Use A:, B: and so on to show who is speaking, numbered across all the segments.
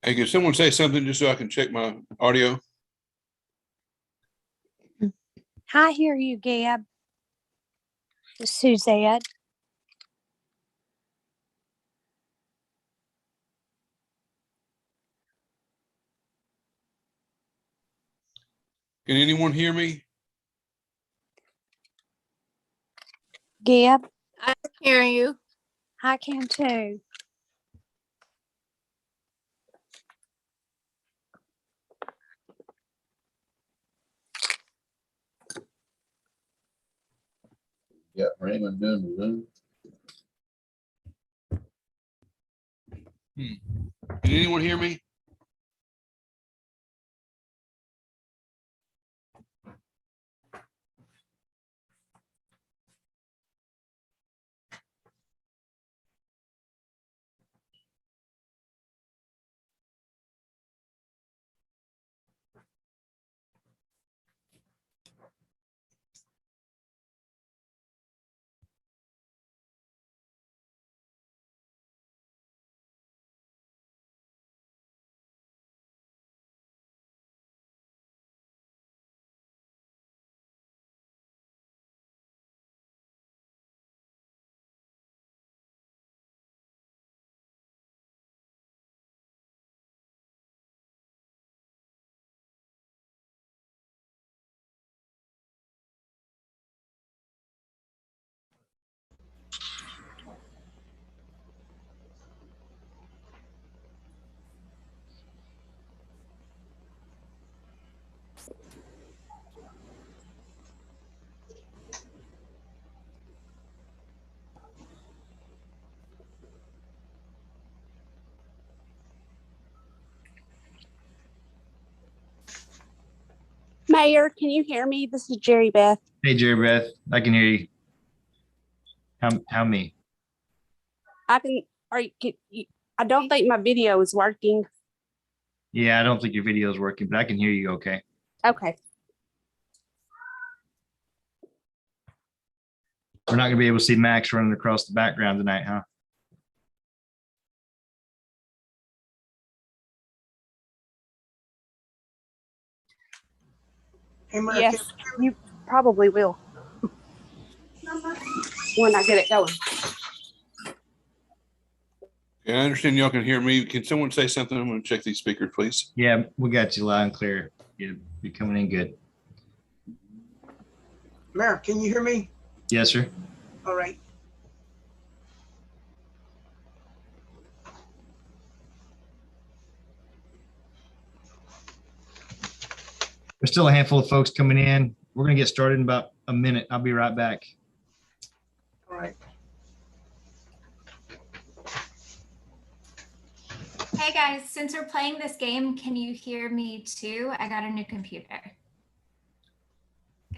A: Hey, can someone say something just so I can check my audio?
B: I hear you, Gab. Suzette.
A: Can anyone hear me?
B: Gab,
C: I can hear you.
B: I can too.
D: Yeah, Raymond doing the Zoom.
A: Can anyone hear me?
B: Mayor, can you hear me? This is Jerry Beth.
E: Hey, Jerry Beth, I can hear you. How me?
B: I don't think my video is working.
E: Yeah, I don't think your video is working, but I can hear you okay.
B: Okay.
E: We're not gonna be able to see Max running across the background tonight, huh?
C: Hey, Mark,
B: Yes, you probably will. When I get it going.
A: Yeah, I understand y'all can hear me. Can someone say something? I'm going to check these speakers, please.
E: Yeah, we got you loud and clear. You're coming in good.
C: Mayor, can you hear me?
E: Yes, sir.
C: All right.
E: There's still a handful of folks coming in. We're gonna get started in about a minute. I'll be right back.
C: All right.
F: Hey guys, since we're playing this game, can you hear me too? I got a new computer.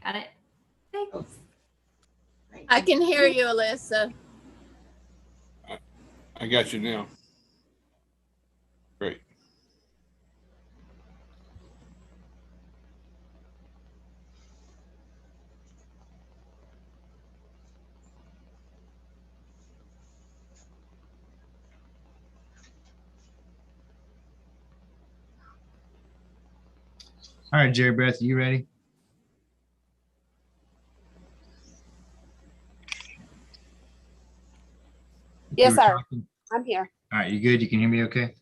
F: Got it? Thanks.
G: I can hear you, Alyssa.
A: I got you now. Great.
E: All right, Jerry Beth, you ready?
B: Yes,
E: You were
B: sir.
E: talking?
B: I'm here.
E: All right, you good? You can hear me okay?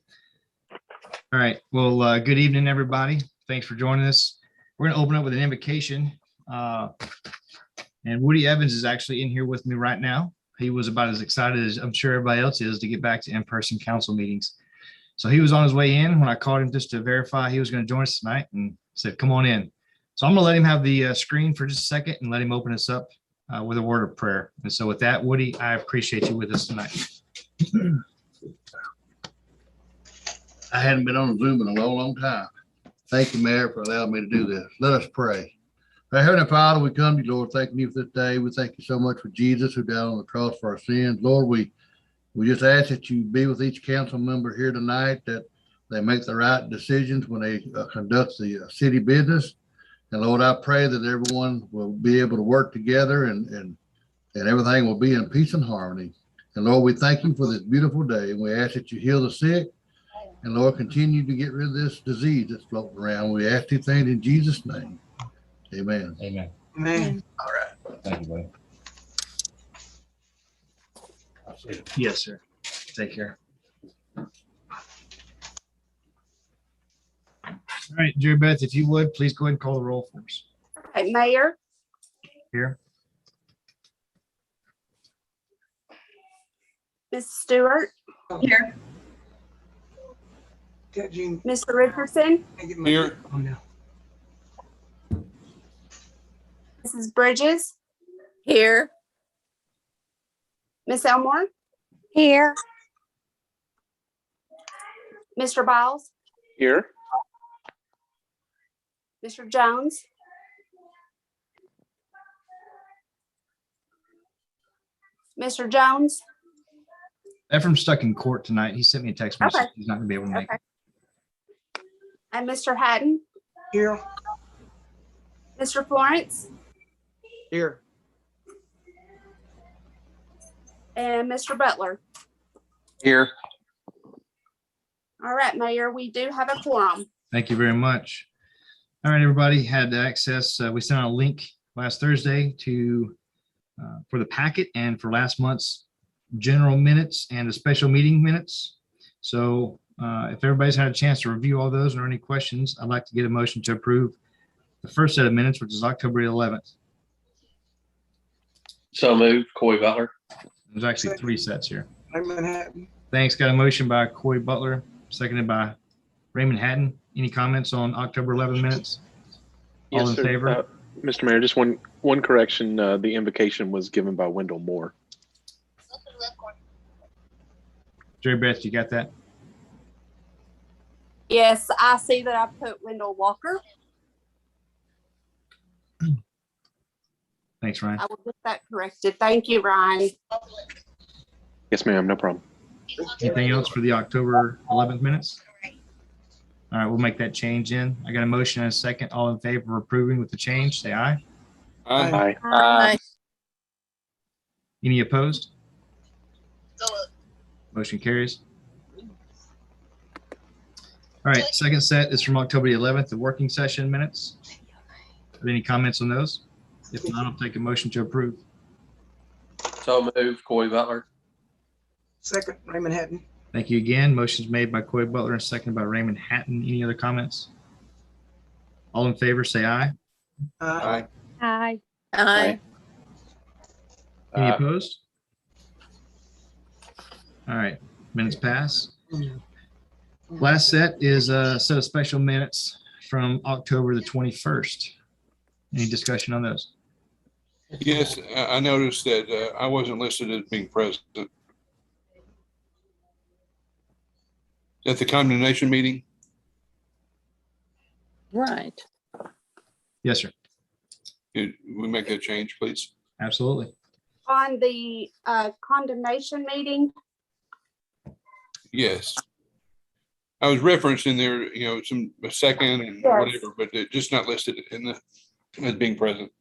E: All right, well, good evening, everybody. Thanks for joining us. We're gonna open up with an invocation. And Woody Evans is actually in here with me right now. He was about as excited as I'm sure everybody else is to get back to in-person council meetings. So he was on his way in when I called him just to verify he was gonna join us tonight and said, come on in. So I'm gonna let him have the screen for just a second and let him open us up with a word of prayer. And so with that, Woody, I appreciate you with us tonight.
D: I hadn't been on Zoom in a long, long time. Thank you, Mayor, for allowing me to do this. Let us pray. Our Heavenly Father, we come to you, Lord, thanking you for this day. We thank you so much for Jesus who died on the cross for our sins. Lord, we just ask that you be with each council member here tonight, that they make the right decisions when they conduct the city business. And Lord, I pray that everyone will be able to work together and everything will be in peace and harmony. And Lord, we thank you for this beautiful day. And we ask that you heal the sick, And Lord, continue to get rid of this disease that's floating around. We ask these things in Jesus' name. Amen.
E: Amen.
C: Man,
E: Thank you, buddy. Yes, sir. Take care. All right, Jerry Beth, if you would, please go ahead and call the roll for us.
B: Okay, Mayor,
E: Here.
B: Ms. Stewart,
C: here. Got Gene.
B: Mr. Richardson,
C: I get my-
A: Here.
C: Oh, no.
B: Mrs. Bridges,
G: Here.
B: Miss Elmore. Here. Mr. Biles,
A: Here.
B: Mr. Jones. Mr. Jones.
E: Ephraim's stuck in court tonight. He sent me a text message.
B: Okay.
E: He's not gonna be able to make
B: Okay.
E: it.
B: And Mr. Hatton,
C: Here.
B: Mr. Florence,
C: Here.
B: and Mr. Butler.
A: Here.
B: All right, Mayor, we do have a quorum.
E: Thank you very much. All right, everybody had access. We sent out a link last Thursday to for the packet and for last month's general minutes and the special meeting minutes. So if everybody's had a chance to review all those or any questions, I'd like to get a motion to approve the first set of minutes, which is October 11th.
H: So moved, Coy Butler.
E: There's actually three sets here.
C: Raymond Hatton.
E: Thanks. Got a motion by Coy Butler, seconded by Raymond Hatton. Any comments on October 11 minutes? All
I: Yes,
E: in
I: sir.
E: favor?
I: Mr. Mayor, just one correction. The invocation was given by Wendell Moore.
E: Jerry Beth, you got that?
B: Yes, I see that I put Wendell Walker.
E: Thanks, Ryan.
B: I will get that corrected. Thank you, Ryan.
I: Yes, ma'am. No problem.
E: Anything else for the October 11th minutes? All right, we'll make that change in. I got a motion and a second. All in favor of approving with the change, say aye.
A: Aye.
H: Aye.
E: Any opposed? Motion carries. All right, second set is from October 11th, the working session minutes. Are there any comments on those? If not, I'll take a motion to approve.
H: So moved, Coy Butler.
C: Second, Raymond Hatton.
E: Thank you again. Motion's made by Coy Butler and seconded by Raymond Hatton. Any other comments? All in favor, say aye.
C: Aye.
B: Aye.
G: Aye.
E: Any
H: Aye.
E: opposed? All right, minutes pass. Last set is a set of special minutes from October the 21st. Any discussion on those?
A: Yes, I noticed that I wasn't listed as being present. At the condemnation meeting?
G: Right.
E: Yes, sir.
A: Could we make that change, please?
E: Absolutely.
B: On the condemnation meeting,
A: Yes. I was referenced in there, a second and
B: Yes.
A: whatever, but they're just not listed as being present.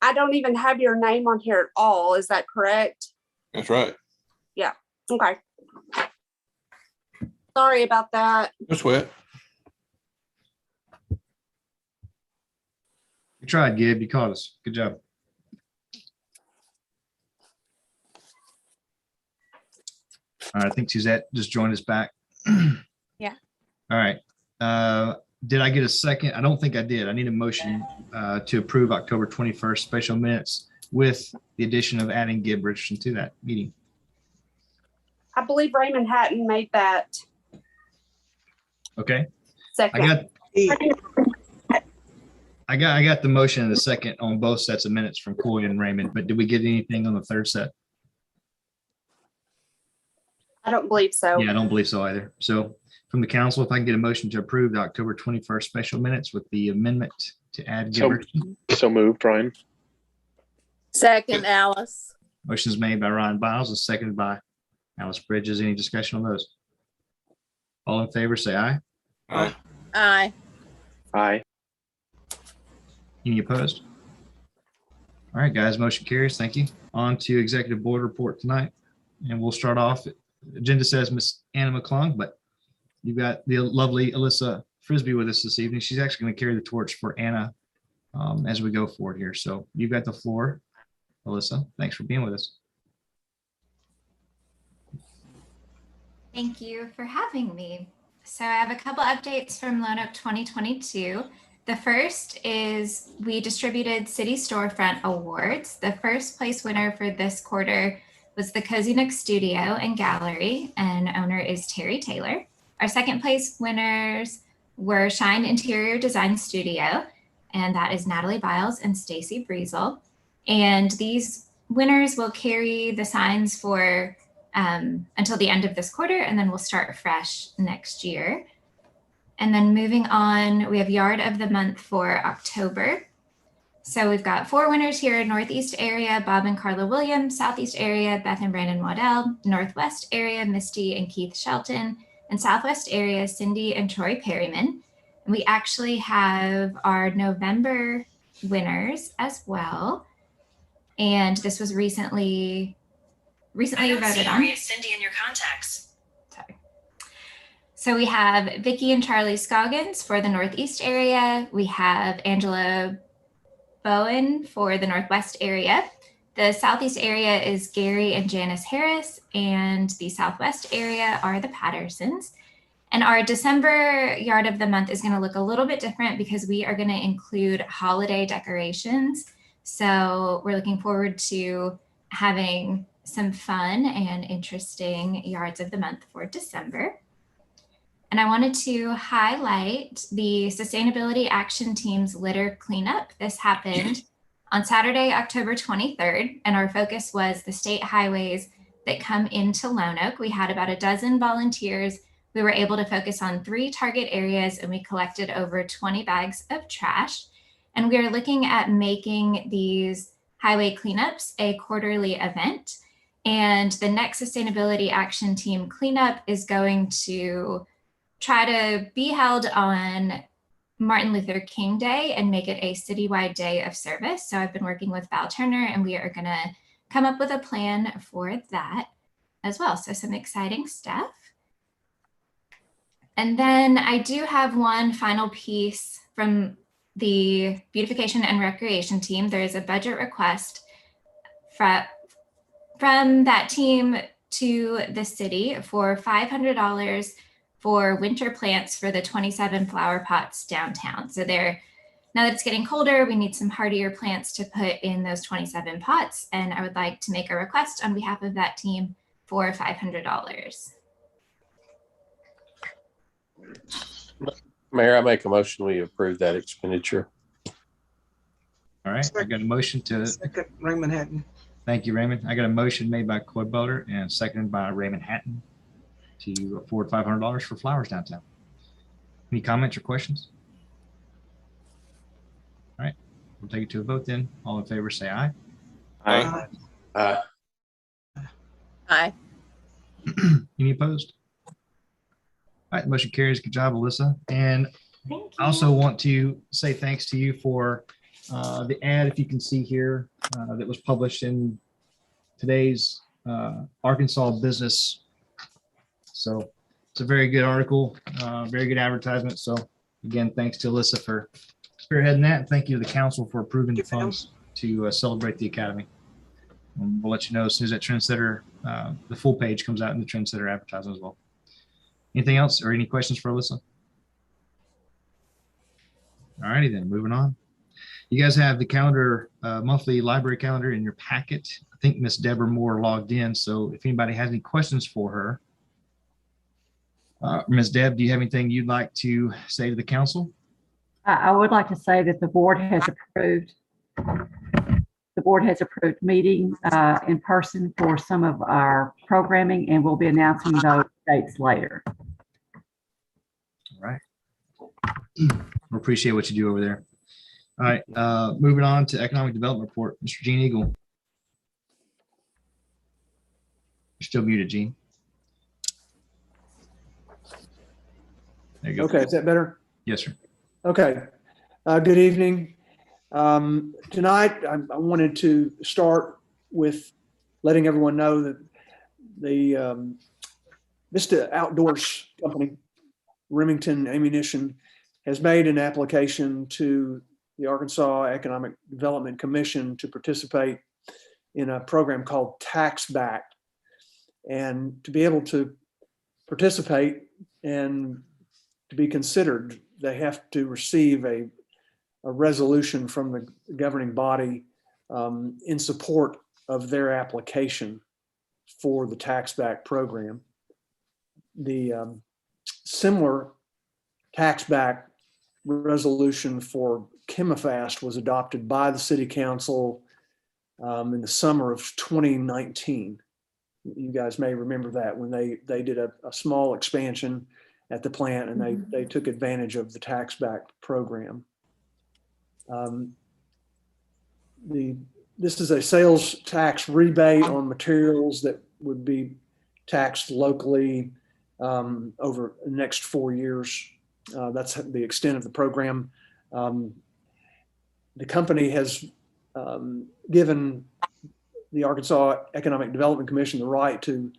B: I don't even have your name on here at all. Is that correct?
A: That's right.
B: Okay. Sorry about that.
A: No sweat.
E: You tried, Gib. You caught us. Good job. All right, I think Suzette just joined us back.
B: Yeah.
E: All right. Did I get a second? I don't think I did. I need a motion to approve October 21st special minutes with the addition of adding Gib Richardson to that meeting.
B: I believe Raymond Hatton made that
E: Okay. I
B: second.
E: got
C: E.
E: I got the motion and the second on both sets of minutes from Coy and Raymond, but did we get anything on the third set?
B: I don't believe so.
E: Yeah, I don't believe so either. So from the council, if I can get a motion to approve the October 21st special minutes with the amendment to add
I: So-
E: Gib Richardson.
I: So moved, Ryan.
G: Second, Alice.
E: Motion is made by Ryan Biles and seconded by Alice Bridges. Any discussion on those? All in favor, say aye.
A: Aye.
G: Aye.
I: Aye.
E: Any opposed? All right, guys, motion carries. Thank you. On to executive board report tonight. And we'll start off, agenda says Miss Anna McClung, but you've got the lovely Alyssa Frisbee with us this evening. She's actually going to carry the torch for Anna as we go forward here. So you've got the floor, Alyssa. Thanks for being with us.
F: Thank you for having me. So I have a couple updates from Loan Up 2022. The first is we distributed City Storefront Awards. The first place winner for this quarter was the Cozy Nook Studio and Gallery, and owner is Terry Taylor. Our second place winners were Shine Interior Design Studio, and that is Natalie Biles and Stacy Breezel. And these winners will carry the signs for until the end of this quarter, and then we'll start fresh next year. And then moving on, we have Yard of the Month for October. So we've got 4 winners here in Northeast area, Bob and Carla Williams, Southeast area, Beth and Brandon Waddell, Northwest area, Misty and Keith Shelton, and Southwest area, Cindy and Troy Perryman. And we actually have our November winners as well. And this was recently voted on.
J: Cindy in your contacts.
F: Sorry. So we have Vicky and Charlie Scoggins for the Northeast area. We have Angela Bowen for the Northwest area. The Southeast area is Gary and Janice Harris, and the Southwest area are the Pattersons. And our December Yard of the Month is going to look a little bit different because we are going to include holiday decorations. So we're looking forward to having some fun and interesting Yards of the Month for December. And I wanted to highlight the Sustainability Action Team's litter cleanup. This happened on Saturday, October 23rd, and our focus was the state highways that come into Lone Oak. We had about a dozen volunteers. We were able to focus on 3 target areas, and we collected over 20 bags of trash. And we are looking at making these highway cleanups a quarterly event. And the next Sustainability Action Team cleanup is going to try to be held on Martin Luther King Day and make it a citywide day of service. So I've been working with Val Turner, and we are going to come up with a plan for that as well. So some exciting stuff. And then I do have one final piece from the Beautification and Recreation team. There is a budget request from that team to the city for $500 for winter plants for the 27 flower pots downtown. So now that it's getting colder, we need some hardier plants to put in those 27 pots. And I would like to make a request on behalf of that team for $500.
H: Mayor, I make a motion, we approve that expenditure.
E: All right, I got a motion to,
C: Second, Raymond Hatton.
E: thank you, Raymond. I got a motion made by Coy Butler and seconded by Raymond Hatton to afford $500 for flowers downtown. Any comments or questions? All right, we'll take it to a vote then. All in favor, say aye.
I: Aye.
G: Aye.
E: Any opposed? All right, motion carries. Good job, Alyssa. And
F: Thank you.
E: I also want to say thanks to you for the ad, if you can see here, that was published in today's Arkansas Business. So it's a very good article, very good advertisement. So again, thanks to Alyssa for spearheading that. And thank you to the council for approving the funds to celebrate the academy. And we'll let you know as soon as that Trendsetter, the full page comes out in the Trendsetter advertisement as well. Anything else or any questions for Alyssa? All righty then, moving on. You guys have the calendar, monthly library calendar in your packet. I think Miss Deborah Moore logged in. So if anybody has any questions for her, Ms. Deb, do you have anything you'd like to say to the council?
K: I would like to say that the board has approved meeting in person for some of our programming, and we'll be announcing those dates later.
E: All right. We appreciate what you do over there. All right, moving on to economic development report, Mr. Gene Eagle. You're still muted, Gene. There you go.
L: Okay, is that better?
E: Yes, sir.
L: Okay. Good evening. Tonight, I wanted to start with letting everyone know that the Vista Outdoors Company Remington Ammunition has made an application to the Arkansas Economic Development Commission to participate in a program called Tax Back. And to be able to participate and to be considered, they have to receive a resolution from the governing body in support of their application for the Tax Back program. The similar Tax Back resolution for ChemiFast was adopted by the City Council in the summer of 2019. You guys may remember that when they did a small expansion at the plant, and they took advantage of the Tax Back program. This is a sales tax rebate on materials that would be taxed locally over the next 4 years. That's the extent of the program. The company has given the Arkansas Economic Development Commission the right to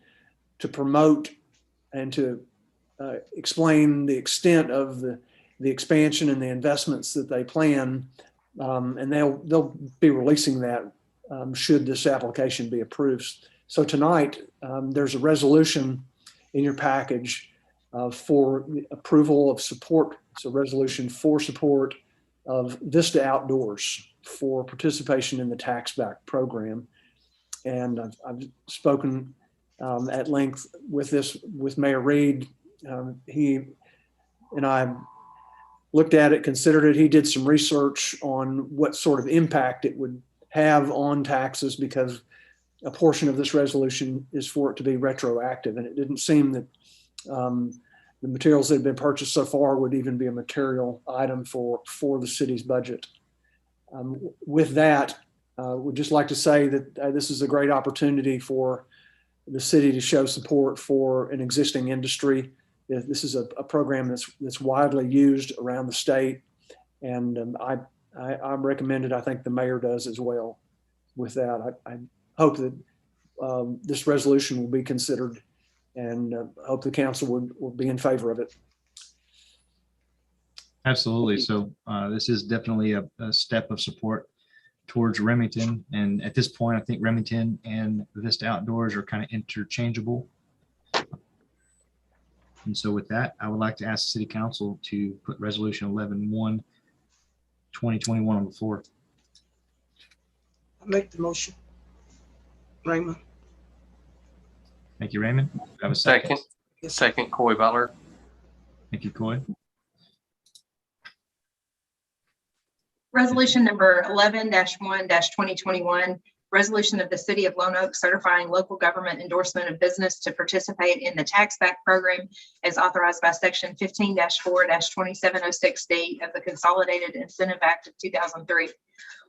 L: promote and to explain the extent of the expansion and the investments that they plan, and they'll be releasing that should this application be approved. So tonight there's a resolution in your package for the approval of support. It's a resolution for support of Vista Outdoors for participation in the Tax Back program. And I've spoken at length with Mayor Reed. He and I looked at it, considered it. He did some research on what sort of impact it would have on taxes, because a portion of this resolution is for it to be retroactive. And it didn't seem that the materials that have been purchased so far would even be a material item for the city's budget. With that, would just like to say that this is a great opportunity for the city to show support for an existing industry. This is a program that's widely used around the state, and I recommend it. I think the mayor does as well. With that, I hope that this resolution will be considered, and hope the council will be in favor of it.
E: Absolutely. So this is definitely a step of support towards Remington. And at this point, I think Remington and Vista Outdoors are kind of interchangeable. And so with that, I would like to ask the City Council to put Resolution 11-1, 2021 on the floor.
C: I'll make the motion. Raymond.
E: Thank you, Raymond. Do I have a second?
H: Second, Coy Butler.
E: Thank you, Coy.
J: Resolution number 11-1-2021, resolution of the City of Lone Oak certifying local government endorsement of business to participate in the Tax Back program as authorized by Section 15-4-2706D of the Consolidated Incentive Act of 2003.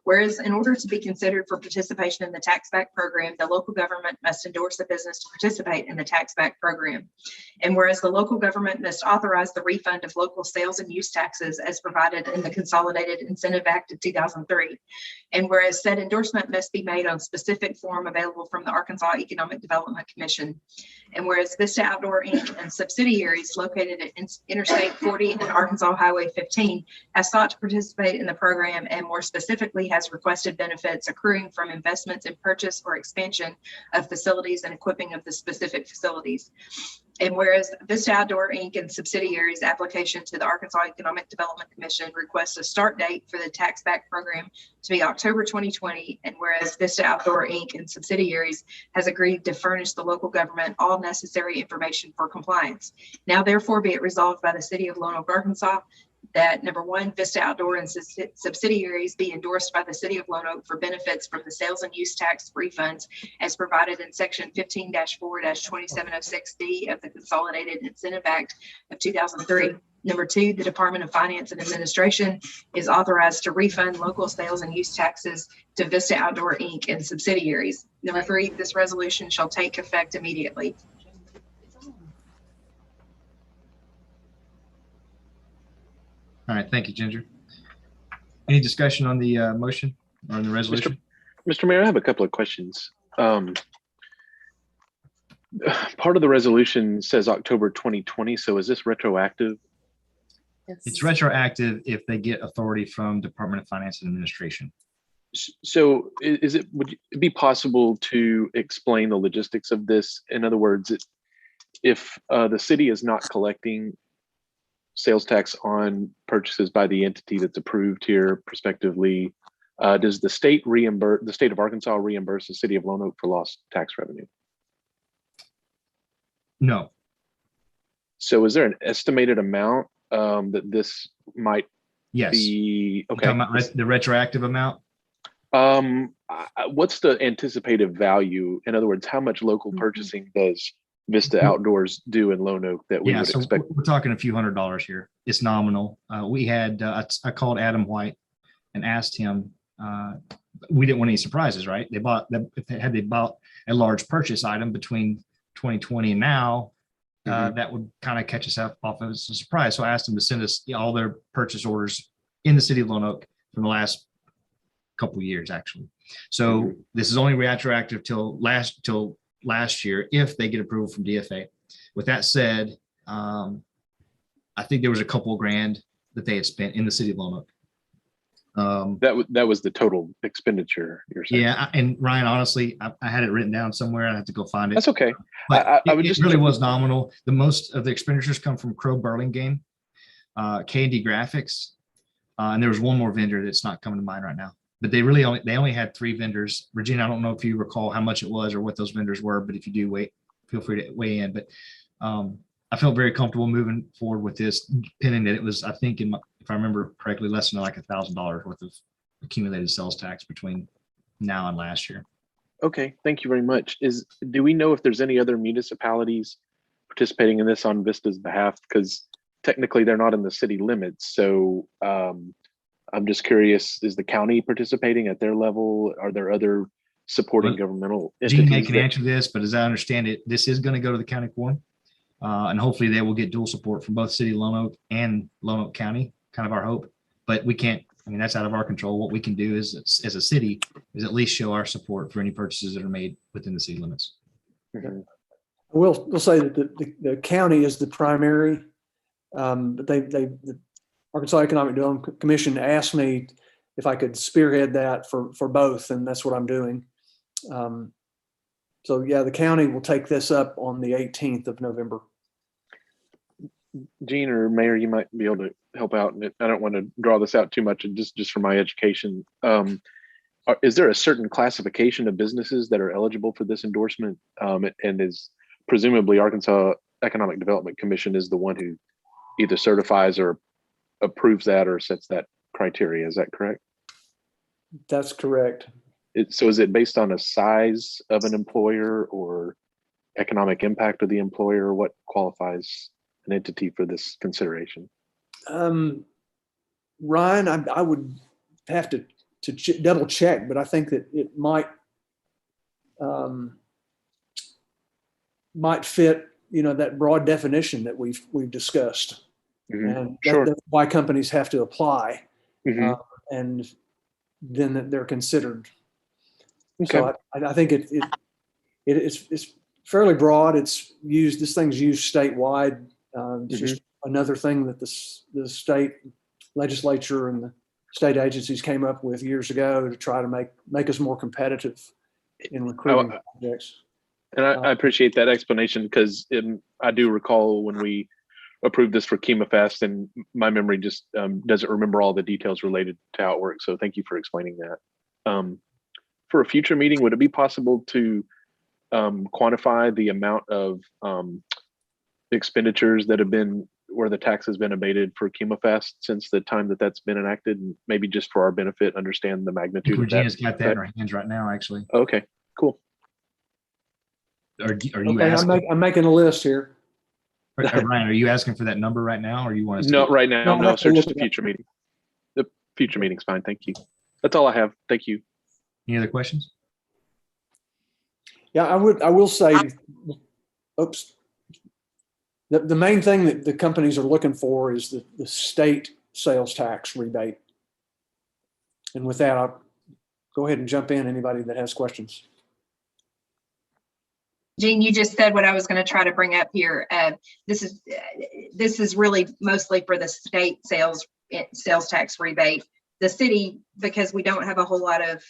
J: Whereas in order to be considered for participation in the Tax Back program, the local government must endorse a business to participate in the Tax Back program. And whereas the local government must authorize the refund of local sales and use taxes as provided in the Consolidated Incentive Act of 2003. And whereas said endorsement must be made on specific form available from the Arkansas Economic Development Commission. And whereas Vista Outdoor Inc. and subsidiaries located at Interstate 40 and Arkansas Highway 15 has sought to participate in the program, and more specifically has requested benefits accruing from investments in purchase or expansion of facilities and equipping of the specific facilities. And whereas Vista Outdoor Inc. and subsidiaries application to the Arkansas Economic Development Commission requests a start date for the Tax Back program to be October 2020, and whereas Vista Outdoor Inc. and subsidiaries has agreed to furnish the local government all necessary information for compliance. Now therefore be it resolved by the City of Lone Oak, Arkansas, that number one, Vista Outdoor and subsidiaries be endorsed by the City of Lone Oak for benefits from the sales and use tax refunds as provided in Section 15-4-2706D of the Consolidated Incentive Act of 2003. Number two, the Department of Finance and Administration is authorized to refund local sales and use taxes to Vista Outdoor Inc. and subsidiaries. Number three, this resolution shall take effect immediately.
E: All right, thank you, Ginger. Any discussion on the motion or on the resolution?
I: Mr. Mayor, I have a couple of questions. Part of the resolution says October 2020. So is this retroactive?
E: It's retroactive if they get authority from Department of Finance and Administration.
I: So would it be possible to explain the logistics of this? In other words, if the city is not collecting sales tax on purchases by the entity that's approved here prospectively, does the state of Arkansas reimburse the city of Lone Oak for lost tax revenue?
E: No.
I: So is there an estimated amount that this might
E: Yes.
I: be?
E: You're
I: Okay.
E: talking about the retroactive amount?
I: What's the anticipated value? In other words, how much local purchasing does Vista Outdoors do in Lone Oak that we would
E: so
I: expect?
E: we're talking a few $100s here. It's nominal. We had, I called Adam White and asked him, we didn't want any surprises, right? They bought a large purchase item between 2020 and now, that would kind of catch us off as a surprise. So I asked them to send us all their purchase orders in the city of Lone Oak from the last couple of years, actually. So this is only retroactive till last year if they get approval from DFA. With that said, I think there was a couple of grand that they had spent in the city of Lone Oak.
I: That was the total expenditure, you're saying?
E: Yeah, and Ryan, honestly, I had it written down somewhere. I have to go find it.
I: That's okay.
E: But
I: I would
E: it
I: just
E: really was nominal. The most of the expenditures come from Crow Burlingame, K&D Graphics, and there was one more vendor that's not coming to mind right now. But they only had 3 vendors. Regina, I don't know if you recall how much it was or what those vendors were, but if you do, feel free to weigh in. But I felt very comfortable moving forward with this, pending that it was, I think, if I remember correctly, less than like $1,000 worth of accumulated sales tax between now and last year.
I: Okay, thank you very much. Do we know if there's any other municipalities participating in this on Vista's behalf? Because technically they're not in the city limits. So I'm just curious, is the county participating at their level? Are there other supporting governmental entities?
E: Gene can answer this, but as I understand it, this is going to go to the county quorum. And hopefully they will get dual support from both City of Lone Oak and Lone Oak County, kind of our hope. But we can't, that's out of our control. What we can do is, as a city, is at least show our support for any purchases that are made within the city limits.
L: We'll say that the county is the primary, but the Arkansas Economic Development Commission asked me if I could spearhead that for both, and that's what I'm doing. So yeah, the county will take this up on the 18th of November.
I: Gene or Mayor, you might be able to help out. And I don't want to draw this out too much, and just for my education. Is there a certain classification of businesses that are eligible for this endorsement? And is presumably Arkansas Economic Development Commission is the one who either certifies or approves that or sets that criteria. Is that correct?
L: That's correct.
I: So is it based on a size of an employer or economic impact of the employer? What qualifies an entity for this consideration?
L: Ryan, I would have to double check, but I think that it might fit, that broad definition that we've discussed. And that's why companies have to apply, and then they're considered.
I: Okay.
L: So I think it's fairly broad. This thing's used statewide. It's just another thing that the state legislature and the state agencies came up with years ago to try to make us more competitive in recruiting projects.
I: And I appreciate that explanation, because I do recall when we approved this for KemaFest, and my memory just doesn't remember all the details related to how it works. So thank you for explaining that. For a future meeting, would it be possible to quantify the amount of expenditures that have been where the tax has been abated for KemaFest since the time that's been enacted, and maybe just for our benefit, understand the magnitude of that?
E: Regina's got that in her hands right now, actually.
I: Okay, cool.
E: Are you asking?
L: I'm making a list here.
E: Ryan, are you asking for that number right now, or you want us to?
I: No, right now, no, sir. Just a
L: at
I: future meeting. The future meeting's fine. Thank you. That's all I have. Thank you.
E: Any other questions?
L: Yeah, I will say, oops. The main thing that the companies are looking for is the state sales tax rebate. And with that, I'll go ahead and jump in, anybody that has questions.
J: Jean, you just said what I was going to try to bring up here. This is really mostly for the state sales tax rebate. The city, because we don't have a whole lot of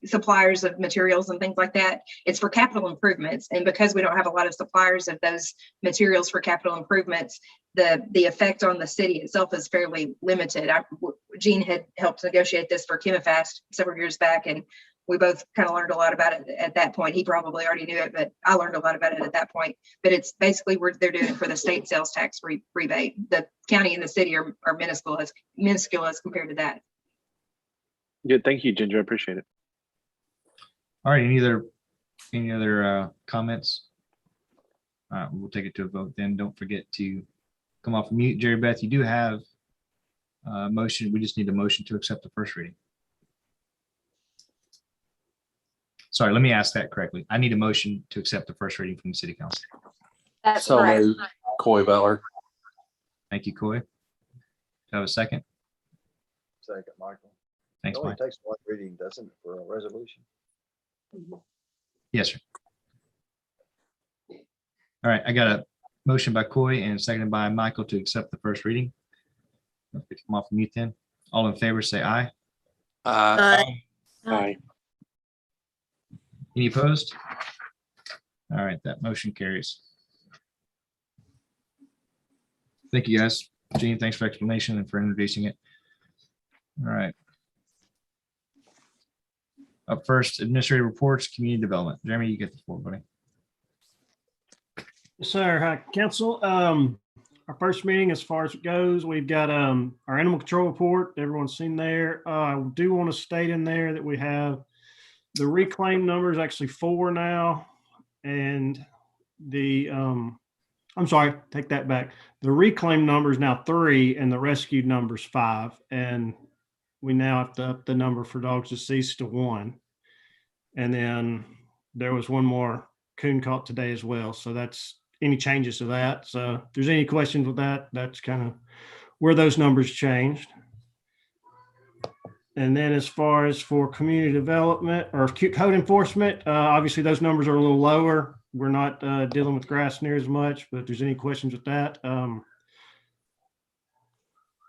J: suppliers of materials and things like that, it's for capital improvements. And because we don't have a lot of suppliers of those materials for capital improvements, the effect on the city itself is fairly limited. Jean had helped negotiate this for Chemifast several years back, and we both kind of learned a lot about it at that point. He probably already knew it, but I learned a lot about it at that point. But it's basically they're doing it for the state sales tax rebate. The county and the city are minuscule as compared to that.
I: Good. Thank you, Ginger. I appreciate it.
E: All right, any other comments? All right, we'll take it to a vote then. Don't forget to come off mute. Jerry Beth, you do have a motion. We just need a motion to accept the first reading. Sorry, let me ask that correctly. I need a motion to accept the first reading from the city council.
G: That's
H: So
G: correct.
H: moved. Coy Butler.
E: Thank you, Coy. Do I have a second?
M: Second, Michael.
E: Thanks,
M: It only
E: Mike.
M: takes one reading, doesn't it, for a resolution?
E: Yes, sir. All right, I got a motion by Coy and seconded by Michael to accept the first reading. If we come off mute then. All in favor, say aye.
G: Aye.
I: Aye.
E: Any opposed? All right, that motion carries. Thank you, guys. Gene, thanks for explanation and for introducing it. All right. Up first, administrative reports, community development. Jeremy, you get the floor, buddy.
N: Yes, sir. Hi, council. Our first meeting, as far as it goes, we've got our animal control report. Everyone's seen there. I do want to state in there that we have the reclaim number is actually 4 now, and the I'm sorry, take that back. The reclaim number is now 3, and the rescued number is 5, and we now have to up the number for dogs deceased to 1. And then there was one more coon caught today as well. So that's any changes to that. So if there's any questions with that, that's kind of where those numbers changed. And then as far as for community development or code enforcement, obviously those numbers are a little lower. We're not dealing with grass near as much, but if there's any questions with that,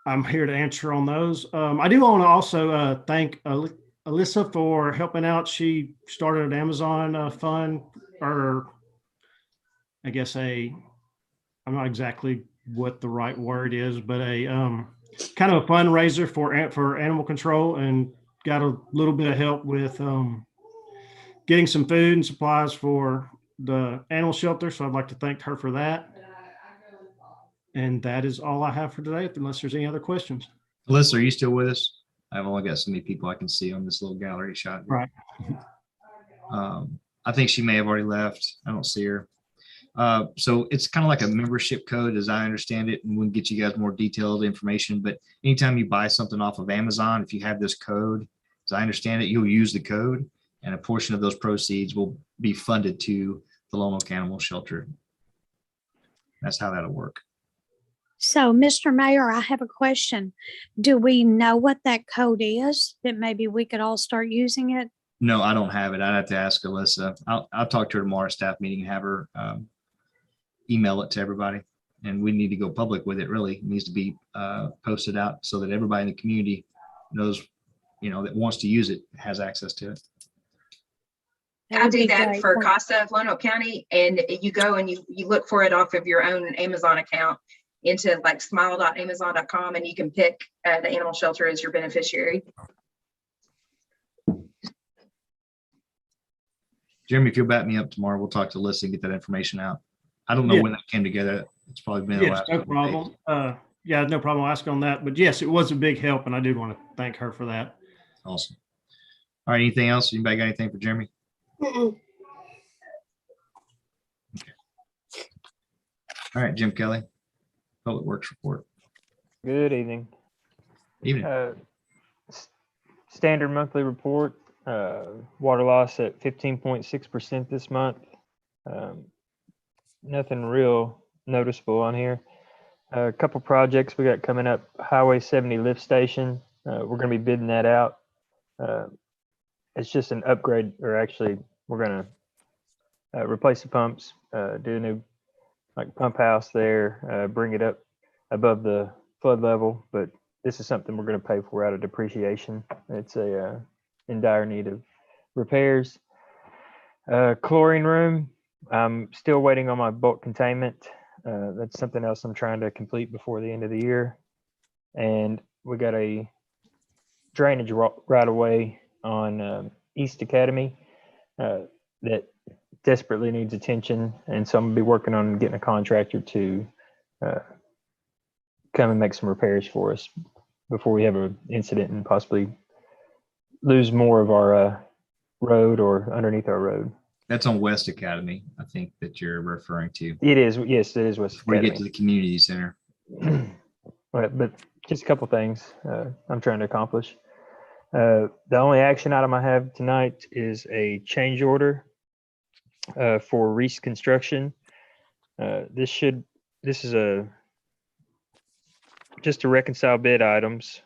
N: I'm here to answer on those. I do want to also thank Alyssa for helping out. She started an Amazon fund, or I guess I'm not exactly what the right word is, but a kind of a fundraiser for animal control, and got a little bit of help with getting some food and supplies for the animal shelter. So I'd like to thank her for that. And that is all I have for today, unless there's any other questions.
E: Alyssa, are you still with us? I've only got so many people I can see on this little gallery shot.
N: Right.
E: I think she may have already left. I don't see her. So it's kind of like a membership code, as I understand it, and we'll get you guys more detailed information. But anytime you buy something off of Amazon, if you have this code, as I understand it, you'll use the code, and a portion of those proceeds will be funded to the Lone Oak Animal Shelter. That's how that'll work.
O: So, Mr. Mayor, I have a question. Do we know what that code is, that maybe we could all start using it?
E: No, I don't have it. I'd have to ask Alyssa. I'll talk to her tomorrow at staff meeting and have her email it to everybody. And we need to go public with it, really. It needs to be posted out so that everybody in the community knows, that wants to use it, has access to it.
J: I do that for CASA of Lone Oak County, and you go and you look for it off of your own Amazon account into like smile.amazon.com, and you can pick the animal shelter as your beneficiary.
E: Jeremy, if you'll back me up tomorrow, we'll talk to Alyssa and get that information out. I don't know when that came together. It's probably been the
N: Yes,
E: last
N: no
E: couple of days.
N: problem. Yeah, no problem. I'll ask on that. But yes, it was a big help, and I do want to thank her for that.
E: Awesome. All right, anything else? Anybody got anything for Jeremy? Okay. All right, Jim Kelly, Public Works Report.
P: Good evening.
E: Evening.
P: Standard monthly report, water loss at 15.6% this month. Nothing real noticeable on here. A couple projects we got coming up. Highway 70 lift station. We're going to be bidding that out. It's just an upgrade, or actually we're going to replace the pumps, do a new like pump house there, bring it up above the flood level. But this is something we're going to pay for out of depreciation. It's in dire need of repairs. Chlorine room, I'm still waiting on my bulk containment. That's something else I'm trying to complete before the end of the year. And we got a drainage right away on East Academy that desperately needs attention. And so I'm gonna be working on getting a contractor to come and make some repairs for us before we have an incident and possibly lose more of our road or underneath our road.
E: That's on West Academy, I think that you're referring to.
P: It is, yes, it is West
E: We
P: Academy.
E: get to the community center.
P: But just a couple things I'm trying to accomplish. The only action item I have tonight is a change order for Reese Construction. This is just to reconcile bid items,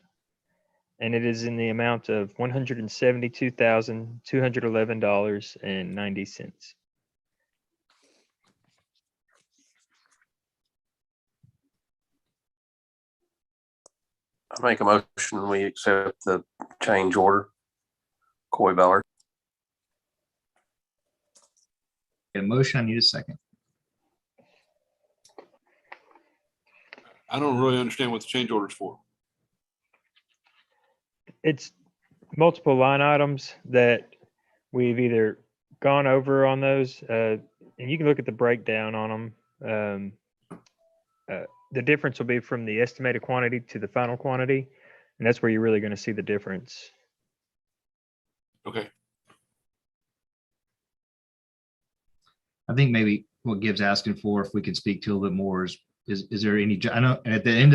P: and it is in the amount of $172,211.90.
H: I make a motion, we accept the change order. Coy Beller.
E: Get a motion, I need a second.
A: I don't really understand what the change order is for.
P: It's multiple line items that we've either gone over on those, and you can look at the breakdown on them. The difference will be from the estimated quantity to the final quantity, and that's where you're really going to see the difference.
A: Okay.
E: I think maybe what Gibbs asking for, if we can speak to a little bit more, is there any, I know at the end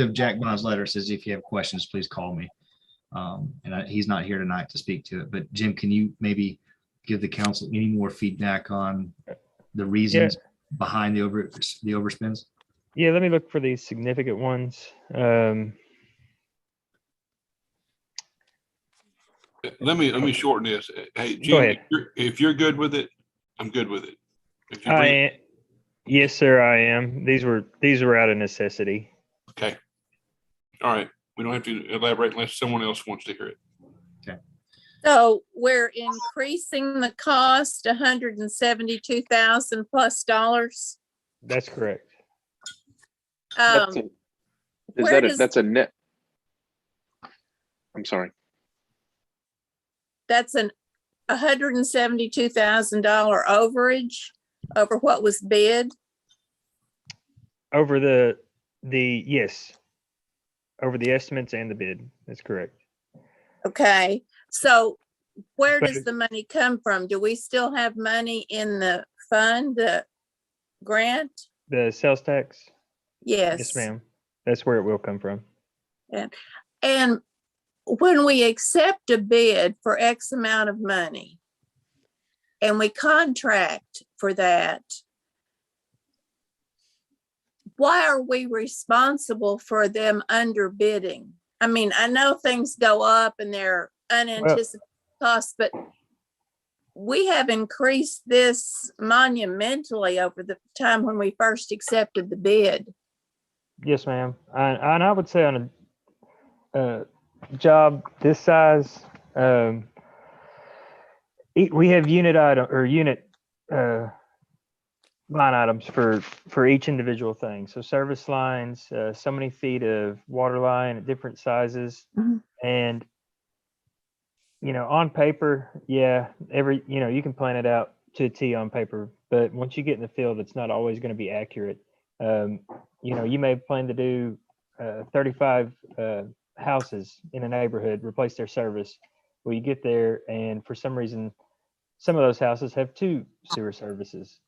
E: of Jack Bond's letter, it says, if you have questions, please call me. He's not here tonight to speak to it, but Jim, can you maybe give the council any more feedback on the reasons behind the overspends?
P: Yeah, let me look for these significant ones.
A: Let me shorten this. Hey,
P: Go
A: Jim,
P: ahead.
A: if you're good with it, I'm good with it. If you
P: Yes, sir, I am. These were out of necessity.
A: Okay. All right. We don't have to elaborate unless someone else wants to hear it.
E: Okay.
Q: So we're increasing the cost $172,000 plus.
P: That's correct.
I: That's a net? I'm sorry.
Q: That's an $172,000 overage over what was bid.
P: Over the yes, over the estimates and the bid. That's correct.
Q: Okay, so where does the money come from? Do we still have money in the fund, the grant?
P: The sales tax?
Q: Yes.
P: Yes, ma'am. That's where it will come from.
Q: And when we accept a bid for X amount of money and we contract for that, why are we responsible for them underbidding? I mean, I know things go up and they're unanticipated costs, but we have increased this monumentally over the time when we first accepted the bid.
P: Yes, ma'am. And I would say on a job this size, we have unit line items for each individual thing. So service lines, so many feet of water line at different sizes.
Q: Mm-hmm.
P: And, on paper, you can plan it out to a T on paper, but once you get in the field, it's not always going to be accurate. You may plan to do 35 houses in a neighborhood, replace their service. Well, you get there and for some reason, some of those houses have 2 sewer services.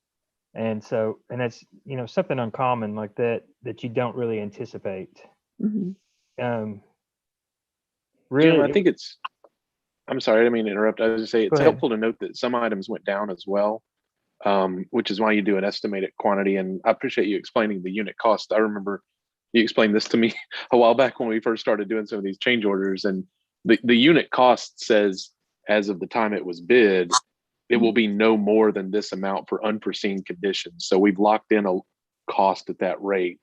P: And that's, something uncommon like that you don't really anticipate.
Q: Mm-hmm.
P: Really,
I: Jim, I think I'm sorry, I didn't mean to interrupt. I was just say it's helpful to note that some items went down as well, which is why you do an estimated quantity. And I appreciate you explaining the unit cost. I remember you explained this to me a while back when we first started doing some of these change orders, and the unit cost says, as of the time it was bid, it will be no more than this amount for unforeseen conditions. So we've locked in a cost at that rate.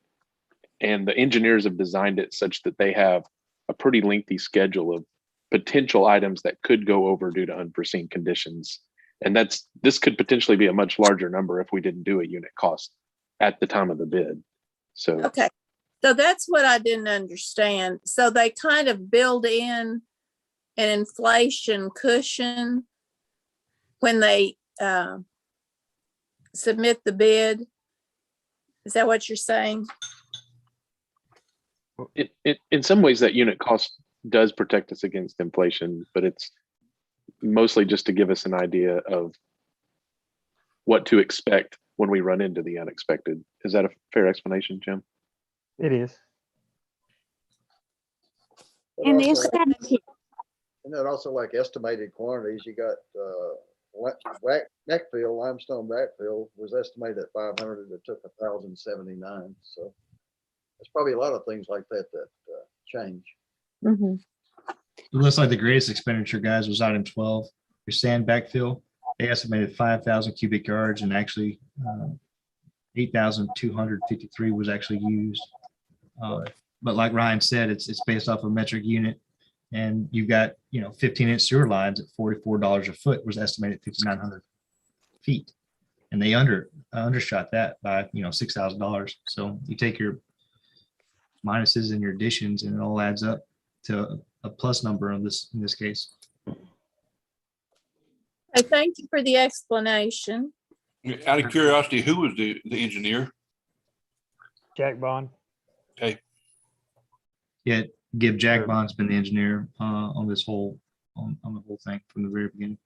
I: And the engineers have designed it such that they have a pretty lengthy schedule of potential items that could go over due to unforeseen conditions. And this could potentially be a much larger number if we didn't do a unit cost at the time of the bid. So,
Q: Okay. So that's what I didn't understand. So they kind of build in an inflation cushion when they submit the bid. Is that what you're saying?
I: it in some ways that unit cost does protect us against inflation, but it's mostly just to give us an idea of what to expect when we run into the unexpected. Is that a fair explanation, Jim?
P: It is.
B: And
M: Also,
B: is that,
M: isn't that also like estimated quantities? You got backfill, limestone backfill was estimated at 500. It took 1,079. So there's probably a lot of things like that change.
B: mhm.
E: It looks like the greatest expenditure, guys, was item 12, your sand backfill. They estimated 5,000 cubic yards, and actually 8,253 was actually used. But like Ryan said, it's based off a metric unit, and you've got 15-inch sewer lines at $44 a foot was estimated 5,900 feet, and they undershot that by $6,000. So you take your minuses and your additions, and it all adds up to a plus number in this case.
Q: Thank you for the explanation.
A: Out of curiosity, who was the engineer?
P: Jack Bond.
A: Okay.
E: Yeah, Gibb Jack Bond's been the engineer on this whole on the whole thing from the very beginning.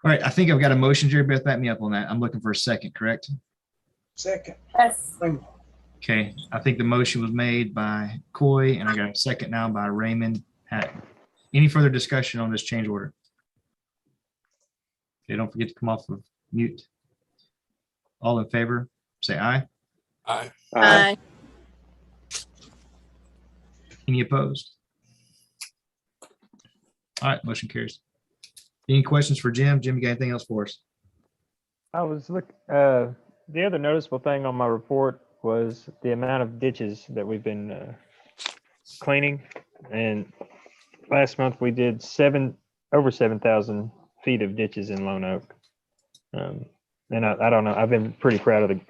E: All right, I think I've got a motion. Jerry Beth, back me up on that. I'm looking for a second, correct?
C: Second.
Q: Yes.
E: Okay, I think the motion was made by Coy, and I got a second now by Raymond Hatton. Any further discussion on this change order? Okay, don't forget to come off of mute. All in favor, say aye.
A: Aye.
Q: Aye.
E: Any opposed? All right, motion carries. Any questions for Jim? Jim, you got anything else for us?
P: I was the other noticeable thing on my report was the amount of ditches that we've been cleaning. And last month we did over 7,000 feet of ditches in Lone Oak. And I don't know, I've been pretty proud of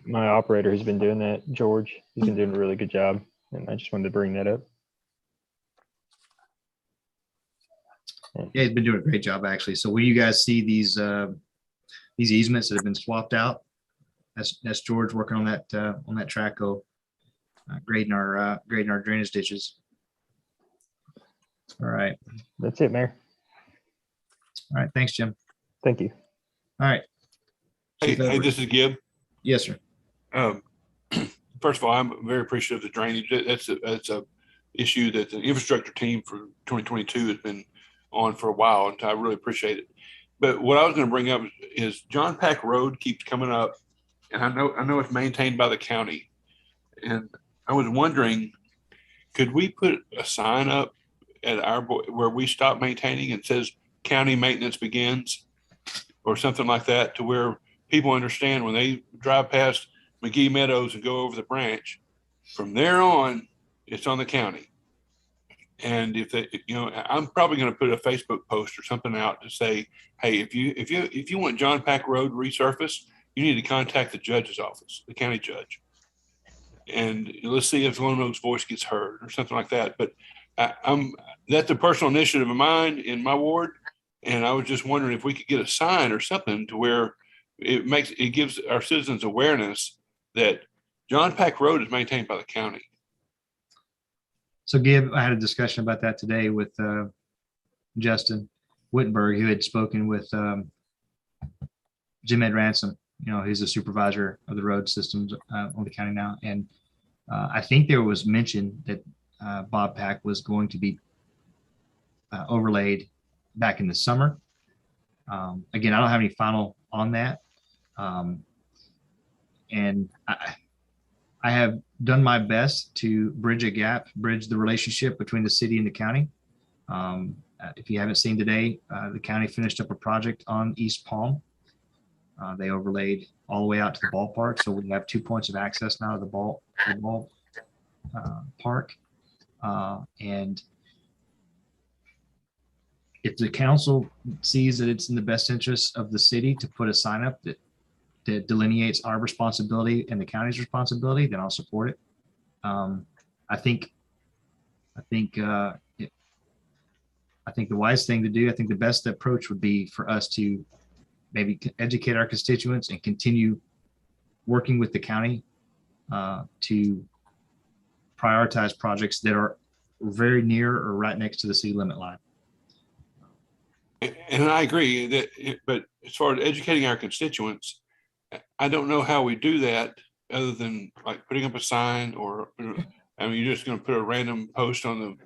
P: my operator who's been doing that, George. He's been doing a really good job. And I just wanted to bring that up.
E: Yeah, he's been doing a great job, actually. So when you guys see these easements that have been swapped out, that's George working on that track, grading our drainage ditches. All right.
P: That's it, Mayor.
E: All right. Thanks, Jim.
P: Thank you.
E: All right.
A: Hey, this is Gibb.
E: Yes, sir.
A: First of all, I'm very appreciative of the drainage. That's a issue that the infrastructure team for 2022 has been on for a while, and I really appreciate it. But what I was going to bring up is John Pack Road keeps coming up, and I know it's maintained by the county, and I was wondering, could we put a sign up at where we stop maintaining and says county maintenance begins, or something like that, to where people understand when they drive past McGee Meadows and go over the branch, from there on, it's on the county. And if they, I'm probably going to put a Facebook post or something out to say, hey, if you want John Pack Road resurfaced, you need to contact the judge's office, the county judge, and let's see if one of those voice gets heard or something like that. But that's a personal initiative of mine in my ward, and I was just wondering if we could get a sign or something to where it gives our citizens awareness that John Pack Road is maintained by the county.
E: So Gibb, I had a discussion about that today with Justin Wittenberg, who had spoken with Jim Ed Ransom. He's the supervisor of the road systems on the county now. And I think there was mention that Bob Pack was going to be overlaid back in the summer. Again, I don't have any final on that. And I have done my best to bridge the relationship between the city and the county. If you haven't seen today, the county finished up a project on East Palm. They overlaid all the way out to the ballpark. So we have 2 points of access now to the ball park. And if the council sees that it's in the best interest of the city to put a sign up that delineates our responsibility and the county's responsibility, then I'll support it. I think the wise thing to do, I think the best approach would be for us to maybe educate our constituents and continue working with the county to prioritize projects that are very near or right next to the city limit line.
A: And I agree that, but as far as educating our constituents, I don't know how we do that other than like putting up a sign or, I mean, you're just going to put a random post on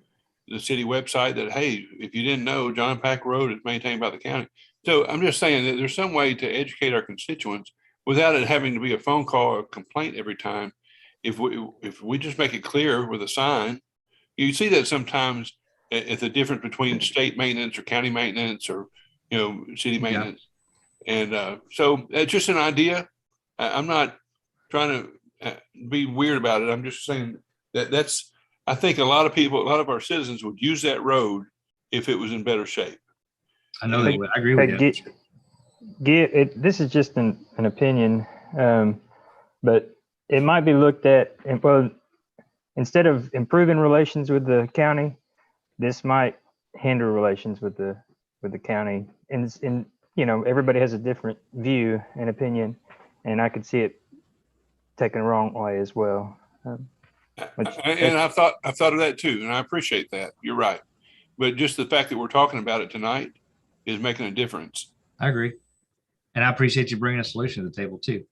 A: the city website that, hey, if you didn't know, John Pack Road is maintained by the county. So I'm just saying that there's some way to educate our constituents without it having to be a phone call or complaint every time. If we just make it clear with a sign, you see that sometimes at the difference between state maintenance or county maintenance or, city maintenance. Yeah. And so it's just an idea. I'm not trying to be weird about it. I'm just saying that's, I think a lot of our citizens would use that road if it was in better shape.
E: I know they would. I agree with
P: you. This is just an opinion, but it might be looked at, and well, instead of improving relations with the county, this might hinder relations with the county. And everybody has a different view and opinion, and I could see it taken the wrong way as well.
A: And I've thought of that too, and I appreciate that. You're right, but just the fact that we're talking about it tonight is making a difference.
E: I agree, and I appreciate you bringing a solution to the table too.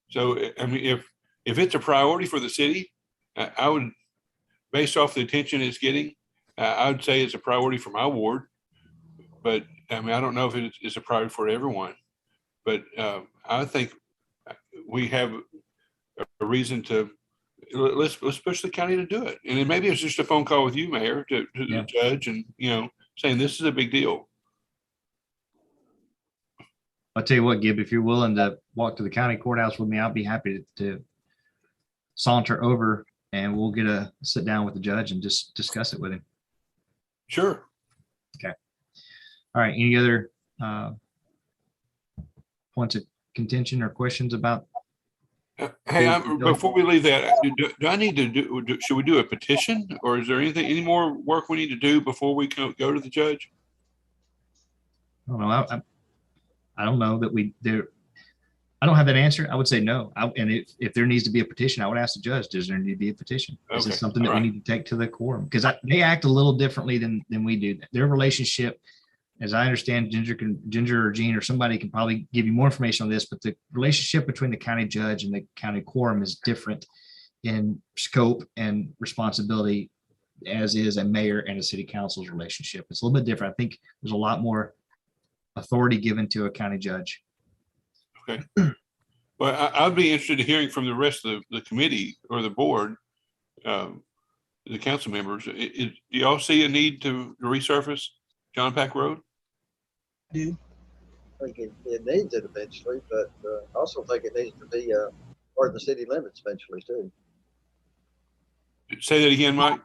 A: So, I mean, if it's a priority for the city, I would, based off the attention it's getting, I would say it's a priority for my ward. But I mean, I don't know if it's a priority for everyone. But I think we have a reason to let's push the county to do it. And then maybe it's just a phone call with you, Mayor, to the judge, and saying this is a big deal.
E: I'll tell you what, Gib, if you're willing to walk to the county courthouse with me, I'll be happy to saunter over and we'll get a sit down with the judge and just discuss it with him.
A: Sure.
E: Okay. All right. Any other points of contention or questions about?
A: Hey, before we leave that, do I need to should we do a petition, or is there any more work we need to do before we can go to the judge?
E: I don't know. I don't know that I don't have that answer. I would say no. And if there needs to be a petition, I would ask the judge, does there need to be a petition? Okay. Is this something that we need to take to the quorum? Because they act a little differently than we do. Their relationship, as I understand, Ginger or Gene or somebody can probably give you more information on this, but the relationship between the county judge and the county quorum is different in scope and responsibility, as is a mayor and a city council's relationship. It's a little bit different. I think there's a lot more authority given to a county judge.
A: Okay. Well, I'd be interested in hearing from the rest of the committee or the board, the council members. Do y'all see a need to resurface John Pack Road?
M: I think it needs it eventually, but I also think it needs to be part of the city limits eventually too.
A: Say that again, Mike.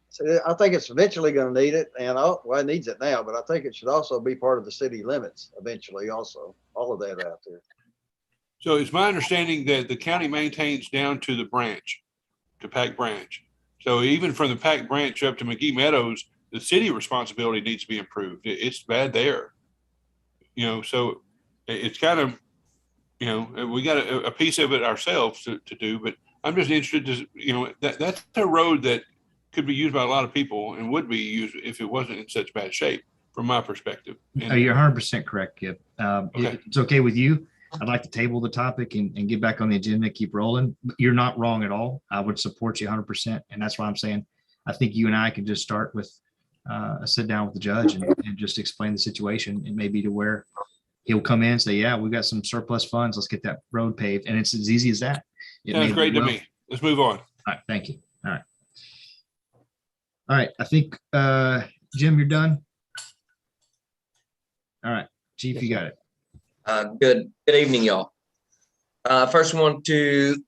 M: So I think it's eventually going to need it, and it needs it now, but I think it should also be part of the city limits eventually also, all of that out there.
A: So it's my understanding that the county maintains down to the branch, to Pack Branch. So even from the Pack Branch up to McGee Meadows, the city responsibility needs to be improved. It's bad there. So it's kind of, we got a piece of it ourselves to do, but I'm just interested to, that's a road that could be used by a lot of people and would be used if it wasn't in such bad shape from my perspective.
E: You're 100% correct, Kip.
A: Okay.
E: It's okay with you. I'd like to table the topic and get back on the agenda, keep rolling. You're not wrong at all. I would support you 100%. And that's why I'm saying, I think you and I can just start with a sit down with the judge and just explain the situation, and maybe to where he'll come in and say, yeah, we got some surplus funds. Let's get that road paved. And it's as easy as that.
A: Sounds great to me. Let's move on.
E: All right. Thank you. All right. I think Jim, you're done? All right, Chief, you got it.
G: Good evening, y'all. First, I want to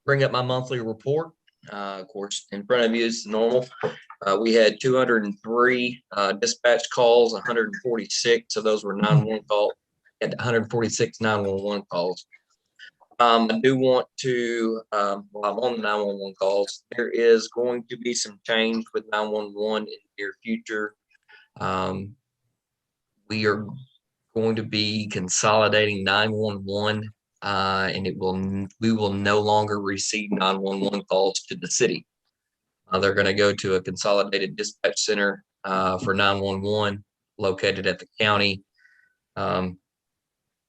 G: bring up my monthly report. Of course, in front of you is normal. We had 203 dispatch calls, 146 of those were 911 calls, and 146 911 calls. I do want to, while I'm on the 911 calls, there is going to be some change with 911 in the near future. We are going to be consolidating 911, and we will no longer receive 911 calls to the city. They're going to go to a consolidated dispatch center for 911 located at the county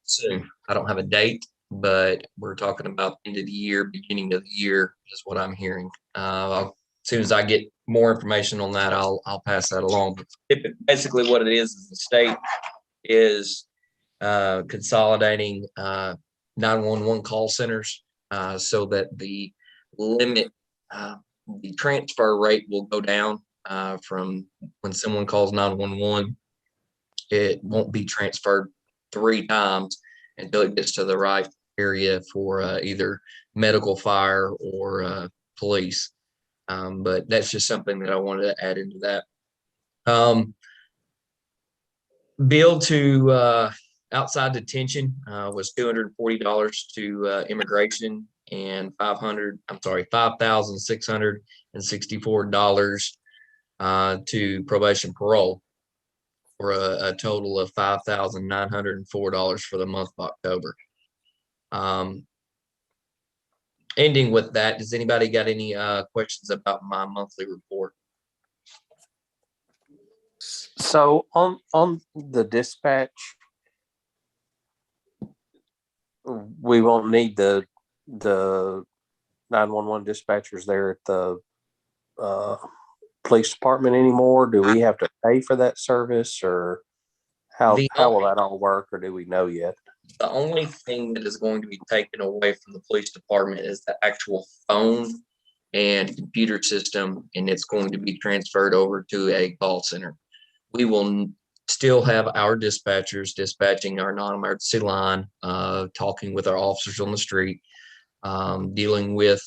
G: soon. I don't have a date, but we're talking about the end of the year, beginning of the year is what I'm hearing. As soon as I get more information on that, I'll pass that along. But basically what it is the state is consolidating 911 call centers so that the limit, the transfer rate will go down from when someone calls 911. It won't be transferred 3 times until it gets to the right area for either medical, fire, or police. But that's just something that I wanted to add into that. Bill to outside detention was $240 to immigration and $5,664 to probation parole, for a total of $5,904 for the month of October. Ending with that, does anybody got any questions about my monthly report?
H: So on the dispatch, we won't need the 911 dispatchers there at the police department anymore. Do we have to pay for that service, or how will that all work, or do we know yet?
G: The only thing that is going to be taken away from the police department is the actual phone and computer system, and it's going to be transferred over to a call center. We will still have our dispatchers dispatching our non-emergency line, talking with our officers on the street, dealing with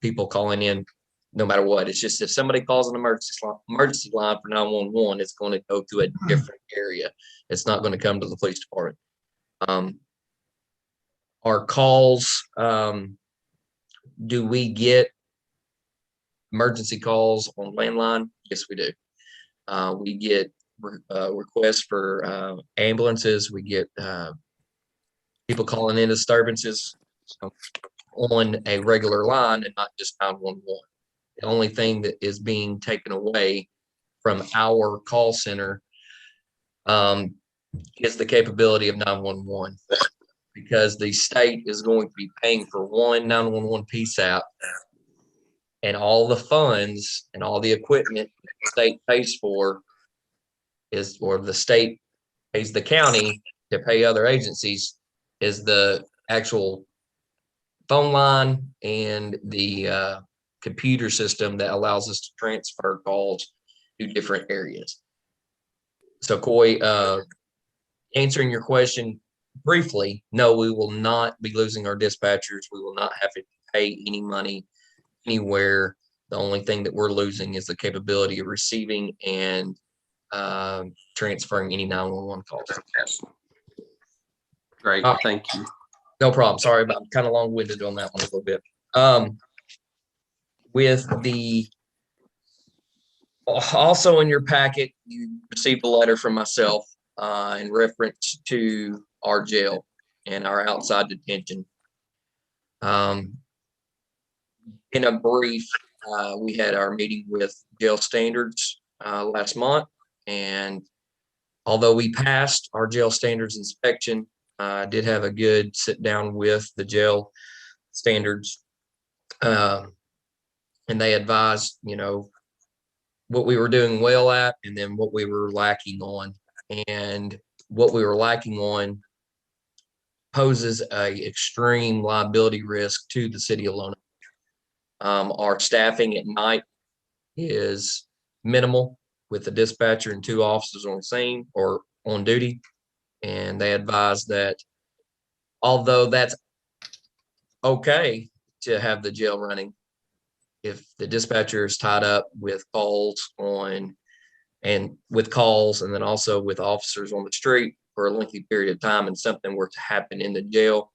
G: people calling in no matter what. It's just if somebody calls an emergency line for 911, it's going to go to a different area. It's not going to come to the police department. Our calls, do we get emergency calls on landline? Yes, we do. We get requests for ambulances. We get people calling in disturbances on a regular line and not just 911. The only thing that is being taken away from our call center is the capability of 911, because the state is going to be paying for one 911 PSAP, and all the funds and all the equipment the state pays for or the state pays the county to pay other agencies, is the actual phone line and the computer system that allows us to transfer calls to different areas. So Coy, answering your question briefly, no, we will not be losing our dispatchers. We will not have to pay any money anywhere. The only thing that we're losing is the capability of receiving and transferring any 911 calls.
H: Great, thank you.
G: No problem. Sorry about kind of long-winded on that one a little bit. With the also in your packet, you received a letter from myself in reference to our jail and our outside detention. In a brief, we had our meeting with jail standards last month, and although we passed our jail standards inspection, I did have a good sit down with the jail standards, and they advised, what we were doing well at, and then what we were lacking on. And what we were lacking on poses a extreme liability risk to the city of Lona. Our staffing at night is minimal with the dispatcher and 2 officers on scene or on duty. And they advised that although that's okay to have the jail running, if the dispatcher is tied up with calls and then also with officers on the street for a lengthy period of time and something were to happen in the jail,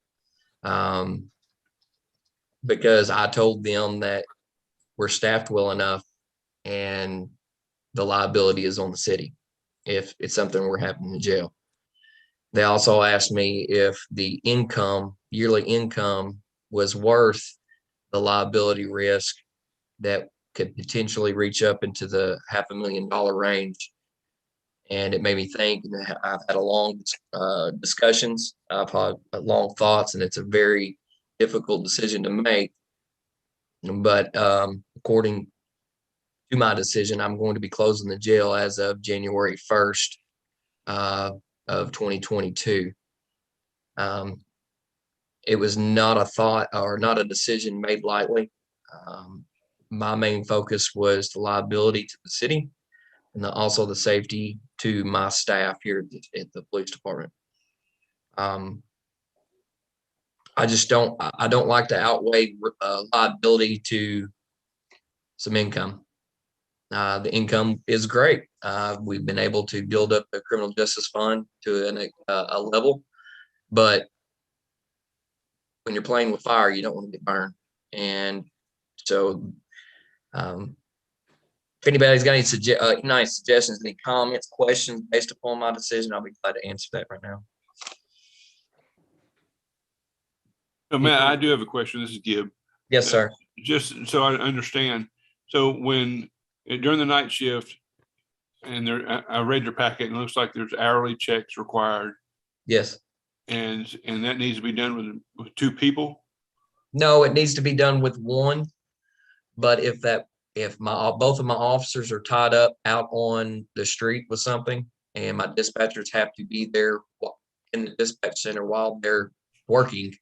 G: because I told them that we're staffed well enough and the liability is on the city if it's something were happening in the jail. They also asked me if the yearly income was worth the liability risk that could potentially reach up into the $500,000 range. And it made me think, and I've had a long discussions, I've had long thoughts, and it's a very difficult decision to make. But according to my decision, I'm going to be closing the jail as of January 1st of 2022. It was not a thought or not a decision made lightly. My main focus was the liability to the city and also the safety to my staff here at the police department. I don't like to outweigh liability to some income. The income is great. We've been able to build up the criminal justice fund to a level, but when you're playing with fire, you don't want to get burned. And so if anybody's got any suggestions, any comments, questions based upon my decision, I'll be glad to answer that right now.
A: So Matt, I do have a question. This is Gibb.
G: Yes, sir.
A: Just so I understand. So when during the night shift, and I read your packet, and it looks like there's hourly checks required.
G: Yes.
A: And that needs to be done with 2 people?
G: No, it needs to be done with 1. But if both of my officers are tied up out on the street with something, and my dispatchers have to be there in the dispatch center while they're working,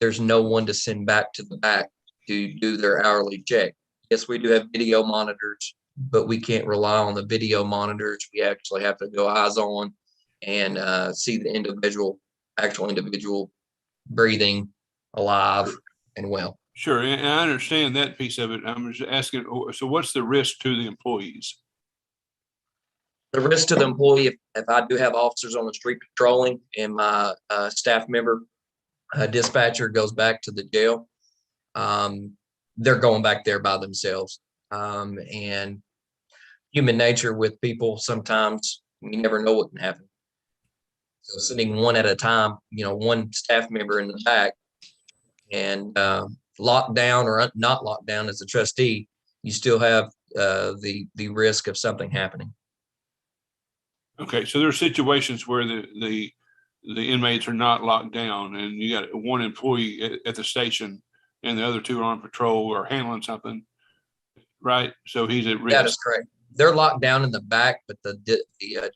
G: there's no one to send back to the back to do their hourly check. Yes, we do have video monitors, but we can't rely on the video monitors. We actually have to go eyes on and see the actual individual breathing, alive, and well.
A: Sure, and I understand that piece of it. I'm just asking, so what's the risk to the employees?
G: The risk to the employee, if I do have officers on the street patrolling and my staff member, dispatcher goes back to the jail, they're going back there by themselves. And human nature with people, sometimes you never know what can happen. So sitting one at a time, one staff member in the back and locked down or not locked down as a trustee, you still have the risk of something happening.
A: Okay, so there are situations where the inmates are not locked down, and you got 1 employee at the station, and the other 2 are on patrol or handling something, right? So he's at risk.
G: That is correct. They're locked down in the back, but the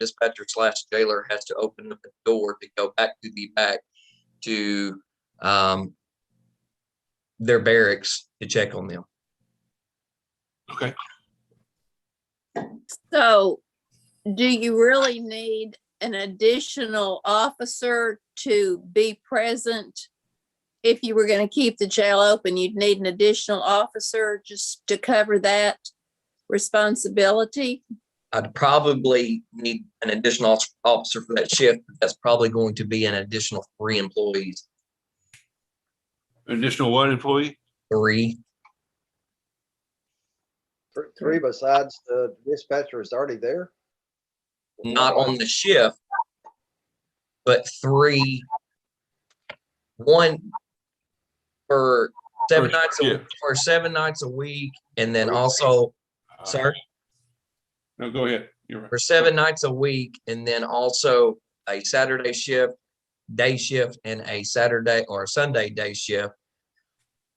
G: dispatcher / jailer has to open up the door to go back to the back to their barracks to check on them.
A: Okay.
Q: So do you really need an additional officer to be present? If you were going to keep the jail open, you'd need an additional officer just to cover that responsibility?
G: I'd probably need an additional officer for that shift. That's probably going to be an additional 3 employees.
A: Additional what employee?
G: 3.
M: 3 besides the dispatcher is already there?
G: Not on the shift, but 3. 1 for 7 nights for 7 nights a week, and then also, sorry.
A: No, go ahead. You're right.
G: For 7 nights a week, and then also a Saturday shift, day shift, and a Saturday or a Sunday day shift.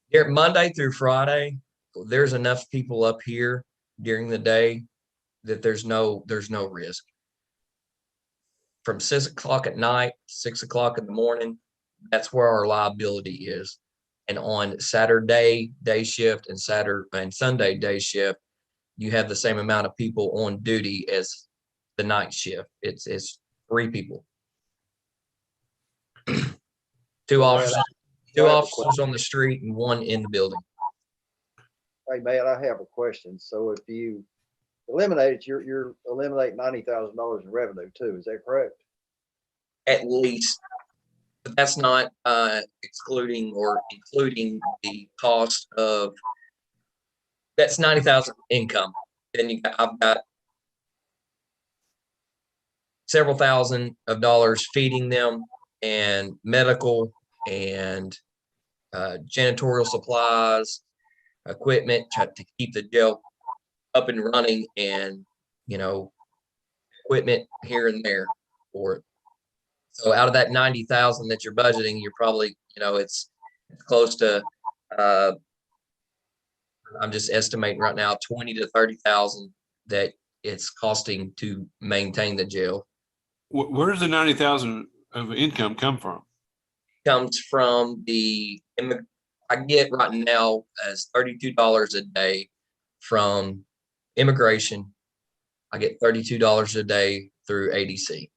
G: Here, Monday through Friday, there's enough people up here during the day that there's no risk. From 6 o'clock at night, 6 o'clock in the morning, that's where our liability is. And on Saturday day shift and Sunday day shift, you have the same amount of people on duty as the night shift. It's 3 people. 2 officers, two officers on the street and 1 in the building.
M: Hey, Matt, I have a question. So if you eliminate it, you're eliminating $90,000 in revenue too. Is that correct?
G: At least, but that's not excluding or including the cost of, that's 90,000 income. Then I've got several thousand of dollars feeding them and medical and janitorial supplies, equipment to keep the jail up and running, and equipment here and there for it. So out of that 90,000 that you're budgeting, you're probably, it's close to, I'm just estimating right now, 20 to 30,000 that it's costing to maintain the jail.
A: Where does the 90,000 of income come from?
G: Comes from I get right now as $32 a day from immigration. I get $32 a day through ADC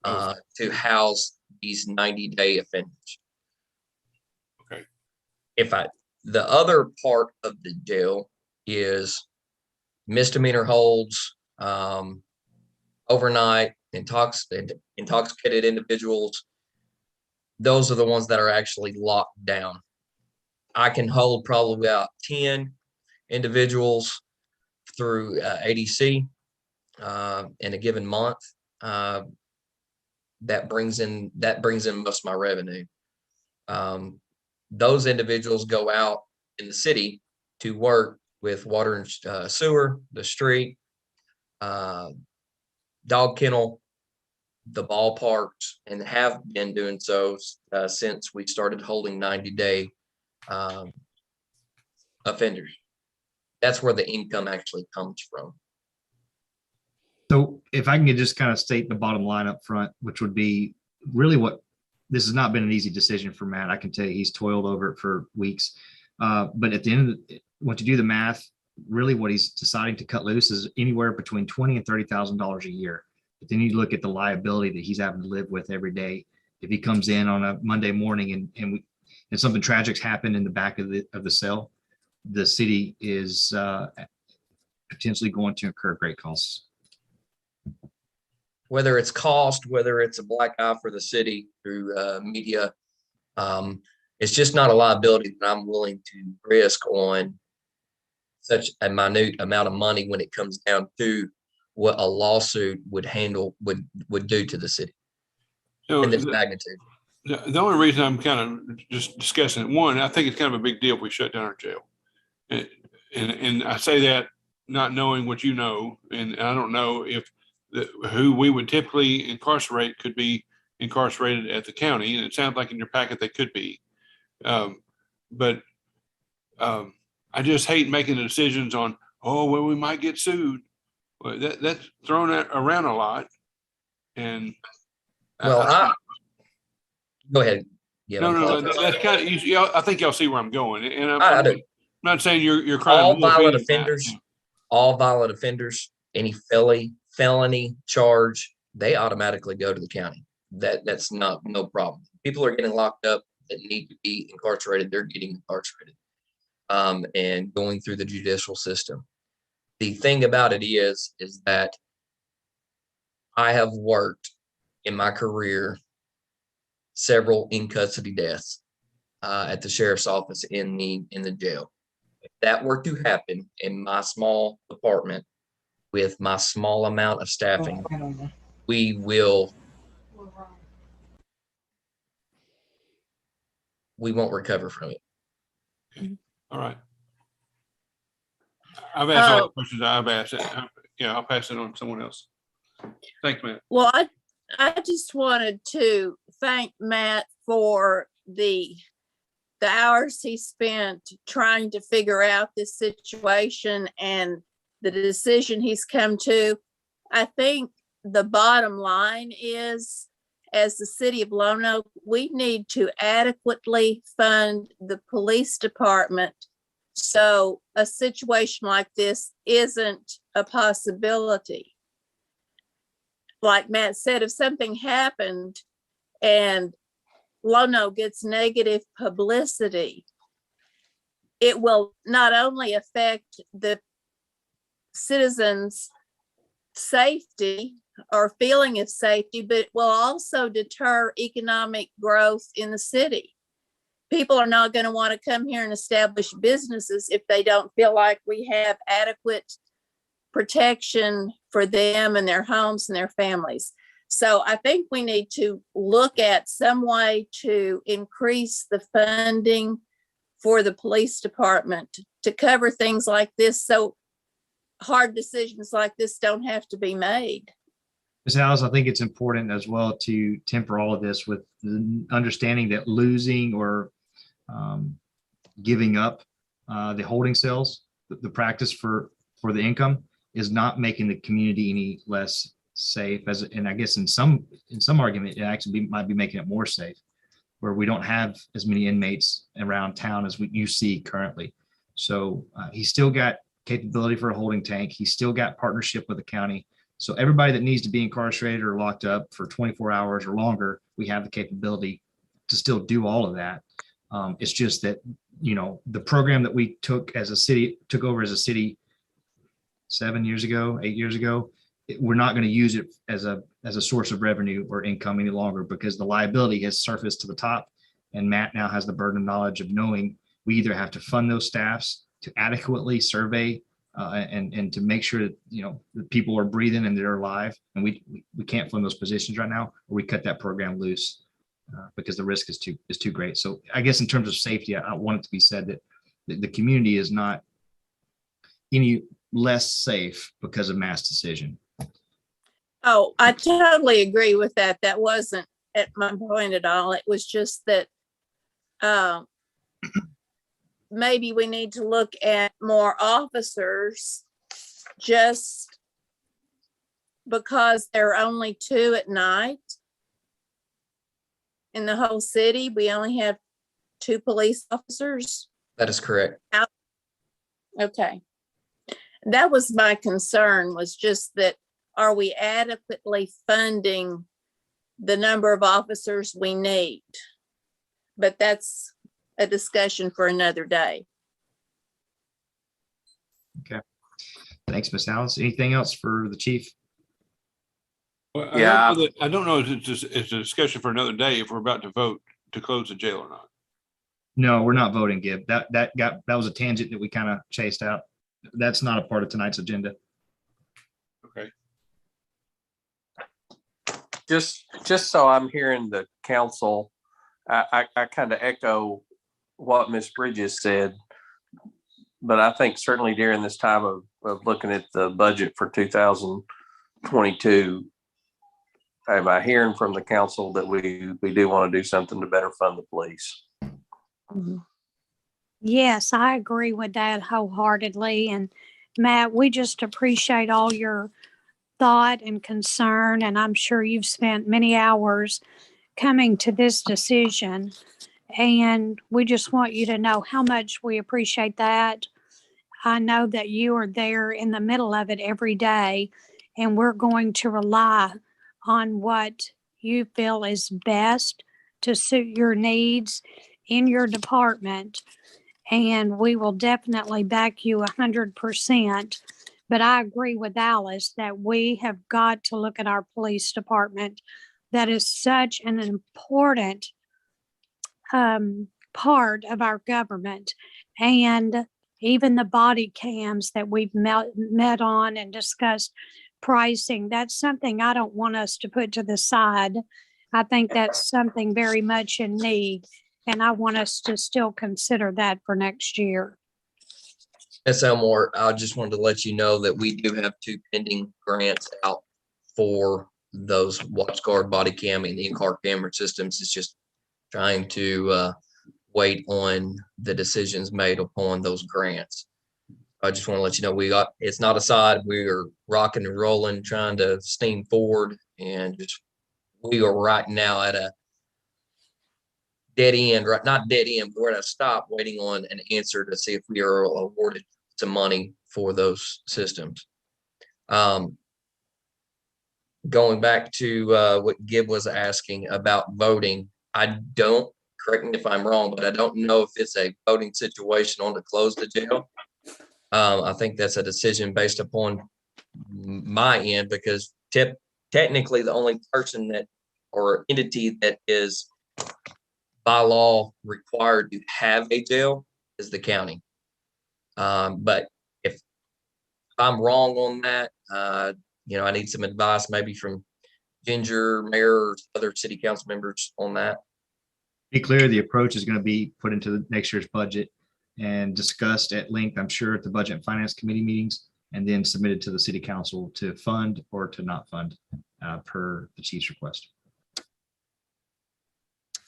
G: to house these 90-day offenders.
A: Okay.
G: The other part of the jail is misdemeanor holds, overnight, intoxicated individuals. Those are the ones that are actually locked down. I can hold probably about 10 individuals through ADC in a given month. That brings in most of my revenue. Those individuals go out in the city to work with water and sewer, the street, dog kennel, the ballparks, and have been doing so since we started holding 90-day offenders. That's where the income actually comes from.
E: So if I can just kind of state the bottom line up front, which would be really what, this has not been an easy decision for Matt. I can tell you he's toiled over it for weeks. But at the end of once you do the math, really what he's deciding to cut loose is anywhere between $20,000 and $30,000 a year. But then you look at the liability that he's having to live with every day. If he comes in on a Monday morning and something tragic's happened in the back of the cell, the city is potentially going to incur great costs.
G: Whether it's cost, whether it's a black eye for the city through media, it's just not a liability that I'm willing to risk on such a minute amount of money when it comes down to what a lawsuit would do to the city in this magnitude.
A: The only reason I'm kind of just discussing it, one, I think it's kind of a big deal if we shut down our jail. And I say that not knowing what you know, and I don't know if who we would typically incarcerate could be incarcerated at the county, and it sounds like in your packet they could be. But I just hate making the decisions on, well, we might get sued. Well, that's thrown around a lot. And
G: go ahead. Yeah,
A: no, that's kind of, I think y'all see where I'm going. And
G: I do.
A: I'm not saying you're crying.
G: All violent offenders, any felony charge, they automatically go to the county. That's no problem. People are getting locked up that need to be incarcerated. They're getting incarcerated and going through the judicial system. The thing about it is that I have worked in my career several in custody deaths at the sheriff's office in the jail. If that were to happen in my small department with my small amount of staffing, we won't recover from it.
A: All right. I've asked all the questions I've asked. Yeah, I'll pass it on to someone else. Thanks, Matt.
Q: Well, I just wanted to thank Matt for the hours he spent trying to figure out this situation and the decision he's come to. I think the bottom line is, as the city of Lone Oak, we need to adequately fund the police department So a situation like this isn't a possibility. Like Matt said, if something happened and Lono gets negative publicity, it will not only affect the citizens' safety or feeling of safety, but it will also deter economic growth in the city. People are not going to want to come here and establish businesses if they don't feel like we have adequate protection for them and their homes and their families. So I think we need to look at some way to increase the funding for the police department to cover things like this, so hard decisions like this don't have to be made.
E: Ms. Alice, I think it's important as well to temper all of this with the understanding that losing or giving up the holding cells, the practice for the income, is not making the community any less safe. And I guess in some argument, it actually might be making it more safe, where we don't have as many inmates around town as you see currently. So he's still got capability for a holding tank. He's still got partnership with the county. So everybody that needs to be incarcerated or locked up for 24 hours or longer, we have the capability to still do all of that. It's just that, the program that we took over as a city 8 years ago, we're not going to use it as a source of revenue or income any longer, because the liability has surfaced to the top, and Matt now has the burden of knowledge of knowing we either have to fund those staffs to adequately survey and to make sure that that people are breathing and they're alive, and we can't fund those positions right now, or we cut that program loose because the risk is too great. So I guess in terms of safety, I want it to be said that the community is not any less safe because of Matt's decision.
Q: Oh, I totally agree with that. That wasn't at my point at all. It was just that maybe we need to look at more officers, just because there are only 2 at night in the whole city. We only have 2 police officers.
G: That is correct.
Q: Okay. That was my concern, was just that, are we adequately funding the number of officers we need? But that's a discussion for another day.
E: Okay. Thanks, Ms. Alice. Anything else for the chief?
A: Well,
H: Yeah.
A: I don't know if it's a discussion for another day if we're about to vote to close the jail or not.
E: No, we're not voting, Gib. That was a tangent that we kind of chased out. That's not a part of tonight's agenda.
A: Okay.
H: Just so I'm hearing the council, I kind of echo what Ms. Bridges said, but I think certainly during this time of looking at the budget for 2022, am I hearing from the council that we do want to do something to better fund the police?
O: Yes, I agree with that wholeheartedly. And Matt, we just appreciate all your thought and concern, and I'm sure you've spent many hours coming to this decision, and we just want you to know how much we appreciate that. I know that you are there in the middle of it every day, and we're going to rely on what you feel is best to suit your needs in your department, and we will definitely back you 100%. But I agree with Alice that we have got to look at our police department. That is such an important part of our government. And even the body cams that we've met on and discussed pricing, that's something I don't want us to put to the side. I think that's something very much in need, and I want us to still consider that for next year.
G: Ms. Elmore, I just wanted to let you know that we do have 2 pending grants out for those watch guard, body cam, and in-car camera systems. It's just trying to wait on the decisions made upon those grants. I just want to let you know it's not aside. We are rocking and rolling, trying to steam forward, and we are right now at dead end, right? Not dead end, but we're at a stop waiting on an answer to see if we are awarded some money for those systems. Going back to what Gib was asking about voting, I don't, correct me if I'm wrong, but I don't know if it's a voting situation on to close the jail. I think that's a decision based upon my end, because technically the only person that or entity that is by law required to have a jail is the county. But if I'm wrong on that, you know, I need some advice maybe from Ginger, mayor, or other city council members on that.
E: Be clear, the approach is going to be put into the next year's budget and discussed at length, I'm sure, at the Budget and Finance Committee meetings, and then submitted to the city council to fund or to not fund per the chief's request.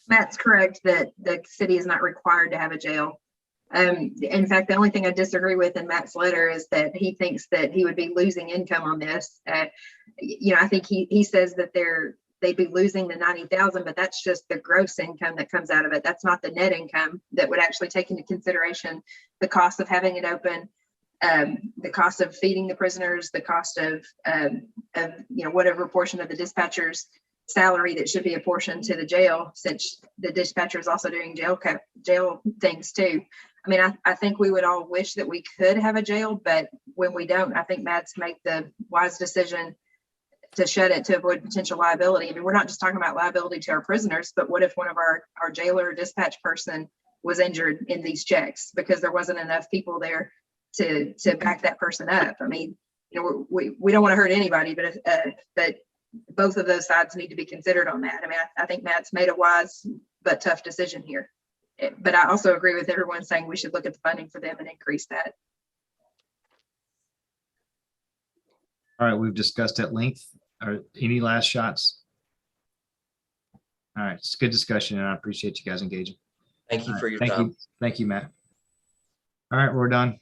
J: Matt's correct that the city is not required to have a jail. In fact, the only thing I disagree with in Matt's letter is that he thinks that he would be losing income on this. You know, I think he says that they'd be losing the 90,000, but that's just the gross income that comes out of it. That's not the net income that would actually take into consideration the cost of having it open, the cost of feeding the prisoners, the cost of you know, whatever portion of the dispatcher's salary that should be apportioned to the jail, since the dispatcher is also doing jail things too. I mean, I think we would all wish that we could have a jail, but when we don't, I think Matt's made the wise decision to shut it to avoid potential liability. I mean, we're not just talking about liability to our prisoners, but what if one of our jailer or dispatch person was injured in these checks because there wasn't enough people there to back that person up? I mean, you know, we don't want to hurt anybody, but both of those sides need to be considered on that. I mean, I think Matt's made a wise but tough decision here. But I also agree with everyone saying we should look at the funding for them and increase that.
E: All right, we've discussed at length. Are any last shots? All right, it's good discussion, and I appreciate you guys engaging.
G: Thank you for your
E: time.
G: time.
E: Thank you, Matt. All right, we're done.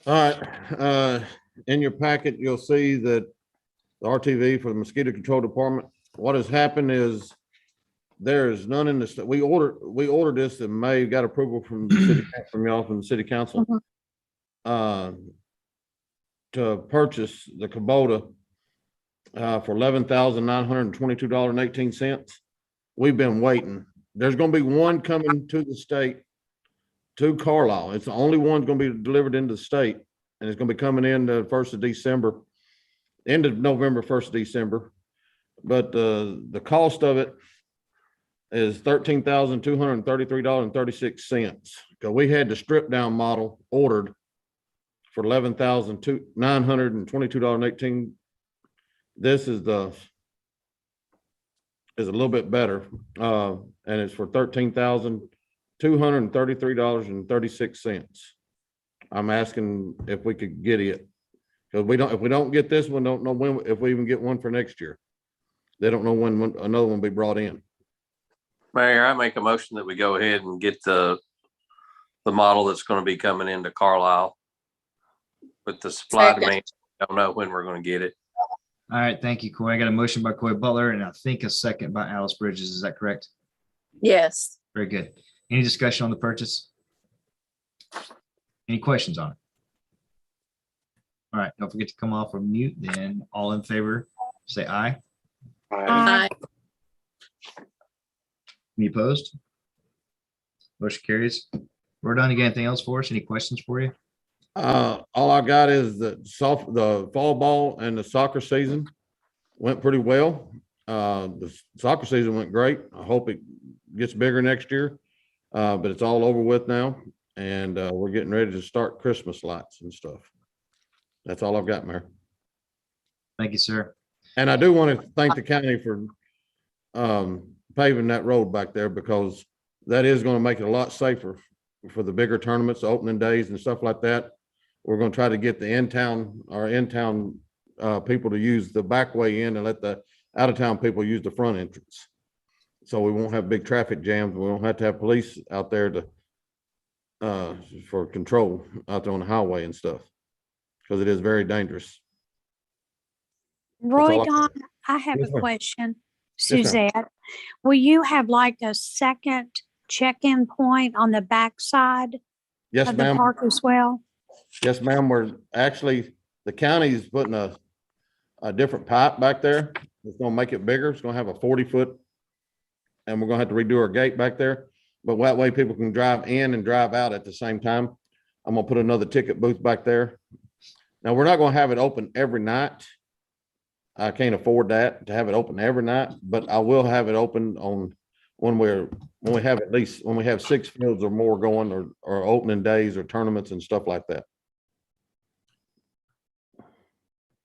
R: All right, in your packet, you'll see that the RTV for the mosquito control department. What has happened is there is none in the, we ordered this in May, got approval from the city, from y'all, from the city council, to purchase the Kubota for $11,922.18. We've been waiting. There's going to be one coming to the state, to Carlisle. It's the only one going to be delivered into the state, and it's going to be coming in the 1st of December, end of November, 1st of December. But the cost of it is $13,233.36, because we had the strip down model ordered for $11,922.18. This is a little bit better, and it's for $13,233.36. I'm asking if we could get it, because if we don't get this one, don't know when, if we even get one for next year. They don't know when another one will be brought in.
H: Mayor, I make a motion that we go ahead and get the model that's going to be coming into Carlisle with the supply demand. I don't know when we're going to get it.
E: All right, thank you, Coy. I got a motion by Coy Butler and I think a second by Alice Bridges. Is that correct?
Q: Yes.
E: Very good. Any discussion on the purchase? Any questions on it? All right, don't forget to come off of mute. Then all in favor, say aye.
Q: Aye.
E: Any opposed? Motion carries. We're done. You got anything else for us? Any questions for you?
R: All I got is the fall ball and the soccer season went pretty well. The soccer season went great. I hope it gets bigger next year, but it's all over with now, and we're getting ready to start Christmas lights and stuff. That's all I've got, Mayor.
E: Thank you, sir.
R: And I do want to thank the county for paving that road back there, because that is going to make it a lot safer for the bigger tournaments, opening days and stuff like that. We're going to try to get the in-town people to use the back way in and let the out-of-town people use the front entrance. So we won't have big traffic jams. We won't have to have police out there to for control out there on the highway and stuff, because it is very dangerous.
O: Roy, Don, I have a question.
R: Yes, ma'am.
O: Suzette, will you have like a second check-in point on the backside
R: Yes,
O: of the
R: ma'am.
O: park as well?
R: Yes, ma'am. We're actually, the county's putting a different pipe back there. It's gonna make it bigger. It's gonna have a 40-foot. And we're gonna have to redo our gate back there. But that way people can drive in and drive out at the same time. I'm gonna put another ticket booth back there. Now, we're not gonna have it open every night. I can't afford that to have it open every night, but I will have it open on when we have at least, when we have 6 fields or more going or opening days or tournaments and stuff like that.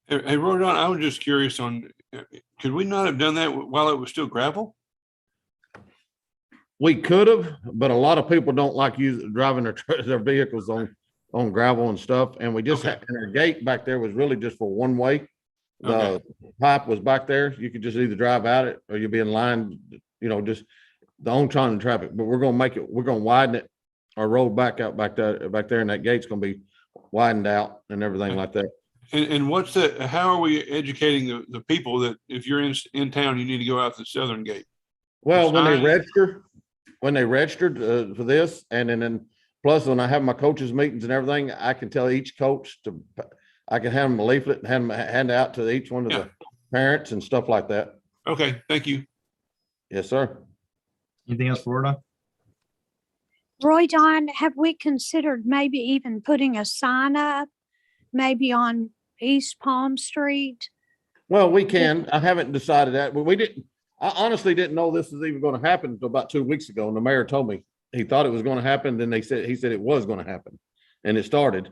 A: Hey, Rodon, I was just curious on, could we not have done that while it was still gravel?
R: We could have, but a lot of people don't like driving their vehicles on gravel and stuff. And we just had, and our gate back there was really just for one way. The pipe was back there. You could just either drive out it or you'll be in line, just the oncoming traffic. But we're gonna widen it, our road back there, and that gate's gonna be widened out and everything like that.
A: And how are we educating the people that if you're in town, you need to go out the southern gate?
R: Well, when they registered for this, and then plus when I have my coaches meetings and everything, I can tell each coach I can hand them a leaflet and hand out to each one of the parents and stuff like that.
A: Okay, thank you.
R: Yes, sir.
E: Anything else for Rodon?
O: Roy Don, have we considered maybe even putting a sign up, maybe on East Palm Street?
R: Well, we can. I haven't decided that, but I honestly didn't know this was even going to happen until about 2 weeks ago. And the mayor told me he thought it was going to happen. Then he said it was going to happen, and it started.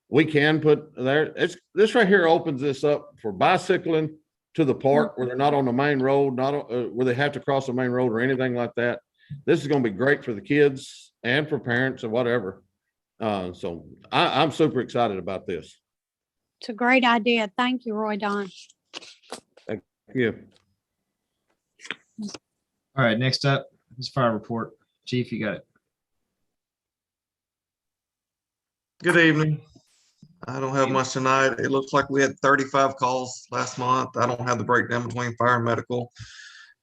R: We can put there. This right here opens this up for bicycling to the park where they're not on the main road, not where they have to cross the main road or anything like that. This is going to be great for the kids and for parents and whatever. So I'm super excited about this.
O: It's a great idea. Thank you, Roy Don.
R: Thank you.
E: All right, next up is fire report. Chief, you got it.
S: Good evening. I don't have much tonight. It looks like we had 35 calls last month. I don't have the breakdown between fire and medical.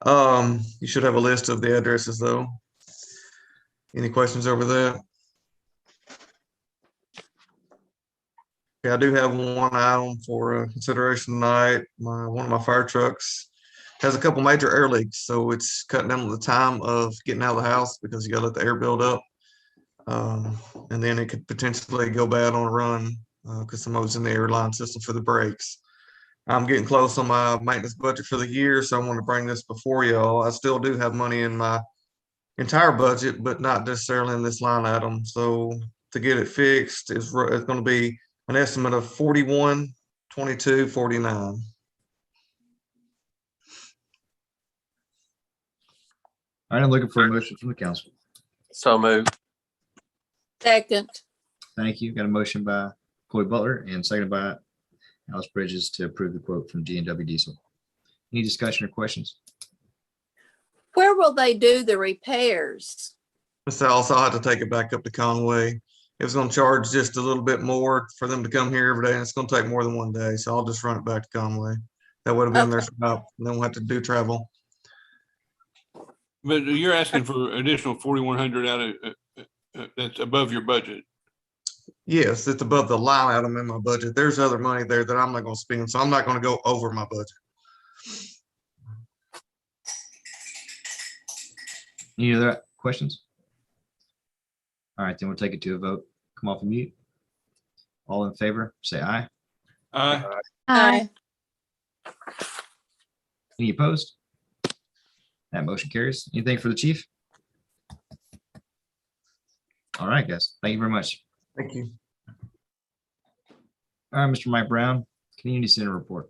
S: You should have a list of the addresses though. Any questions over that? Okay, I do have one item for consideration tonight. One of my fire trucks has a couple major air leaks, so it's cutting down the time of getting out of the house because you got to let the air build up. And then it could potentially go bad on a run because some of it's in the airline system for the brakes. I'm getting close on my maintenance budget for the year, so I want to bring this before y'all. I still do have money in my entire budget, but not necessarily in this line item. So to get it fixed, it's going to be an estimate of $41,2249. All
E: right, I'm looking for a motion from the council.
H: So moved.
Q: Second.
E: Thank you. Got a motion by Corey Butler and seconded by Alice Bridges to approve the quote from G&W Diesel. Any discussion or questions?
Q: Where will they do the repairs?
S: So also I had to take it back up to Conway. It was going to charge just a little bit more for them to come here every day, and it's going to take more than one day. So I'll just run it back to Conway. That would have been their stop. And then we'll have to do travel.
A: But you're asking for additional 4,100 out of that's above your budget.
S: Yes, it's above the line item in my budget. There's other money there that I'm not going to spend, so I'm not going to go over my budget.
E: Any other questions? All right, then we'll take it to a vote. Come off of mute. All in favor, say aye.
A: Aye.
Q: Aye.
E: Any opposed? That motion carries. Anything for the chief? All right, guys. Thank you very much.
S: Thank you.
E: All right, Mr. Mike Brown, Community Center report.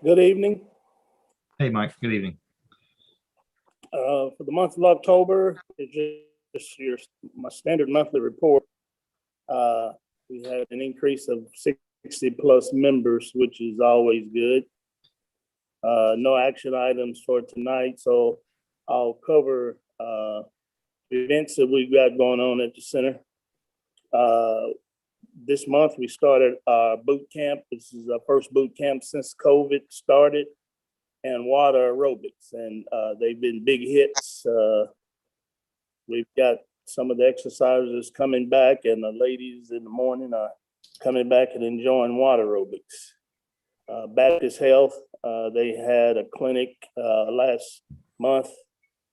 T: Good evening.
E: Hey, Mike. Good evening.
T: For the month of October, it's just my standard monthly report. We had an increase of 60 plus members, which is always good. No action items for tonight, so I'll cover events that we've got going on at the center. This month we started our boot camp. This is our first boot camp since COVID started, and water aerobics, and they've been big hits. We've got some of the exercises coming back, and the ladies in the morning are coming back and enjoying water aerobics. Baptist Health, they had a clinic last month,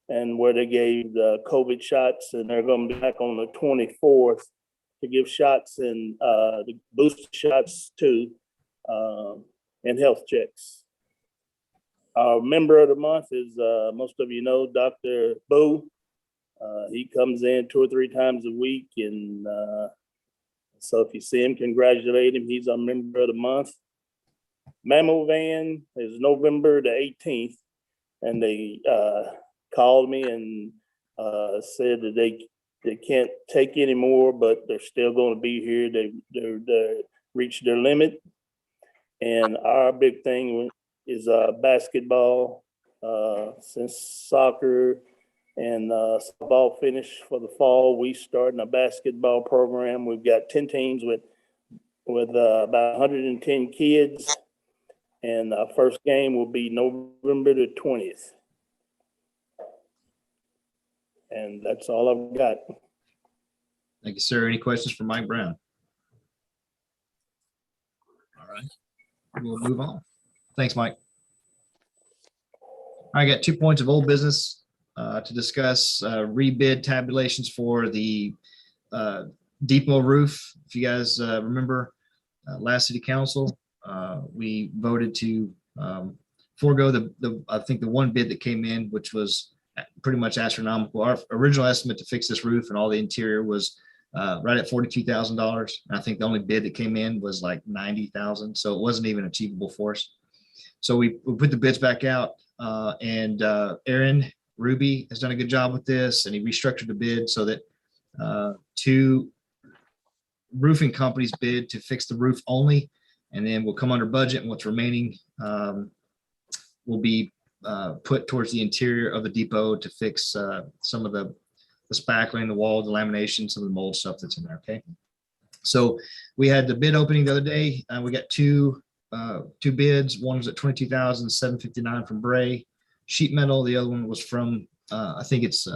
T: and where they gave the COVID shots, and they're going to be back on the 24th to give shots and the booster shots too, and health checks. Our member of the month is, most of you know, Dr. Boo. He comes in 2 or 3 times a week, and so if you see him, congratulate him. He's our member of the month. Mammo Van is November the 18th, and they called me and said that they can't take any more, but they're still going to be here. They reached their limit, and our big thing is basketball. Since soccer and softball finished for the fall, we started a basketball program. We've got 10 teams with about 110 kids, and our first game will be November the 20th. And that's all I've got.
E: Thank you, sir. Any questions for Mike Brown? All right, we'll move on. Thanks, Mike. I got 2 points of old business to discuss. Rebid tabulations for the depot roof. If you guys remember, last city council, we voted to forego I think the one bid that came in, which was pretty much astronomical. Our original estimate to fix this roof and all the interior was right at $42,000. I think the only bid that came in was like $90,000, so it wasn't even achievable for us. So we put the bids back out, and Aaron Ruby has done a good job with this, and he restructured the bid so that 2 roofing companies bid to fix the roof only, and then we'll come under budget, and what's remaining will be put towards the interior of the depot to fix some of the spackling, the wall, the lamination, some of the mold stuff that's in there. Okay. So we had the bid opening the other day, and we got two bids. One was at $22,759 from Bray Sheet Metal. The other one was from I think it's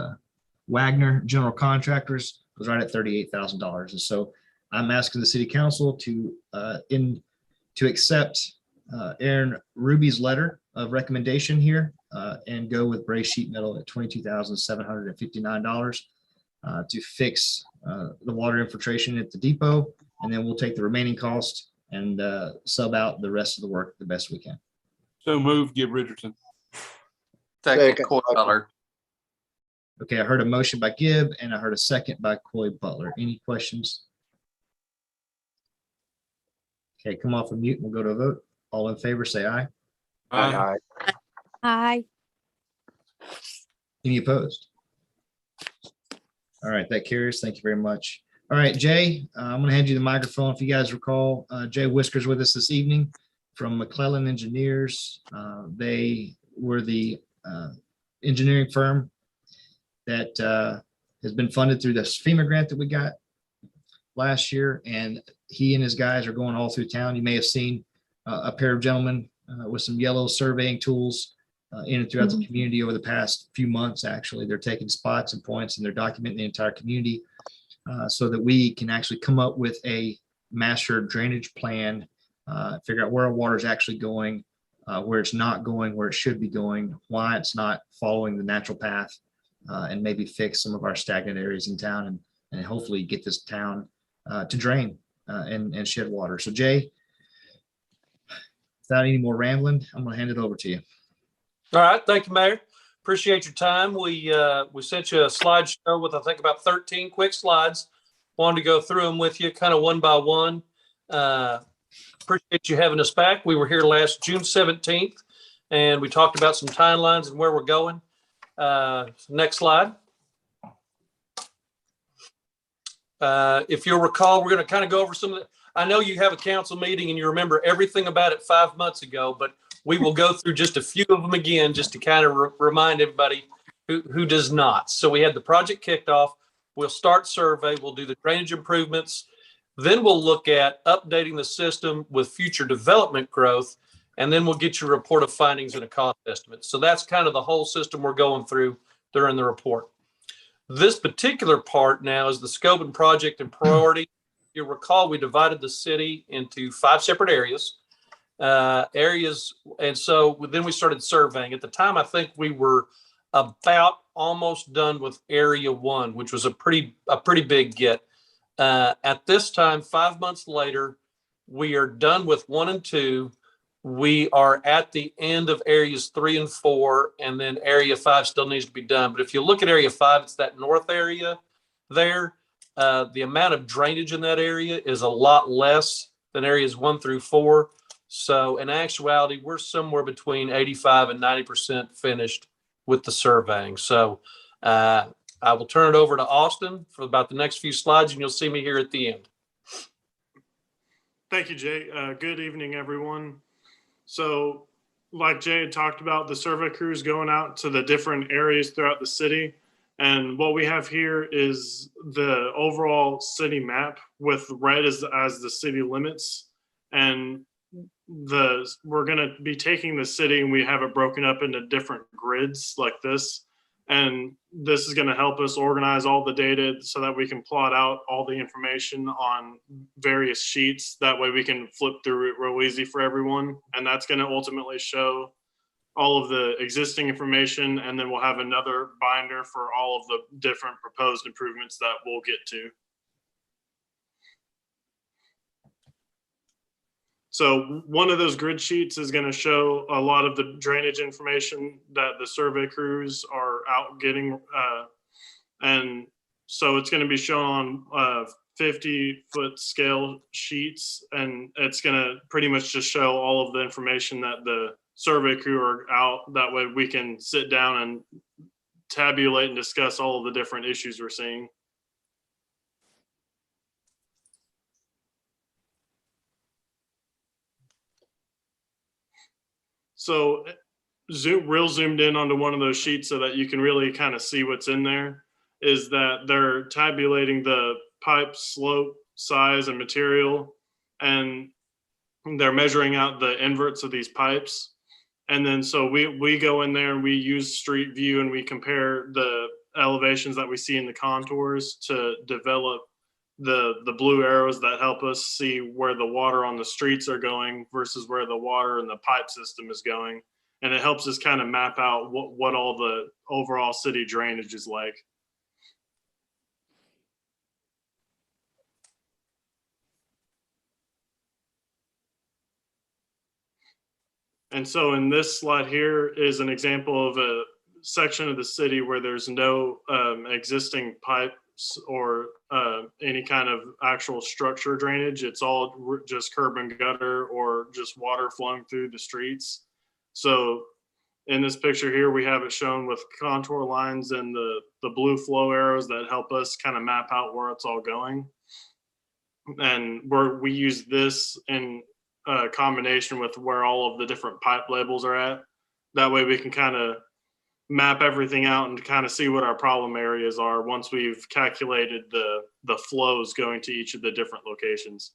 E: Wagner General Contractors. It was right at $38,000. And so I'm asking the city council to accept Aaron Ruby's letter of recommendation here and go with Bray Sheet Metal at $22,759 to fix the water infiltration at the depot, and then we'll take the remaining cost and sub out the rest of the work the best we can.
A: So move, give Richardson.
H: Second, Coy Butler.
E: Okay, I heard a motion by Gibb and I heard a second by Coy Butler. Any questions? Okay, come off of mute and we'll go to a vote. All in favor, say aye.
A: Aye.
O: Aye.
E: Any opposed? All right, that carries. Thank you very much. All right, Jay, I'm going to hand you the microphone. If you guys recall, Jay Whisker's with us this evening from McClellan Engineers. They were the engineering firm that has been funded through this FEMA grant that we got last year, and he and his guys are going all through town. You may have seen a pair of gentlemen with some yellow surveying tools in and throughout the community over the past few months. Actually, they're taking spots and points and they're documenting the entire community so that we can actually come up with a master drainage plan, figure out where our water is actually going, where it's not going, where it should be going, why it's not following the natural path, and maybe fix some of our stagnant areas in town and hopefully get this town to drain and shed water. So Jay, without any more rambling, I'm going to hand it over to you.
U: All right. Thank you, Mayor. Appreciate your time. We sent you a slideshow with, I think, about 13 quick slides. Wanted to go through them with you kind of one by one. Appreciate you having us back. We were here last June 17th, and we talked about some timelines and where we're going. Next slide. If you'll recall, we're going to kind of go over some of the, I know you have a council meeting and you remember everything about it 5 months ago, but we will go through just a few of them again, just to kind of remind everybody who does not. So we had the project kicked off. We'll start survey. We'll do the drainage improvements. Then we'll look at updating the system with future development growth. And then we'll get your report of findings and a cost estimate. So that's kind of the whole system we're going through during the report. This particular part now is the scope and project and priority. You'll recall we divided the city into 5 separate areas. And so then we started surveying. At the time, I think we were about almost done with area 1, which was a pretty big get. At this time, 5 months later, we are done with 1 and 2. We are at the end of areas 3 and 4, and then area 5 still needs to be done. But if you look at area 5, it's that north area there. The amount of drainage in that area is a lot less than areas 1 through 4. So in actuality, we're somewhere between 85 and 90% finished with the surveying. So I will turn it over to Austin for about the next few slides, and you'll see me here at the end.
D: Thank you, Jay. Good evening, everyone. So like Jay had talked about, the survey crews going out to the different areas throughout the city. And what we have here is the overall city map with red as the city limits. And we're going to be taking the city and we have it broken up into different grids like this. And this is going to help us organize all the data so that we can plot out all the information on various sheets. That way we can flip through it real easy for everyone. And that's going to ultimately show all of the existing information. And then we'll have another binder for all of the different proposed improvements that we'll get to. So one of those grid sheets is going to show a lot of the drainage information that the survey crews are out getting. And so it's going to be shown on 50-foot scale sheets. And it's going to pretty much just show all of the information that the survey crew are out. That way we can sit down and tabulate and discuss all of the different issues we're seeing. So real zoomed in onto one of those sheets so that you can really kind of see what's in there, is that they're tabulating the pipe slope, size, and material, and they're measuring out the inverts of these pipes. And then so we go in there and we use street view and we compare the elevations that we see in the contours to develop the blue arrows that help us see where the water on the streets are going versus where the water in the pipe system is going. And it helps us kind of map out what all the overall city drainage is like. And so in this slide here is an example of a section of the city where there's no existing pipes or any kind of actual structure drainage. It's all just curb and gutter or just water flowing through the streets. So in this picture here, we have it shown with contour lines and the blue flow arrows that help us kind of map out where it's all going. And we use this in combination with where all of the different pipe labels are at. That way we can kind of map everything out and kind of see what our problem areas are once we've calculated the flows going to each of the different locations.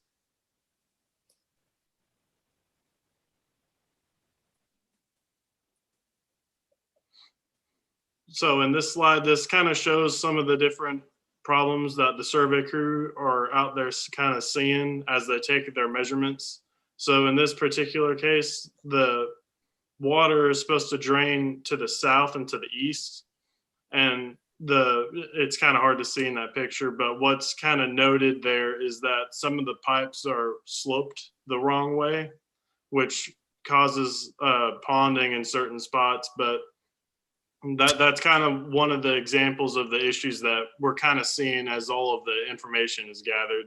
D: So in this slide, this kind of shows some of the different problems that the survey crew are out there kind of seeing as they take their measurements. So in this particular case, the water is supposed to drain to the south and to the east. And it's kind of hard to see in that picture, but what's kind of noted there is that some of the pipes are sloped the wrong way, which causes ponding in certain spots. But that's kind of one of the examples of the issues that we're kind of seeing as all of the information is gathered.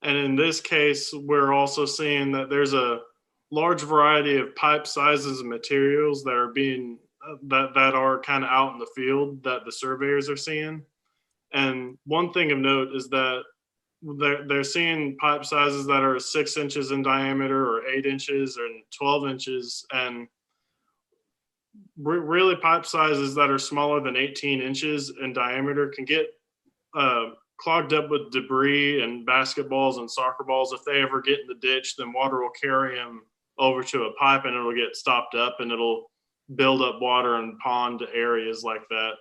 D: And in this case, we're also seeing that there's a large variety of pipe sizes and materials that are being that are kind of out in the field that the surveyors are seeing. And one thing of note is that they're seeing pipe sizes that are 6 inches in diameter or 8 inches and 12 inches. And really pipe sizes that are smaller than 18 inches in diameter can get clogged up with debris and basketballs and soccer balls. If they ever get in the ditch, then water will carry them over to a pipe and it'll get stopped up and it'll build up water in pond areas like that.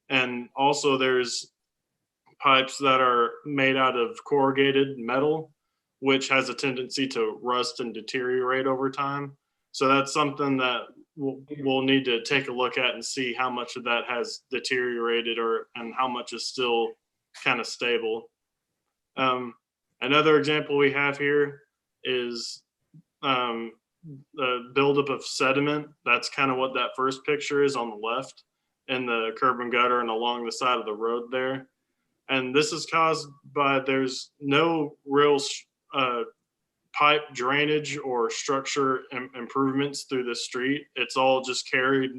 D: And also there's pipes that are made out of corrugated metal, which has a tendency to rust and deteriorate over time. So that's something that we'll need to take a look at and see how much of that has deteriorated and how much is still kind of stable. Another example we have here is the buildup of sediment. That's kind of what that first picture is on the left in the curb and gutter and along the side of the road there. And this is caused by there's no real pipe drainage or structure improvements through the street. It's all just carried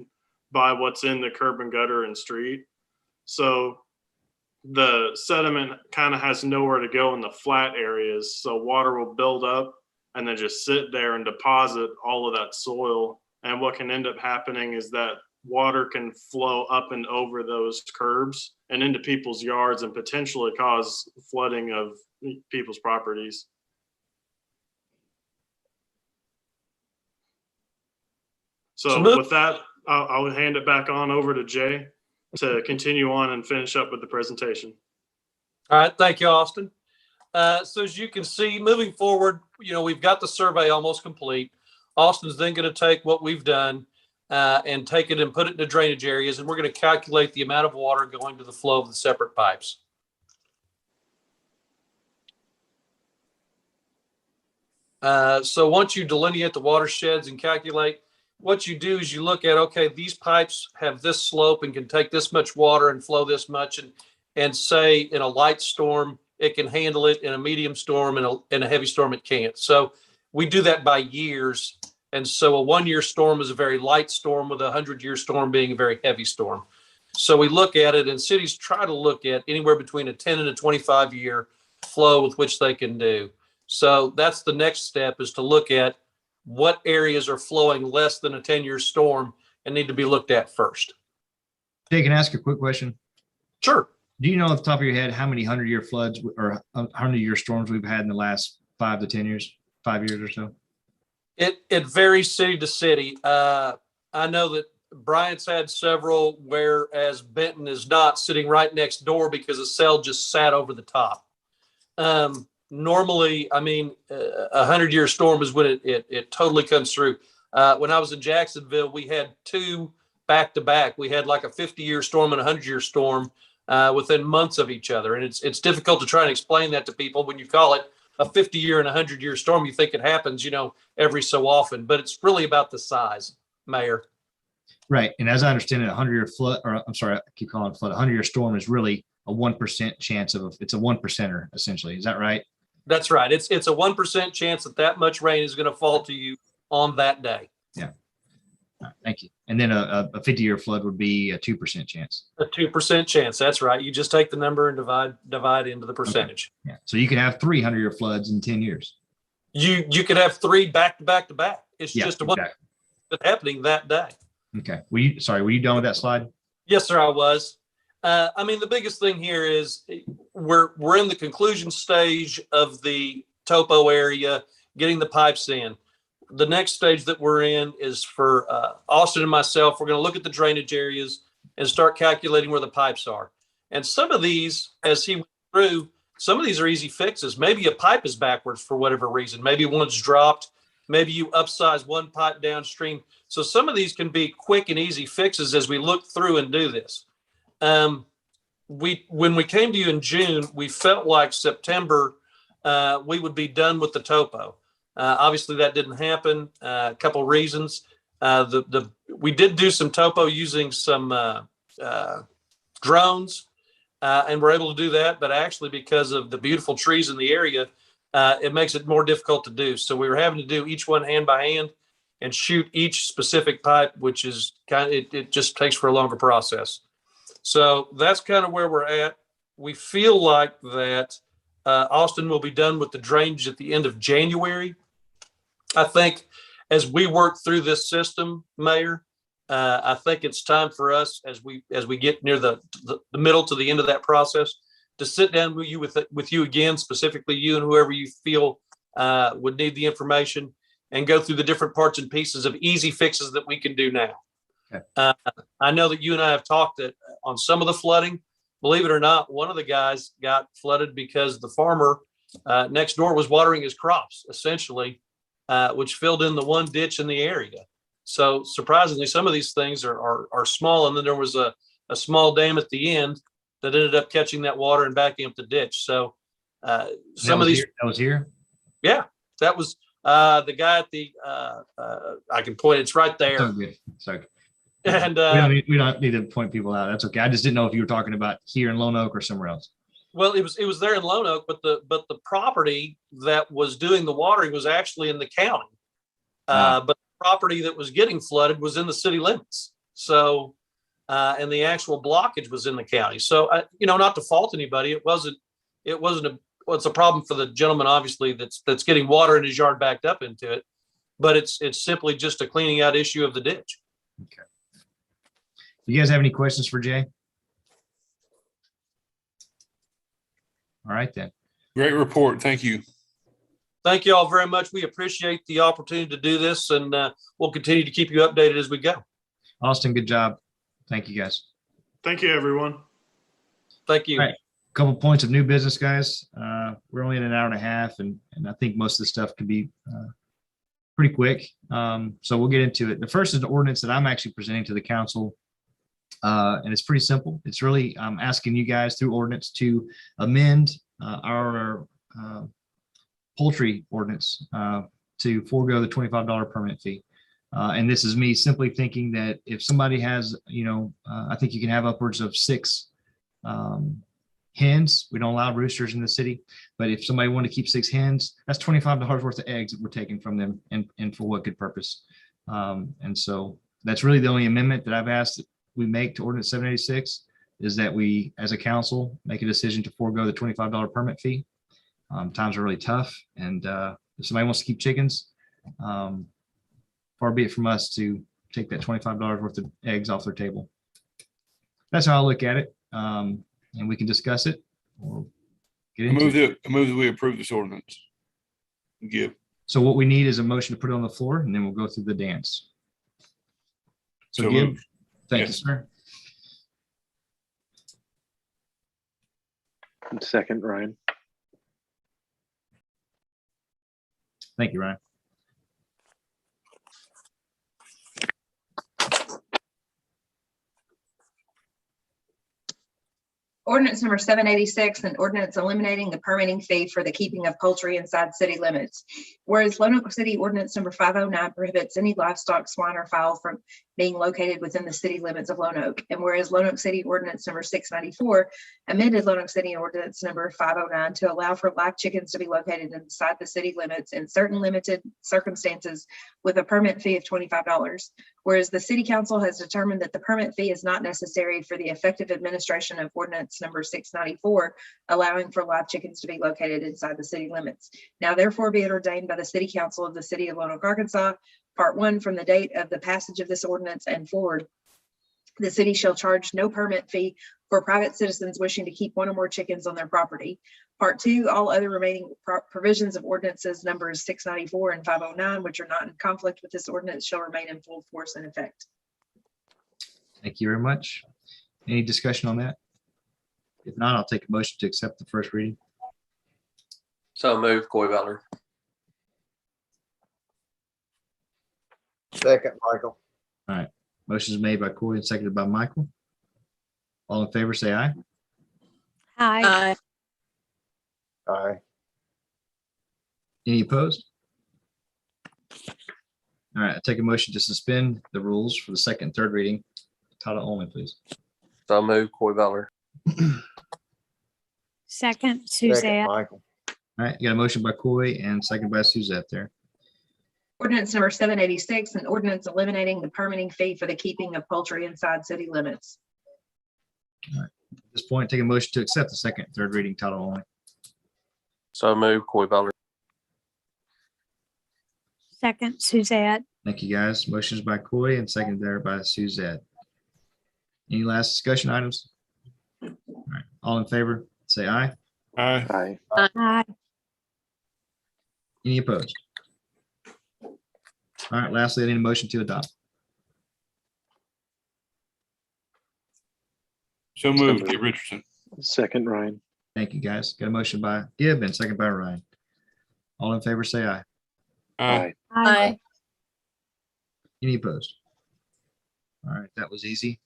D: by what's in the curb and gutter and street. So the sediment kind of has nowhere to go in the flat areas. So water will build up and then just sit there and deposit all of that soil. And what can end up happening is that water can flow up and over those curbs and into people's yards and potentially cause flooding of people's properties. So with that, I'll hand it back on over to Jay to continue on and finish up with the presentation.
U: All right, thank you, Austin. So as you can see, moving forward, we've got the survey almost complete. Austin's then going to take what we've done and take it and put it into drainage areas, and we're going to calculate the amount of water going to the flow of the separate pipes. So once you delineate the watersheds and calculate, what you do is you look at, okay, these pipes have this slope and can take this much water and flow this much, and say in a light storm, it can handle it, in a medium storm, and in a heavy storm, it can't. So we do that by years. And so a 1-year storm is a very light storm, with a 100-year storm being a very heavy storm. So we look at it, and cities try to look at anywhere between a 10 and a 25-year flow with which they can do. So that's the next step, is to look at what areas are flowing less than a 10-year storm and need to be looked at first.
E: Jay, can I ask a quick question?
U: Sure.
E: Do you know off the top of your head how many 100-year floods or 100-year storms we've had in the last 5 to 10 years, 5 years or so?
U: It varies city to city. I know that Bryant's had several, whereas Benton is not, sitting right next door because a cell just sat over the top. Normally, a 100-year storm is when it totally comes through. When I was in Jacksonville, we had 2 back to back. We had like a 50-year storm and a 100-year storm within months of each other. And it's difficult to try and explain that to people. When you call it a 50-year and a 100-year storm, you think it happens, every so often, but it's really about the size, Mayor.
E: Right. And as I understand it, a 100-year flood, or I'm sorry, I keep calling it flood, a 100-year storm is really a 1% chance it's a 1%er essentially. Is that right?
U: That's right. It's a 1% chance that much rain is going to fall to you on that day.
E: Yeah. All right, thank you. And then a 50-year flood would be a 2% chance.
U: A 2% chance. That's right. You just take the number and divide into the percentage.
E: Okay. Yeah. So you can have 3 100-year floods in 10 years.
U: You could have 3 back to back to back. It's just one that's happening that day.
E: Okay. Were you done with that slide?
U: Yes, sir, I was. The biggest thing here is we're in the conclusion stage of the topo area, getting the pipes in. The next stage that we're in is for Austin and myself. We're going to look at the drainage areas and start calculating where the pipes are. And some of these, as he went through, some of these are easy fixes. Maybe a pipe is backwards for whatever reason. Maybe one's dropped. Maybe you upsize one pipe downstream. So some of these can be quick and easy fixes as we look through and do this. When we came to you in June, we felt like September we would be done with the topo. Obviously, that didn't happen. A couple reasons. We did do some topo using some drones, and we're able to do that. But actually, because of the beautiful trees in the area, it makes it more difficult to do. So we were having to do each one hand by hand and shoot each specific pipe, which is it just takes for a longer process. So that's kind of where we're at. We feel like that Austin will be done with the drainage at the end of January. I think as we work through this system, Mayor, I think it's time for us as we get near the middle to the end of that process to sit down with you again, specifically you and whoever you feel would need the information, and go through the different parts and pieces of easy fixes that we can do now.
E: Okay.
U: I know that you and I have talked on some of the flooding. Believe it or not, one of the guys got flooded because the farmer next door was watering his crops, essentially, which filled in the one ditch in the area. So surprisingly, some of these things are small. And then there was a small dam at the end that ended up catching that water and backing up the ditch. So some of these.
E: That was here?
U: Yeah, that was the guy at the, I can point, it's right there.
E: So good. So
U: And
E: we don't need to point people out. That's okay. I just didn't know if you were talking about here in Lone Oak or somewhere else.
U: well, it was there in Lone Oak, but the property that was doing the watering was actually in the county. But the property that was getting flooded was in the city limits. So, and the actual blockage was in the county. So, not to fault anybody, it's a problem for the gentleman, obviously, that's getting water in his yard backed up into it. But it's simply just a cleaning out issue of the ditch.
E: Okay. You guys have any questions for Jay? All right, then.
A: Great report. Thank you.
U: Thank you all very much. We appreciate the opportunity to do this, and we'll continue to keep you updated as we go.
E: Austin, good job. Thank you, guys.
D: Thank you, everyone.
U: Thank you.
E: All right. Couple points of new business, guys. We're only in an hour and a half, and I think most of the stuff could be pretty quick. So we'll get into it. The first is an ordinance that I'm actually presenting to the council. And it's pretty simple. It's really asking you guys through ordinance to amend our poultry ordinance to forego the $25 permit fee. And this is me simply thinking that if somebody has, I think you can have upwards of 6 hens. We don't allow roosters in the city, but if somebody wanted to keep 6 hens, that's $25 worth of eggs that we're taking from them, and for what good purpose. And so that's really the only amendment that I've asked that we make to ordinance 786, is that we, as a council, make a decision to forego the $25 permit fee. Times are really tough, and if somebody wants to keep chickens, far be it from us to take that $25 worth of eggs off their table. That's how I look at it, and we can discuss it or get into it.
A: I move that we approve this ordinance. Give.
E: So what we need is a motion to put it on the floor, and then we'll go through the dance. So give.
A: Moved.
E: Thank
A: Yes.
E: you, sir.
I: Second, Ryan.
E: Thank you, Ryan.
J: Ordinance number 786, an ordinance eliminating the permitting fee for the keeping of poultry inside city limits. Whereas Lone Oak City ordinance number 509 prohibits any livestock, swine, or fowl from being located within the city limits of Lone Oak. And whereas Lone Oak City ordinance number 694 amended Lone Oak City ordinance number 509 to allow for live chickens to be located inside the city limits in certain limited circumstances with a permit fee of $25. Whereas the city council has determined that the permit fee is not necessary for the effective administration of ordinance number 694, allowing for live chickens to be located inside the city limits. Now therefore be it ordained by the city council of the city of Lone Oak, Arkansas, part 1, from the date of the passage of this ordinance and forward, the city shall charge no permit fee for private citizens wishing to keep 1 or more chickens on their property. Part 2, all other remaining provisions of ordinances numbers 694 and 509, which are not in conflict with this ordinance, shall remain in full force and effect.
E: Thank you very much. Any discussion on that? If not, I'll take a motion to accept the first reading.
H: So move, Coy Butler.
M: Second, Michael.
E: All right. Motion is made by Corey and seconded by Michael. All in favor, say aye.
O: Aye.
M: Aye.
E: Any opposed? All right, I take a motion to suspend the rules for the second and third reading. Title only, please.
H: So move, Coy Butler.
O: Second,
M: Second,
O: Suzette.
M: Michael.
E: All right, you got a motion by Coy and second by Suzette there.
J: Ordinance number 786, an ordinance eliminating the permitting fee for the keeping of poultry inside city limits.
E: All right. At this point, take a motion to accept the second and third reading, title only.
H: So move, Coy Butler.
O: Second, Suzette.
E: Thank you, guys. Motions by Coy and seconded there by Suzette. Any last discussion items? All right, all in favor, say aye.
A: Aye.
I: Aye.
O: Aye.
E: Any opposed? All right, lastly, I need a motion to adopt.
A: So moved, Gabe Richardson.
I: Second, Ryan.
E: Thank you, guys. Got a motion by Gibb and second by Ryan. All in favor, say aye.
A: Aye.
Q: Aye.
E: Any opposed? All right, that was easy.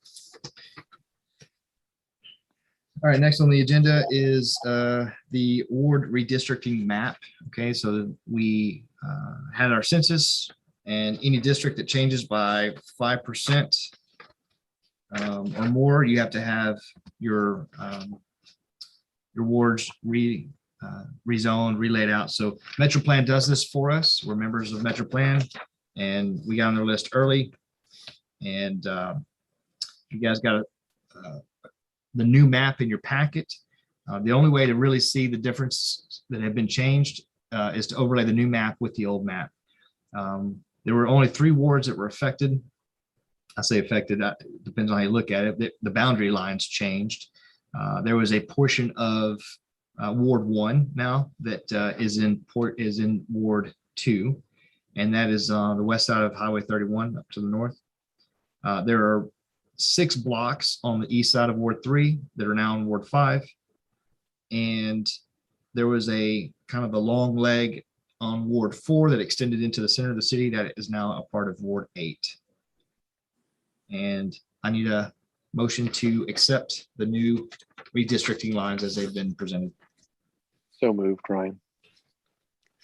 E: All right, next on the agenda is the ward redistricting map. Okay, so we had our census, and any district that changes by 5% or more, you have to have your wards rezoned, relayed out. So Metro Plan does this for us. We're members of Metro Plan, and we got on their list early. And you guys got the new map in your packet. The only way to really see the difference that have been changed is to overlay the new map with the old map. There were only 3 wards that were affected. I say affected, depends on how you look at it. The boundary lines changed. There was a portion of Ward 1 now that is in Ward 2, and that is the west side of Highway 31 up to the north. There are 6 blocks on the east side of Ward 3 that are now in Ward 5. And there was a kind of a long leg on Ward 4 that extended into the center of the city that is now a part of Ward 8. And I need a motion to accept the new redistricting lines as they've been presented.
I: So moved, Ryan.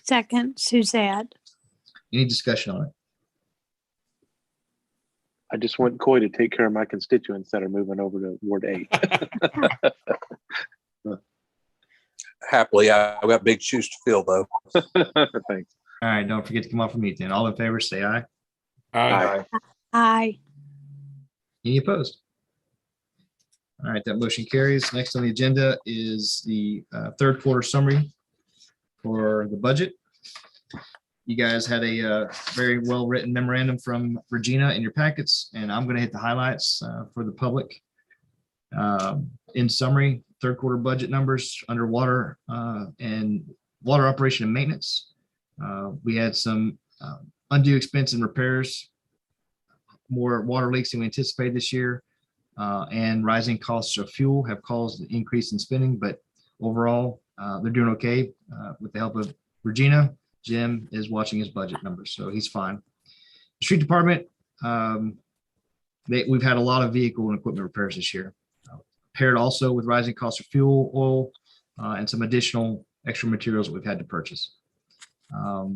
O: Second, Suzette.
E: Any discussion on it?
I: I just want Coy to take care of my constituents that are moving over to Ward 8.
H: Happily, I've got big shoes to fill, though.
I: Thanks.
E: All right, don't forget to come off of mute then. All in favor, say aye.
A: Aye.
O: Aye.
E: Any opposed? All right, that motion carries. Next on the agenda is the third quarter summary for the budget. You guys had a very well-written memorandum from Regina in your packets, and I'm going to hit the highlights for the public. In summary, third quarter budget numbers under water and water operation and maintenance. We had some undue expense in repairs, more water leaks than we anticipated this year, and rising costs of fuel have caused an increase in spending, but overall, they're doing okay with the help of Regina. Jim is watching his budget numbers, so he's fine. The street department, we've had a lot of vehicle and equipment repairs this year, paired also with rising costs of fuel, oil, and some additional extra materials that we've had to purchase. Now,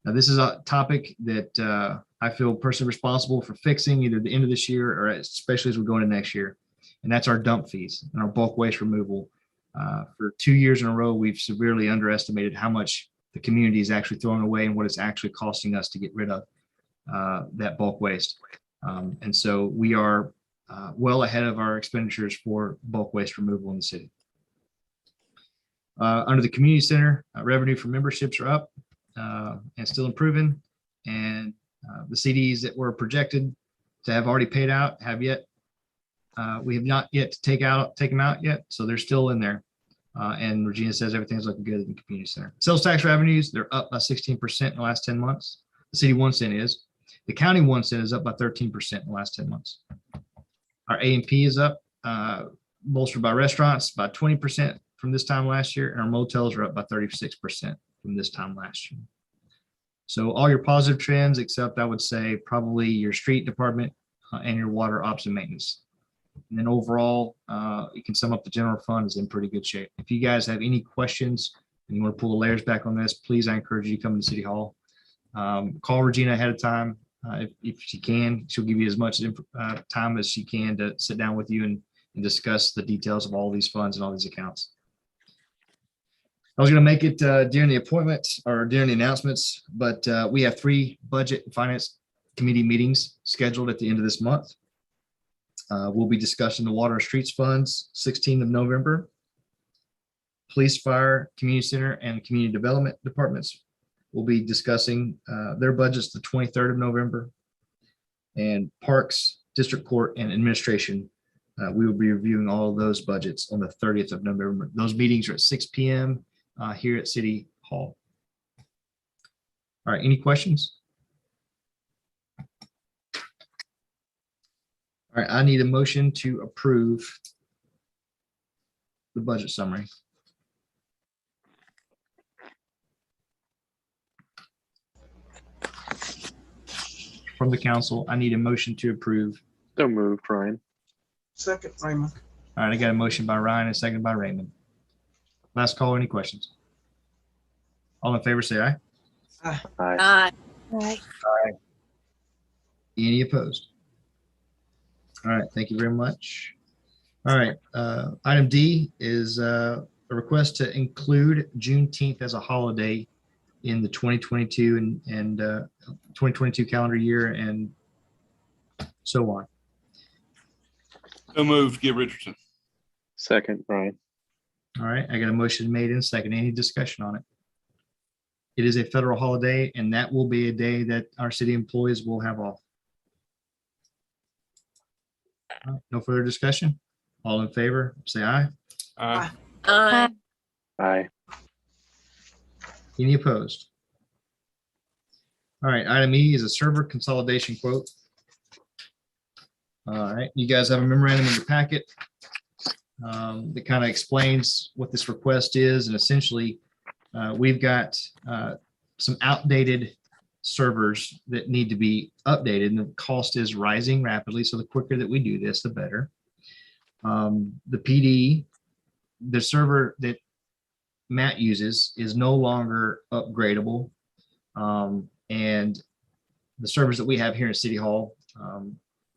E: this is a topic that I feel personally responsible for fixing either the end of this year or especially as we go into next year, and that's our dump fees and our bulk waste removal. For 2 years in a row, we've severely underestimated how much the community is actually throwing away and what it's actually costing us to get rid of that bulk waste. And so we are well ahead of our expenditures for bulk waste removal in the city. Under the community center, revenue from memberships are up and still improving. And the CDs that were projected to have already paid out we have not yet to take them out yet. So they're still in there. And Regina says everything's looking good in the community center. Sales tax revenues, they're up by 16% in the last 10 months. The city 1 cent is. The county 1 cent is up by 13% in the last 10 months. Our A&P is up, bolstered by restaurants by 20% from this time last year, and our motels are up by 36% from this time last year. So all your positive trends, except I would say probably your street department and your water ops and maintenance. And then overall, you can sum up the general fund is in pretty good shape. If you guys have any questions and you want to pull the layers back on this, please, I encourage you to come to City Hall. Call Regina ahead of time. If she can, she'll give you as much time as she can to sit down with you and discuss the details of all these funds and all these accounts. I was going to make it during the appointment or during the announcements, but we have 3 budget and finance committee meetings scheduled at the end of this month. We'll be discussing the water and streets funds, 16th of November. police, fire, community center, and community development departments will be discussing their budgets the 23rd of November. And parks, district court, and administration, we will be reviewing all of those budgets on the 30th of November. Those meetings are at 6 p.m. Here at City Hall. All right, any questions? All right, I need a motion to approve the budget summary. From the council, I need a motion to approve.
I: So moved, Ryan.
C: Second, Raymond.
E: All right, I got a motion by Ryan and a second by Raymond. Last call, any questions? All in favor, say aye.
I: Aye.
Q: Aye.
O: Right.
E: Any opposed? All right, thank you very much. All right, item D is a request to include Juneteenth as a holiday in the 2022 and 2022 calendar year and so on.
A: So moved, Give Richardson.
I: Second, Ryan.
E: All right, I got a motion made and second. Any discussion on it? It is a federal holiday, and that will be a day that our city employees will have off. All right, no further discussion. All in favor, say aye.
A: Aye.
Q: Aye.
I: Aye.
E: Any opposed? All right, item E is a server consolidation quote. All right, you guys have a memorandum in your packet that kind of explains what this request is, and essentially we've got some outdated servers that need to be updated, and the cost is rising rapidly. So the quicker that we do this, the better. The PD, the server that Matt uses, is no longer upgradable. And the servers that we have here in City Hall,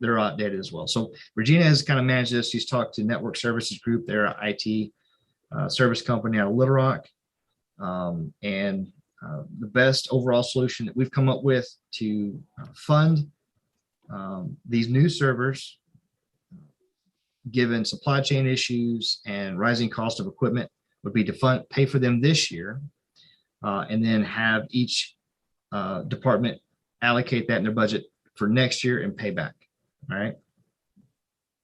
E: they're outdated as well. So Regina has kind of managed this. She's talked to Network Services Group, they're an IT service company out of Little Rock. And the best overall solution that we've come up with to fund these new servers, given supply chain issues and rising cost of equipment, would be to pay for them this year, and then have each department allocate that in their budget for next year and pay back. All right.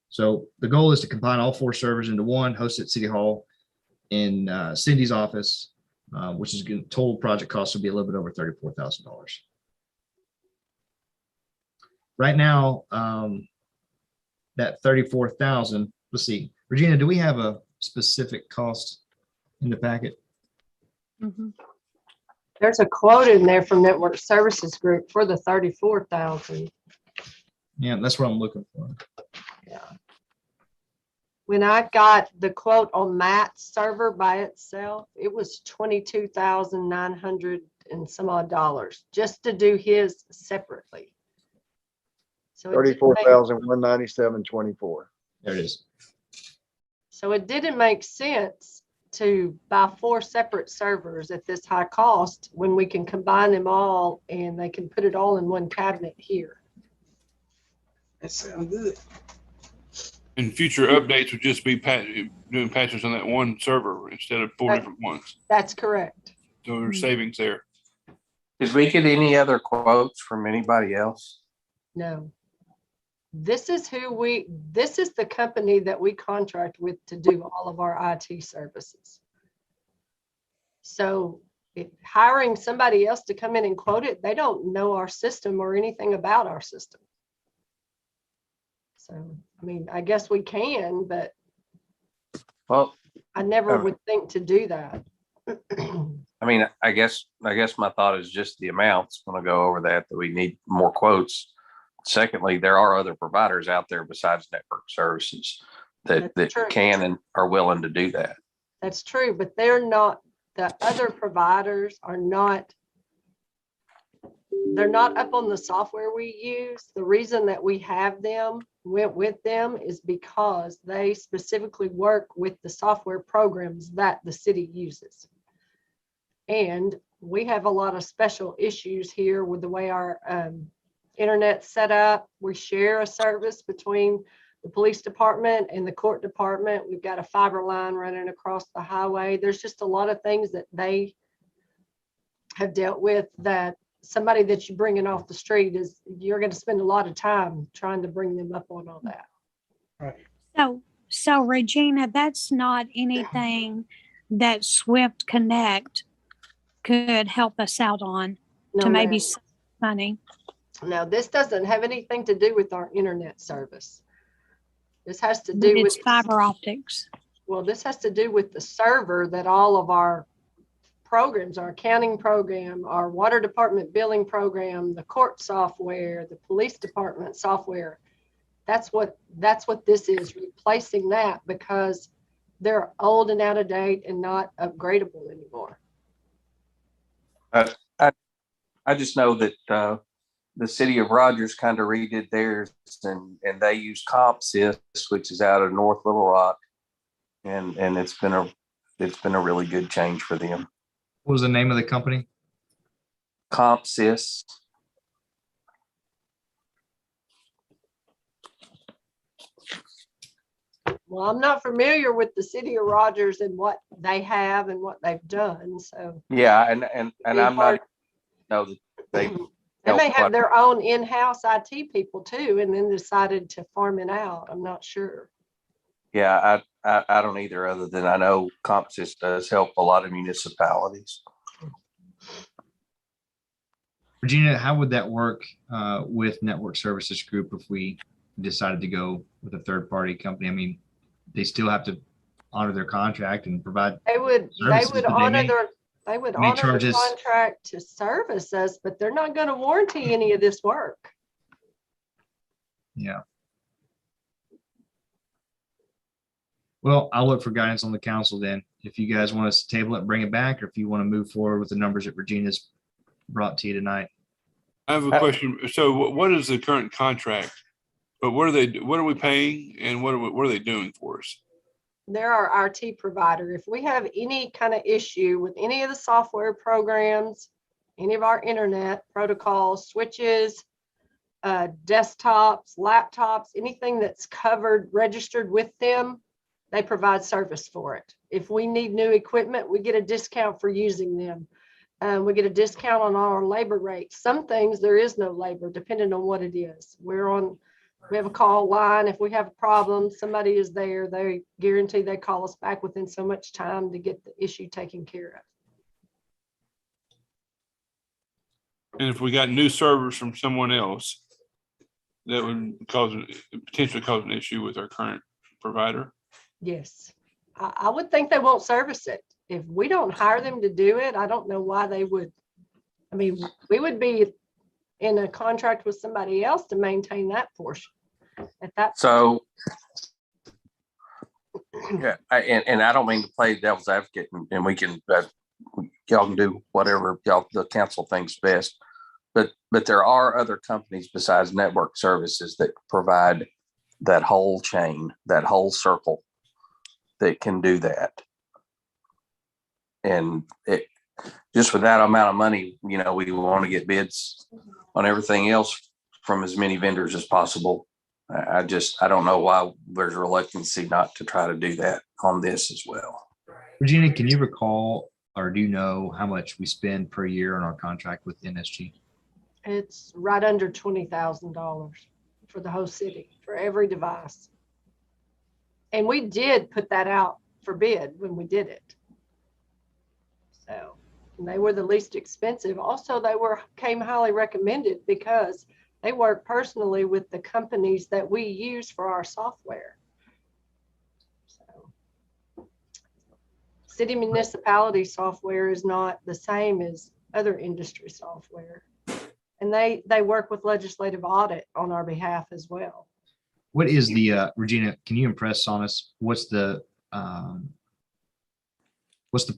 E: So the goal is to combine all 4 servers into one, hosted at City Hall in Cindy's office, which is going total project cost will be a little bit over $34,000. Right now, that 34,000. Let's see, Regina, do we have a specific cost in the packet?
F: Mm-hmm. There's a quote in there from Network Services Group for the 34,000.
E: Yeah, that's what I'm looking for.
F: Yeah. When I got the quote on Matt's server by itself, it was $22,900 and some odd dollars just to do his separately. So
M: 34,197.24.
E: There it is.
F: So it didn't make sense to buy 4 separate servers at this high cost when we can combine them all and they can put it all in one cabinet here.
C: That sounds good.
A: And future updates would just be doing patches on that one server instead of 4 different ones.
F: That's correct.
A: So there's savings there.
H: Did we get any other quotes from anybody else?
F: No. This is the company that we contract with to do all of our IT services. So hiring somebody else to come in and quote it, they don't know our system or anything about our system. So, I mean, I guess we can, but
H: well,
F: I never would think to do that.
H: I mean, I guess my thought is just the amounts when I go over that we need more quotes. Secondly, there are other providers out there besides Network Services that can and are willing to do that.
F: That's true, but they're not, the other providers are not, they're not up on the software we use. The reason that we have them, went with them, is because they specifically work with the software programs that the city uses. And we have a lot of special issues here with the way our internet set up. We share a service between the police department and the court department. We've got a fiber line running across the highway. There's just a lot of things that they have dealt with that somebody that you're bringing off the street you're going to spend a lot of time trying to bring them up on all that.
O: So Regina, that's not anything that Swift Connect could help us out on to maybe save money.
F: No, this doesn't have anything to do with our internet service. This has to do with
O: fiber optics.
F: Well, this has to do with the server that all of our programs, our accounting program, our water department billing program, the court software, the police department software. That's what this is, replacing that because they're old and out of date and not upgradable anymore.
H: I just know that the city of Rogers kind of redid theirs and they use CompSys, which is out of North Little Rock. And it's been a really good change for them.
E: What was the name of the company?
H: CompSys.
F: Well, I'm not familiar with the city of Rogers and what they have and what they've done. So
H: yeah, and I'm not know that they
F: may have their own in-house IT people too, and then decided to farm it out. I'm not sure.
H: Yeah, I don't either, other than I know CompSys does help a lot of municipalities.
E: Regina, how would that work with Network Services Group if we decided to go with a third-party company? I mean, they still have to honor their contract and provide.
F: They would honor the contract to service us, but they're not going to warranty any of this work.
E: Yeah. Well, I'll look for guidance on the council then. If you guys want us to table it, bring it back, or if you want to move forward with the numbers that Regina's brought to you tonight.
A: I have a question. So what is the current contract? But what are we paying and what are they doing for us?
F: They're our IT provider. If we have any kind of issue with any of the software programs, any of our internet protocols, switches, desktops, laptops, anything that's covered, registered with them, they provide service for it. If we need new equipment, we get a discount for using them. We get a discount on our labor rates. Some things there is no labor, depending on what it is. We have a call line. If we have a problem, somebody is there. They guarantee they call us back within so much time to get the issue taken care of.
A: And if we got new servers from someone else, that would potentially cause an issue with our current provider.
F: Yes, I would think they won't service it. If we don't hire them to do it, I don't know why they would. I mean, we would be in a contract with somebody else to maintain that portion at that.
H: So, yeah, and I don't mean to play devil's advocate, and we can, y'all can do whatever the council thinks best. But there are other companies besides Network Services that provide that whole chain, that whole circle that can do that. And just with that amount of money, we want to get bids on everything else from as many vendors as possible. I don't know why there's a reluctancy not to try to do that on this as well.
E: Regina, can you recall or do you know how much we spend per year on our contract with NSG?
F: It's right under $20,000 for the whole city, for every device. And we did put that out for bid when we did it. So, and they were the least expensive. Also, they came highly recommended because they work personally with the companies that we use for our software. So, city municipality software is not the same as other industry software. And they work with legislative audit on our behalf as well.
E: What is the, Regina, can you impress on us, what's the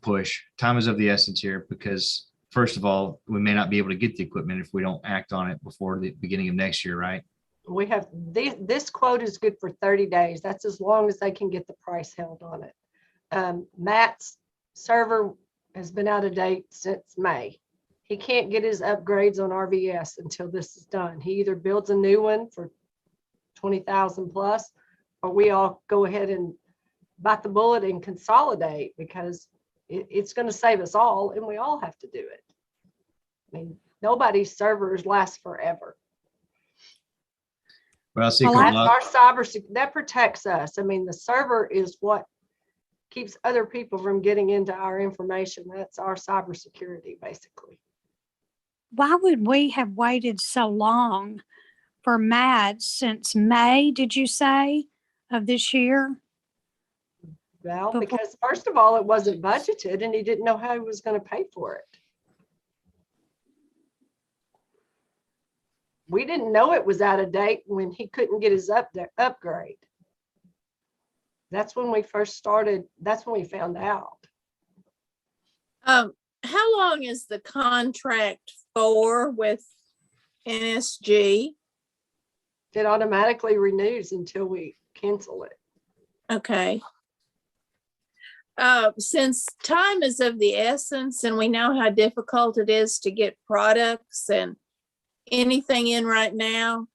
E: push? Time is of the essence here because first of all, we may not be able to get the equipment if we don't act on it before the beginning of next year, right?
F: We have, this quote is good for 30 days. That's as long as they can get the price held on it. Matt's server has been out of date since May. He can't get his upgrades on RVS until this is done. He either builds a new one for 20,000 plus, or we all go ahead and bite the bullet and consolidate, because it's going to save us all and we all have to do it. I mean, nobody's servers last forever.
E: Well, I see.
F: That's our cyber, that protects us. I mean, the server is what keeps other people from getting into our information. That's our cybersecurity, basically.
O: Why would we have waited so long for Matt since May, did you say, of this year?
F: Well, because first of all, it wasn't budgeted and he didn't know how he was going to pay for it. We didn't know it was out of date when he couldn't get his upgrade. That's when we first started. That's when we found out.
Q: How long is the contract for with NSG?
F: It automatically renews until we cancel it.
Q: Okay. Since time is of the essence and we know how difficult it is to get products and anything in right now,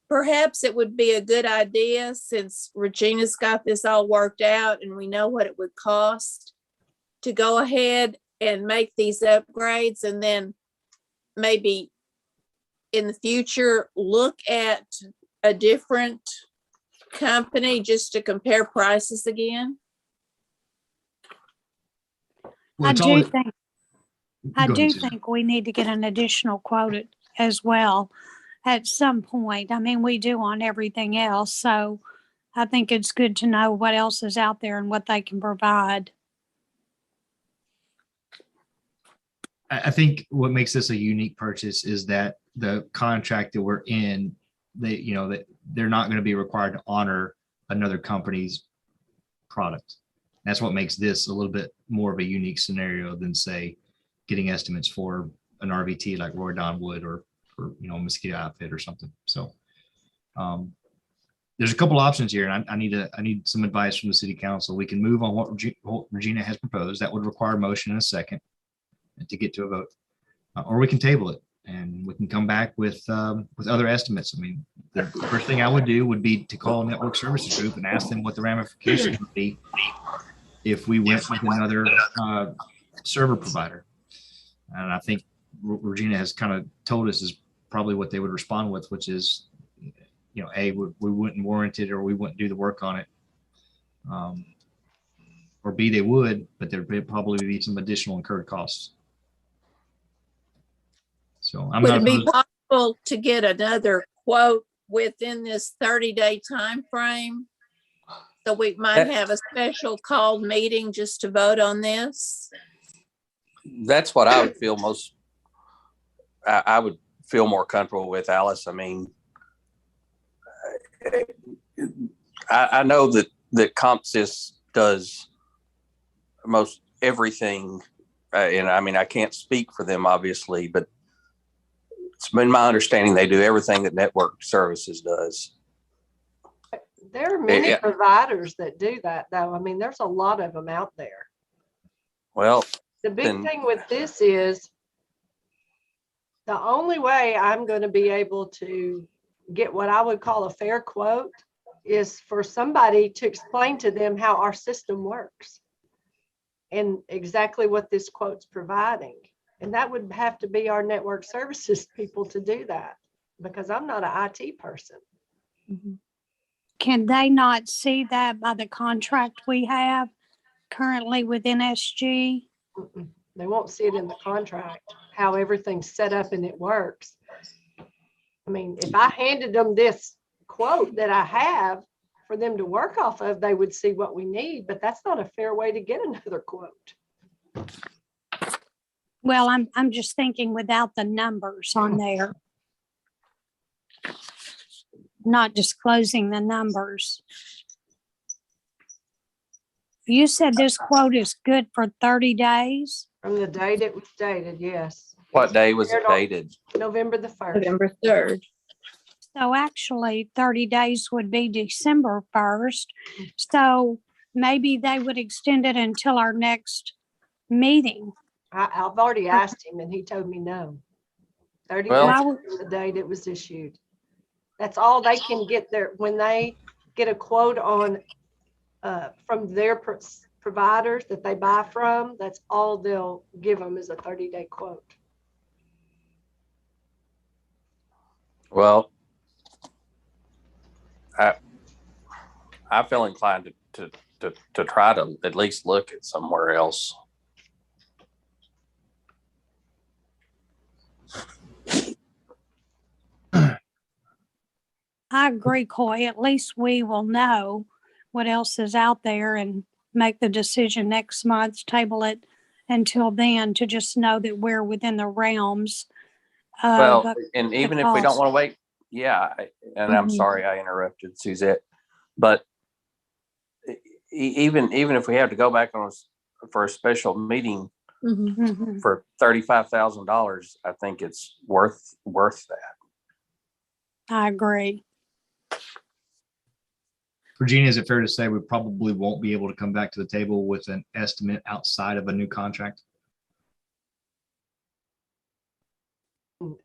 Q: perhaps it would be a good idea, since Regina's got this all worked out and we know what it would cost, to go ahead and make these upgrades, and then maybe in the future look at a different company just to compare prices again.
E: Well,
O: I
E: it's
O: do
E: always-
O: think
E: Go ahead, Susan.
O: think we need to get an additional quote as well at some point. I mean, we do on everything else, so I think it's good to know what else is out there and what they can provide.
E: I think what makes this a unique purchase is that the contract that we're in, that they're not going to be required to honor another company's product. That's what makes this a little bit more of a unique scenario than, say, getting estimates for an RVT like Roy Don would, or for Mosquito Outfit or something. So there's a couple options here, and I need some advice from the city council. We can move on what Regina has proposed. That would require a motion in a second to get to a vote, or we can table it and we can come back with other estimates. I mean, the first thing I would do would be to call a network services group and ask them what the ramifications would be if we went with another server provider. And I think Regina has kind of told us is probably what they would respond with, which is, A, we wouldn't warrant it, or we wouldn't do the work on it. Or B, they would, but there'd probably be some additional incurred costs. So
Q: Would it be possible to get another quote within this 30-day time frame? So we might have a special called meeting just to vote on this?
H: That's what I would feel I would feel more comfortable with, Alice. I mean, I know that CompSys does most everything, and I mean, I can't speak for them, obviously, but it's been my understanding they do everything that network services does.
F: There are many providers that do that, though. I mean, there's a lot of them out there.
H: Well,
F: the big thing with this is the only way I'm going to be able to get what I would call a fair quote is for somebody to explain to them how our system works and exactly what this quote's providing. And that would have to be our network services people to do that, because I'm not an IT person.
O: Mm-hmm. Can they not see that by the contract we have currently with NSG?
F: Mm-mm. They won't see it in the contract, how everything's set up and it works. I mean, if I handed them this quote that I have for them to work off of, they would see what we need, but that's not a fair way to get another quote.
O: Well, I'm just thinking without the numbers on there. Not disclosing the numbers. You said this quote is good for 30 days?
F: From the date it was dated, yes.
H: What day was it dated?
F: November the 1st.
Q: November 3rd.
O: So actually 30 days would be December 1st. So maybe they would extend it until our next meeting.
F: I've already asked him and he told me no. 30
H: Well,
F: days from the date it was issued. That's all they can get there when they get a quote on, from their providers that they buy from, that's all they'll give them is a 30-day quote.
H: Well, I feel inclined to try to at least look at somewhere else.
O: I agree, Coy. At least we will know what else is out there and make the decision next month, table it until then to just know that we're within the realms.
H: Well, and even if we don't want to wait, I'm
O: Mhm.
H: sorry I interrupted, Suzette, but even if we have to go back for a special meeting
O: Mhm.
H: for $35,000, I think it's worth that.
O: I agree.
E: Virginia, is it fair to say we probably won't be able to come back to the table with an estimate outside of a new contract?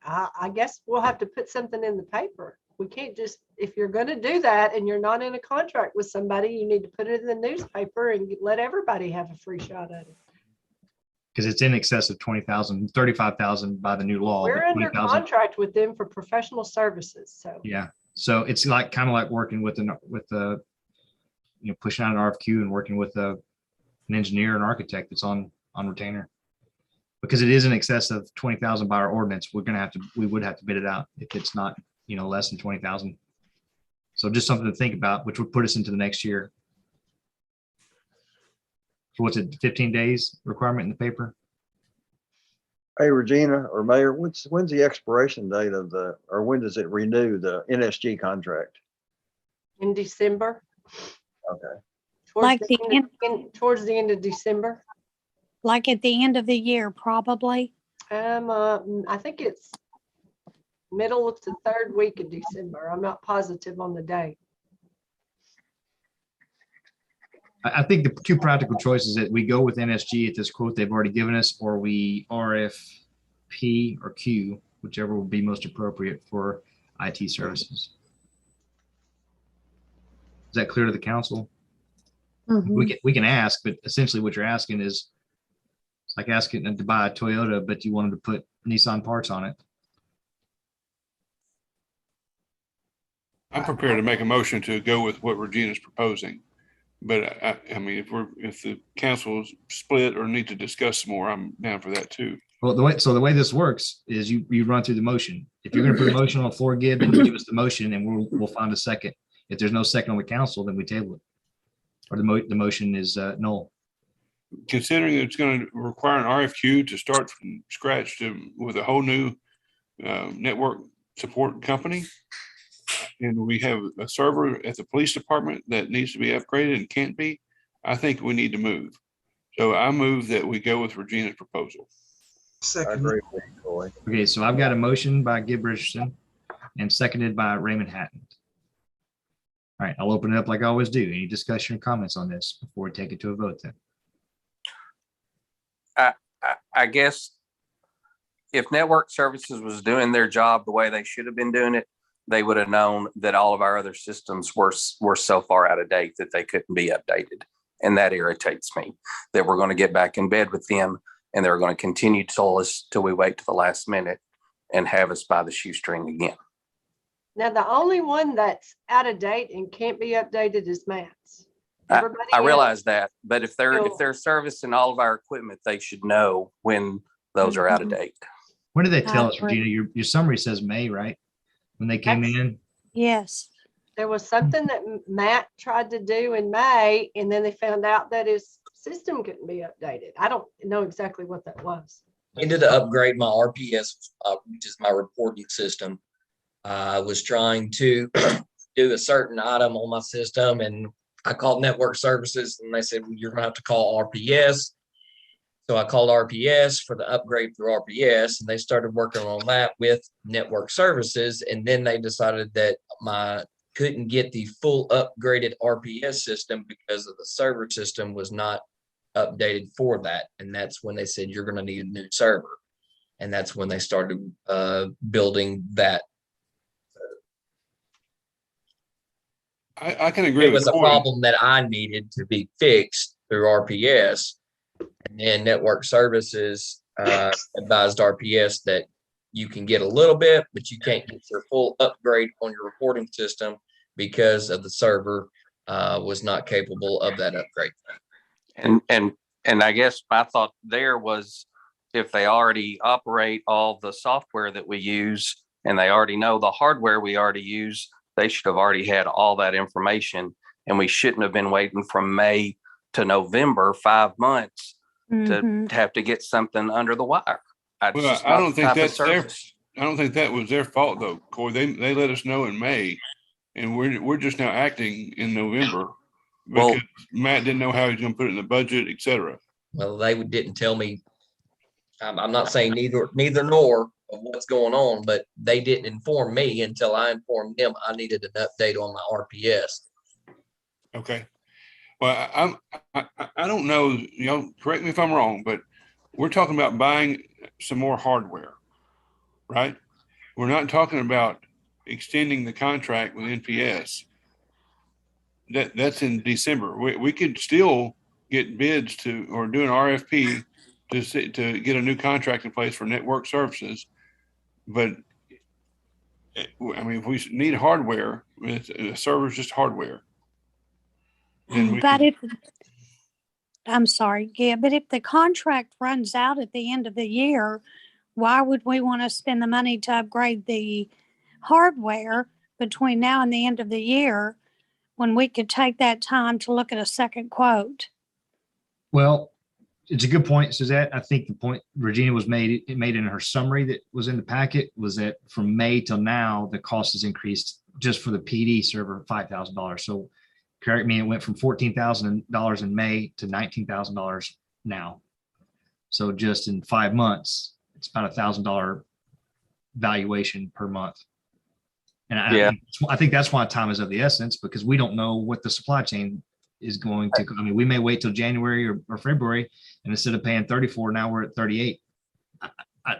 F: I guess we'll have to put something in the paper. We can't just, if you're going to do that and you're not in a contract with somebody, you need to put it in the newspaper and let everybody have a free shot at it.
E: Because it's in excess of 20,000, 35,000 by the new law.
F: We're
E: but
F: under
E: 20,000
F: contract with them for professional services. So
E: Yeah. So it's like kind of like working with the pushing out an RFQ and working with an engineer and architect that's on retainer. Because it is in excess of 20,000 by our ordinance, we would have to bid it out if it's not, less than 20,000. So just something to think about, which would put us into the next year. So what's it, 15 days requirement in the paper?
M: Hey, Regina or Mayor, when's the expiration date or when does it renew the NSG contract?
F: in December,
M: Okay.
O: Like
F: towards the end of December.
O: Like at the end of the year, probably.
F: I think it's middle to third week of December. I'm not positive on the date.
E: I think the two practical choices that we go with NSG at this quote they've already given us, or we RFP or Q, whichever will be most appropriate for IT services. Is that clear to the council?
O: Mhm.
E: We can ask, but essentially what you're asking is it's like asking to buy a Toyota, but you wanted to put Nissan parts on it.
A: I'm prepared to make a motion to go with what Regina's proposing. But I mean, if the council's split or need to discuss more, I'm down for that too.
E: Well, the way this works is you run through the motion. If you're going to put a motion on the floor, then you give us the motion and we'll find a second. If there's no second on the council, then we table it. Or the motion is null.
A: Considering it's going to require an RFQ to start from scratch with a whole new network support company, and we have a server at the police department that needs to be upgraded and can't be, I think we need to move. So I move that we go with Regina's proposal.
M: I agree with you, Coy.
E: Okay, so I've got a motion by Gib Richardson and seconded by Raymond Hatton. All right, I'll open it up like I always do. Any discussion or comments on this before we take it to a vote then?
H: I guess if network services was doing their job the way they should have been doing it, they would have known that all of our other systems were so far out of date that they couldn't be updated. And that irritates me, that we're going to get back in bed with them and they're going to continue to tell us till we wait to the last minute and have us by the shoestring again.
F: Now, the only one that's out of date and can't be updated is Matt's.
H: I realize that, but if they're servicing all of our equipment, they should know when those are out of date.
E: When did they tell us, Regina? Your summary says May, right? When they came in?
O: Yes.
F: There was something that Matt tried to do in May, and then they found out that his system couldn't be updated. I don't know exactly what that was.
G: I needed to upgrade my RPS, which is my reporting system. I was trying to do a certain item on my system, and I called network services, and they said, well, you're going to have to call RPS. So I called RPS for the upgrade through RPS, and they started working on that with network services. And then they decided that couldn't get the full upgraded RPS system because of the server system was not updated for that. And that's when they said, you're going to need a new server. And that's when they started building that.
A: I can agree
G: It
A: with
G: was a
A: Corey.
G: problem that I needed to be fixed through RPS. And then Network Services advised RPS that you can get a little bit, but you can't get your full upgrade on your reporting system because of the server was not capable of that upgrade.
H: And I guess my thought there was, if they already operate all the software that we use and they already know the hardware we already use, they should have already had all that information, and we shouldn't have been waiting from May to November, 5 months to have to get something under the wire.
A: Well, I don't think that's I don't think that was their fault though, Corey. They let us know in May, and we're just now acting in November because Matt didn't know how he was going to put it in the budget, et cetera.
G: Well, they didn't tell me. I'm not saying neither nor of what's going on, but they didn't inform me until I informed them I needed an update on my RPS.
A: Okay. Well, I don't know, correct me if I'm wrong, but we're talking about buying some more hardware, right? We're not talking about extending the contract with NPS. That's in December. We could still get bids or do an RFP to get a new contract in place for network services. But I mean, if we need hardware, a server's just hardware.
O: But I'm sorry, yeah, but if the contract runs out at the end of the year, why would we want to spend the money to upgrade the hardware between now and the end of the year when we could take that time to look at a second quote?
E: Well, it's a good point, Suzette. I think the point Regina made in her summary that was in the packet was that from May till now, the cost has increased just for the PD server $5,000. So correct me, it went from $14,000 in May to $19,000 now. So just in 5 months, it's about $1,000 valuation per month. And I think that's why time is of the essence, because we don't know what the supply chain is going to. I mean, we may wait till January or February, and instead of paying 34, now we're at 38. I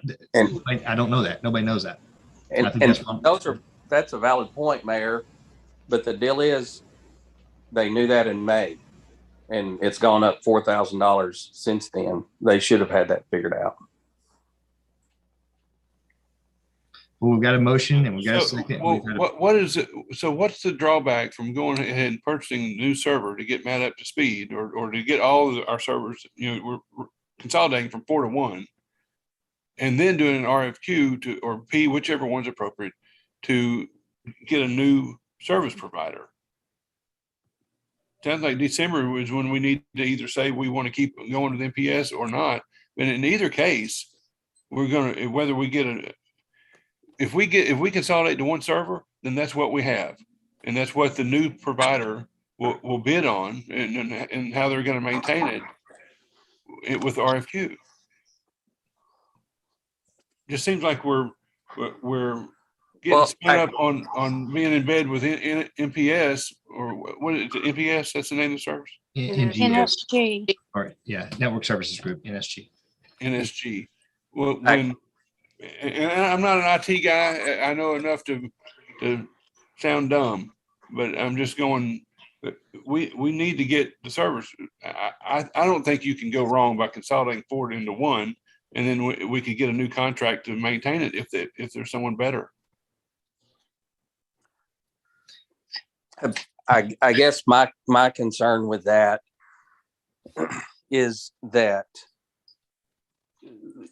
E: don't know that. Nobody knows that.
H: And that's a valid point, Mayor. But the deal is, they knew that in May, and it's gone up $4,000 since then. They should have had that figured out.
E: Well, we've got a motion and we've got a second.
A: Well, what is it? So what's the drawback from going ahead and purchasing a new server to get Matt up to speed, or to get all of our servers, we're consolidating from 4 to 1, and then doing an RFQ or P, whichever one's appropriate, to get a new service provider? Sounds like December was when we need to either say we want to keep going with NPS or not. But in either case, we're going to, whether we get if we consolidate to one server, then that's what we have. And that's what the new provider will bid on, and how they're going to maintain it with RFQ. Just seems like we're getting split up on being in bed with NPS, or what is it, NPS? That's the name of the service?
O: NSG.
E: All right, yeah, Network Services Group, NSG.
A: NSG. Well, and I'm not an IT guy. I know enough to sound dumb, but I'm just going, we need to get the servers. I don't think you can go wrong by consolidating 4 into 1, and then we could get a new contract to maintain it if there's someone better.
H: I guess my concern with that is that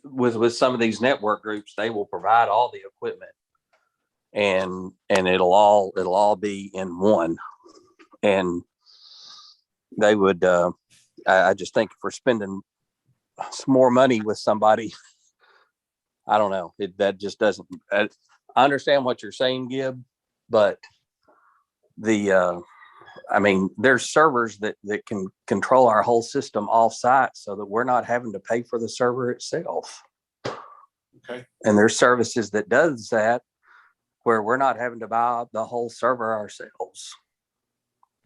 H: with some of these network groups, they will provide all the equipment, and it'll all be in one, and they would. I just think if we're spending some more money with somebody, I don't know. That just doesn't. I understand what you're saying, Gib, but I mean, there's servers that can control our whole system off site so that we're not having to pay for the server itself.
A: Okay.
H: And there's services that does that where we're not having to buy the whole server ourselves.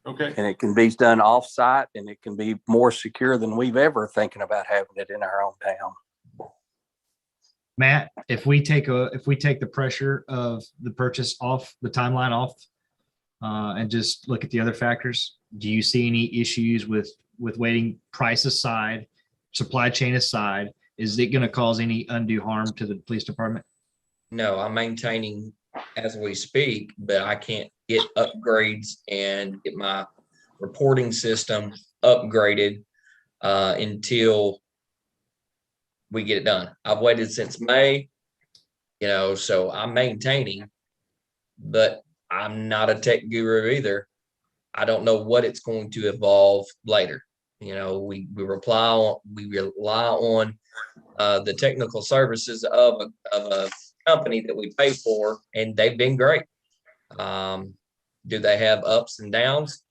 A: Okay.
H: And it can be done off site, and it can be more secure than we've ever thinking about having it in our own town.
E: Matt, if we take the pressure of the purchase off, the timeline off and just look at the other factors? Do you see any issues with waiting, price aside, supply chain aside? Is it going to cause any undue harm to the police department?
G: No, I'm maintaining as we speak, but I can't get upgrades and get my reporting system upgraded until we get it done. I've waited since May, so I'm maintaining, but I'm not a tech guru either. I don't know what it's going to evolve later. We rely on the technical services of a company that we pay for, and they've been great. Do they have ups and downs?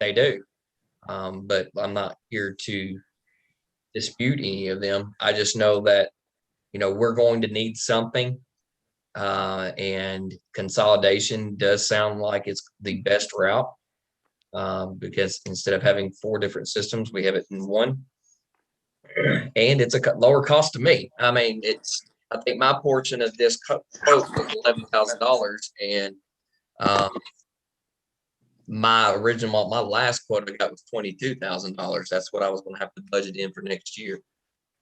G: They do. But I'm not here to dispute any of them. I just know that, we're going to need something. And consolidation does sound like it's the best route, because instead of having 4 different systems, we have it in one. And it's a lower cost to me. I mean, I think my portion of this quote was $11,000, and my last quote I got was $22,000. That's what I was going to have to budget in for next year.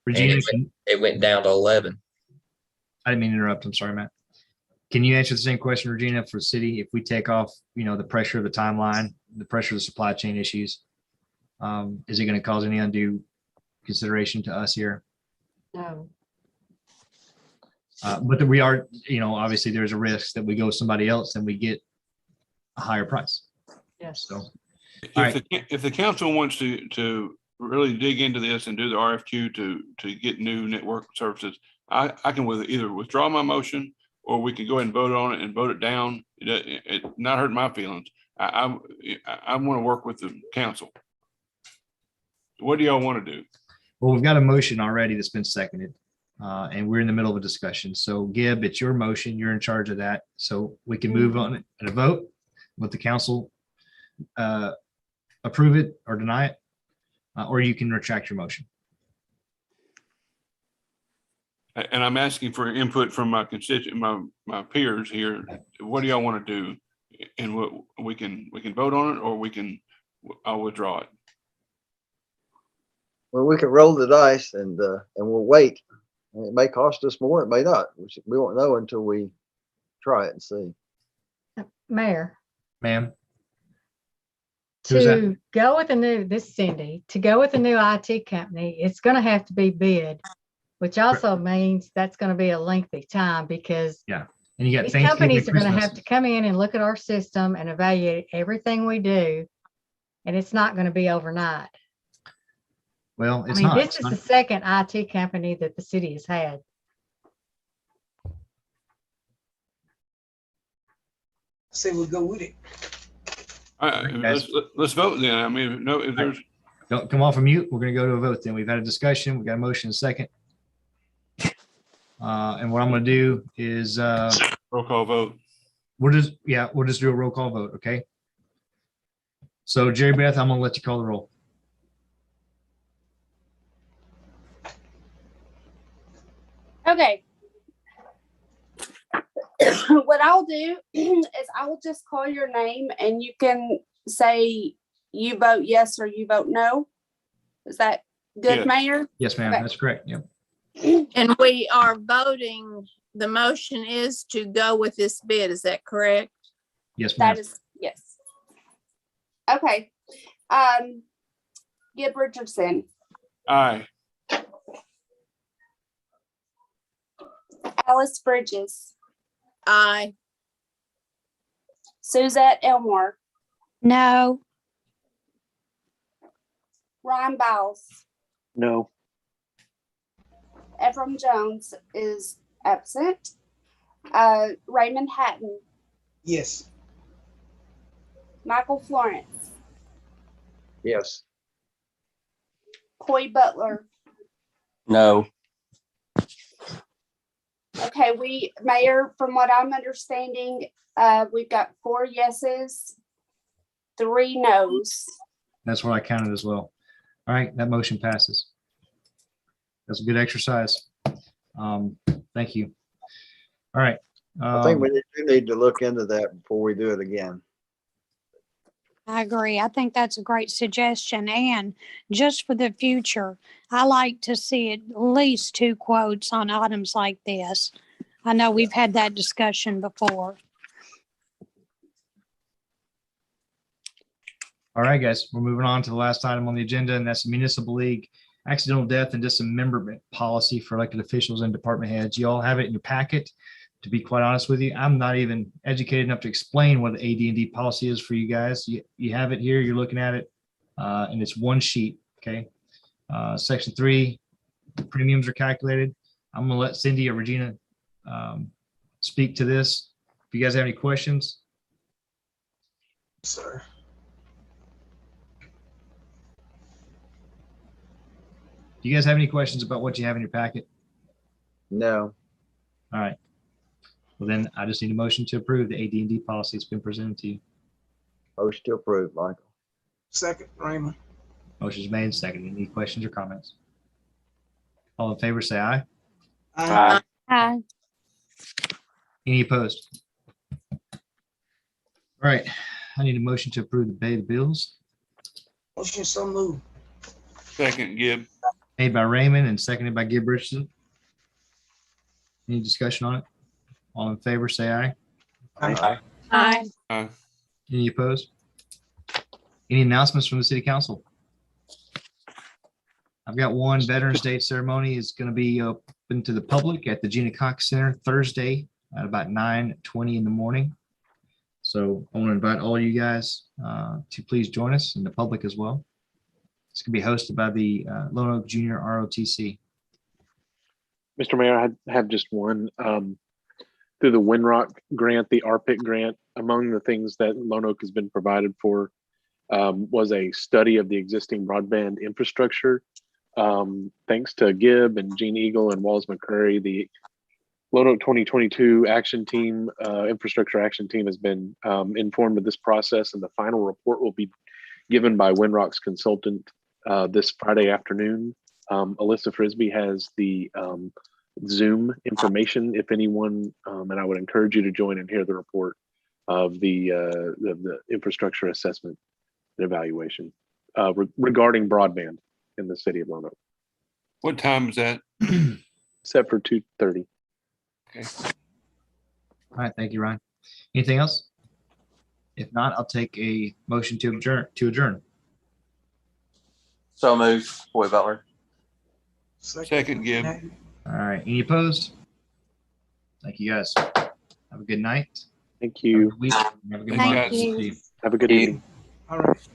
E: Regina,
G: it went down to 11.
E: I didn't mean to interrupt. I'm sorry, Matt. Can you answer the same question, Regina, for city? If we take off, the pressure of the timeline, the pressure of the supply chain issues, is it going to cause any undue consideration to us here?
F: No.
E: But we are, obviously there's a risk that we go with somebody else and we get a higher price.
F: Yes.
E: So,
A: if the council wants to really dig into this and do the RFQ to get new network services, I can either withdraw my motion, or we can go ahead and vote on it and vote it down. It not hurt my feelings. I want to work with the council. What do y'all want to do?
E: Well, we've got a motion already that's been seconded, and we're in the middle of a discussion. So Gib, it's your motion. You're in charge of that. So we can move on it and a vote. Let the council approve it or deny it, or you can retract your motion.
A: And I'm asking for input from my constituent, my peers here. What do y'all want to do? And we can vote on it, or I'll withdraw it.
M: Well, we can roll the dice and we'll wait. It may cost us more, it may not. We won't know until we try it and see.
K: Mayor,
E: Ma'am.
K: to go with this is Cindy, to go with a new IT company, it's going to have to be bid, which also means that's going to be a lengthy time, because
E: and you got
K: these
E: Thanksgiving,
K: companies are going to
E: Christmas.
K: have to come in and look at our system and evaluate everything we do, and it's not going to be overnight.
E: Well, it's
K: this is the second IT company that the city has had.
C: Say we'll go with it.
A: Let's vote then. I mean, if there's.
E: Don't come off of mute. We're going to go to a vote then. We've had a discussion. We got a motion and a second. And what I'm going to do is
A: roll call vote.
E: We'll just do a roll call vote. Okay. So Jerry Beth, I'm going to let you call the roll.
B: Okay. What I'll do is I will just call your name and you can say you vote yes or you vote no. Is that good,
E: Yes.
B: Mayor?
E: Yes, ma'am.
B: Okay.
E: That's correct. Yep.
Q: And we are voting, the motion is to go with this bid. Is that correct?
E: Yes, ma'am.
B: That is, yes. Okay. Gib Richardson,
A: Aye.
B: Alice Bridges,
Q: Aye.
B: Suzette Elmore,
O: No.
B: Ron Bowles,
I: No.
B: Ephraim Jones is absent. Raymond Hatton,
C: Yes.
B: Michael Florence,
M: Yes.
B: Coy Butler.
H: No.
B: Okay, Mayor, from what I'm understanding, we've got 4 yeses, 3 nos.
E: That's what I counted as well. All right. That motion passes. That's a good exercise. Thank you. All right.
M: I think we do need to look into that before we do it again.
O: I agree. I think that's a great suggestion. And just for the future, I like to see at least 2 quotes on items like this. I know we've had that discussion before.
E: All right, guys, we're moving on to the last item on the agenda, and that's the municipal league accidental death and dismemberment policy for elected officials and department heads. You all have it in your packet. To be quite honest with you, I'm not even educated enough to explain what the AD&D policy is for you guys. You have it here, you're looking at it, and it's one sheet, okay? Section 3, the premiums are calculated. I'm gonna let Cindy or Regina speak to this. If you guys have any questions.
C: Sir.
E: Do you guys have any questions about what you have in your packet?
M: No.
E: All right. Well, then I just need a motion to approve the AD&D policy that's been presented to you.
M: Motion to approve, Michael.
C: Second, Raymond.
E: Motion's made and seconded. Any questions or comments? All in favor, say aye.
C: Aye.
O: Aye.
E: Any opposed? All right. I need a motion to approve the pay the bills.
C: Motion so moved.
A: Second, Gibb.
E: Made by Raymond and seconded by Gibb Richardson. Any discussion on it? All in favor, say aye.
C: Aye.
O: Aye.
A: Aye.
E: Any opposed? Any announcements from the city council? I've got one. Veterans Day ceremony is going to be open to the public at the Gina Cox Center Thursday at about 9:20 in the morning. So I want to invite all you guys to please join us and the public as well. It's going to be hosted by the Lone Oak Junior ROTC.
I: Mr. Mayor, I have just one. Through the Winrock grant, the RPIC grant, among the things that Lone Oak has been provided for was a study of the existing broadband infrastructure. Thanks to Gibb and Gene Eagle and Wallace McCurry, the Lone Oak 2022 action team, infrastructure action team has been informed of this process, and the final report will be given by Winrock's consultant this Friday afternoon. Alyssa Frisbee has the Zoom information if anyone, and I would encourage you to join and hear the report of the infrastructure assessment and evaluation regarding broadband in the city of Lone Oak.
A: What time is that?
I: Set for 2:30.
A: Okay.
E: All right, thank you, Ryan. Anything else? If not, I'll take a motion to adjourn.
H: So moved, Boyd Butler.
A: Second, Gibb.
E: All right, any opposed? Thank you, guys. Have a good night.
I: Thank you.
E: Have a good week. Have a good
A: Thank
E: month.
A: you, guys.
E: See you.
I: Have a good evening.
C: All right.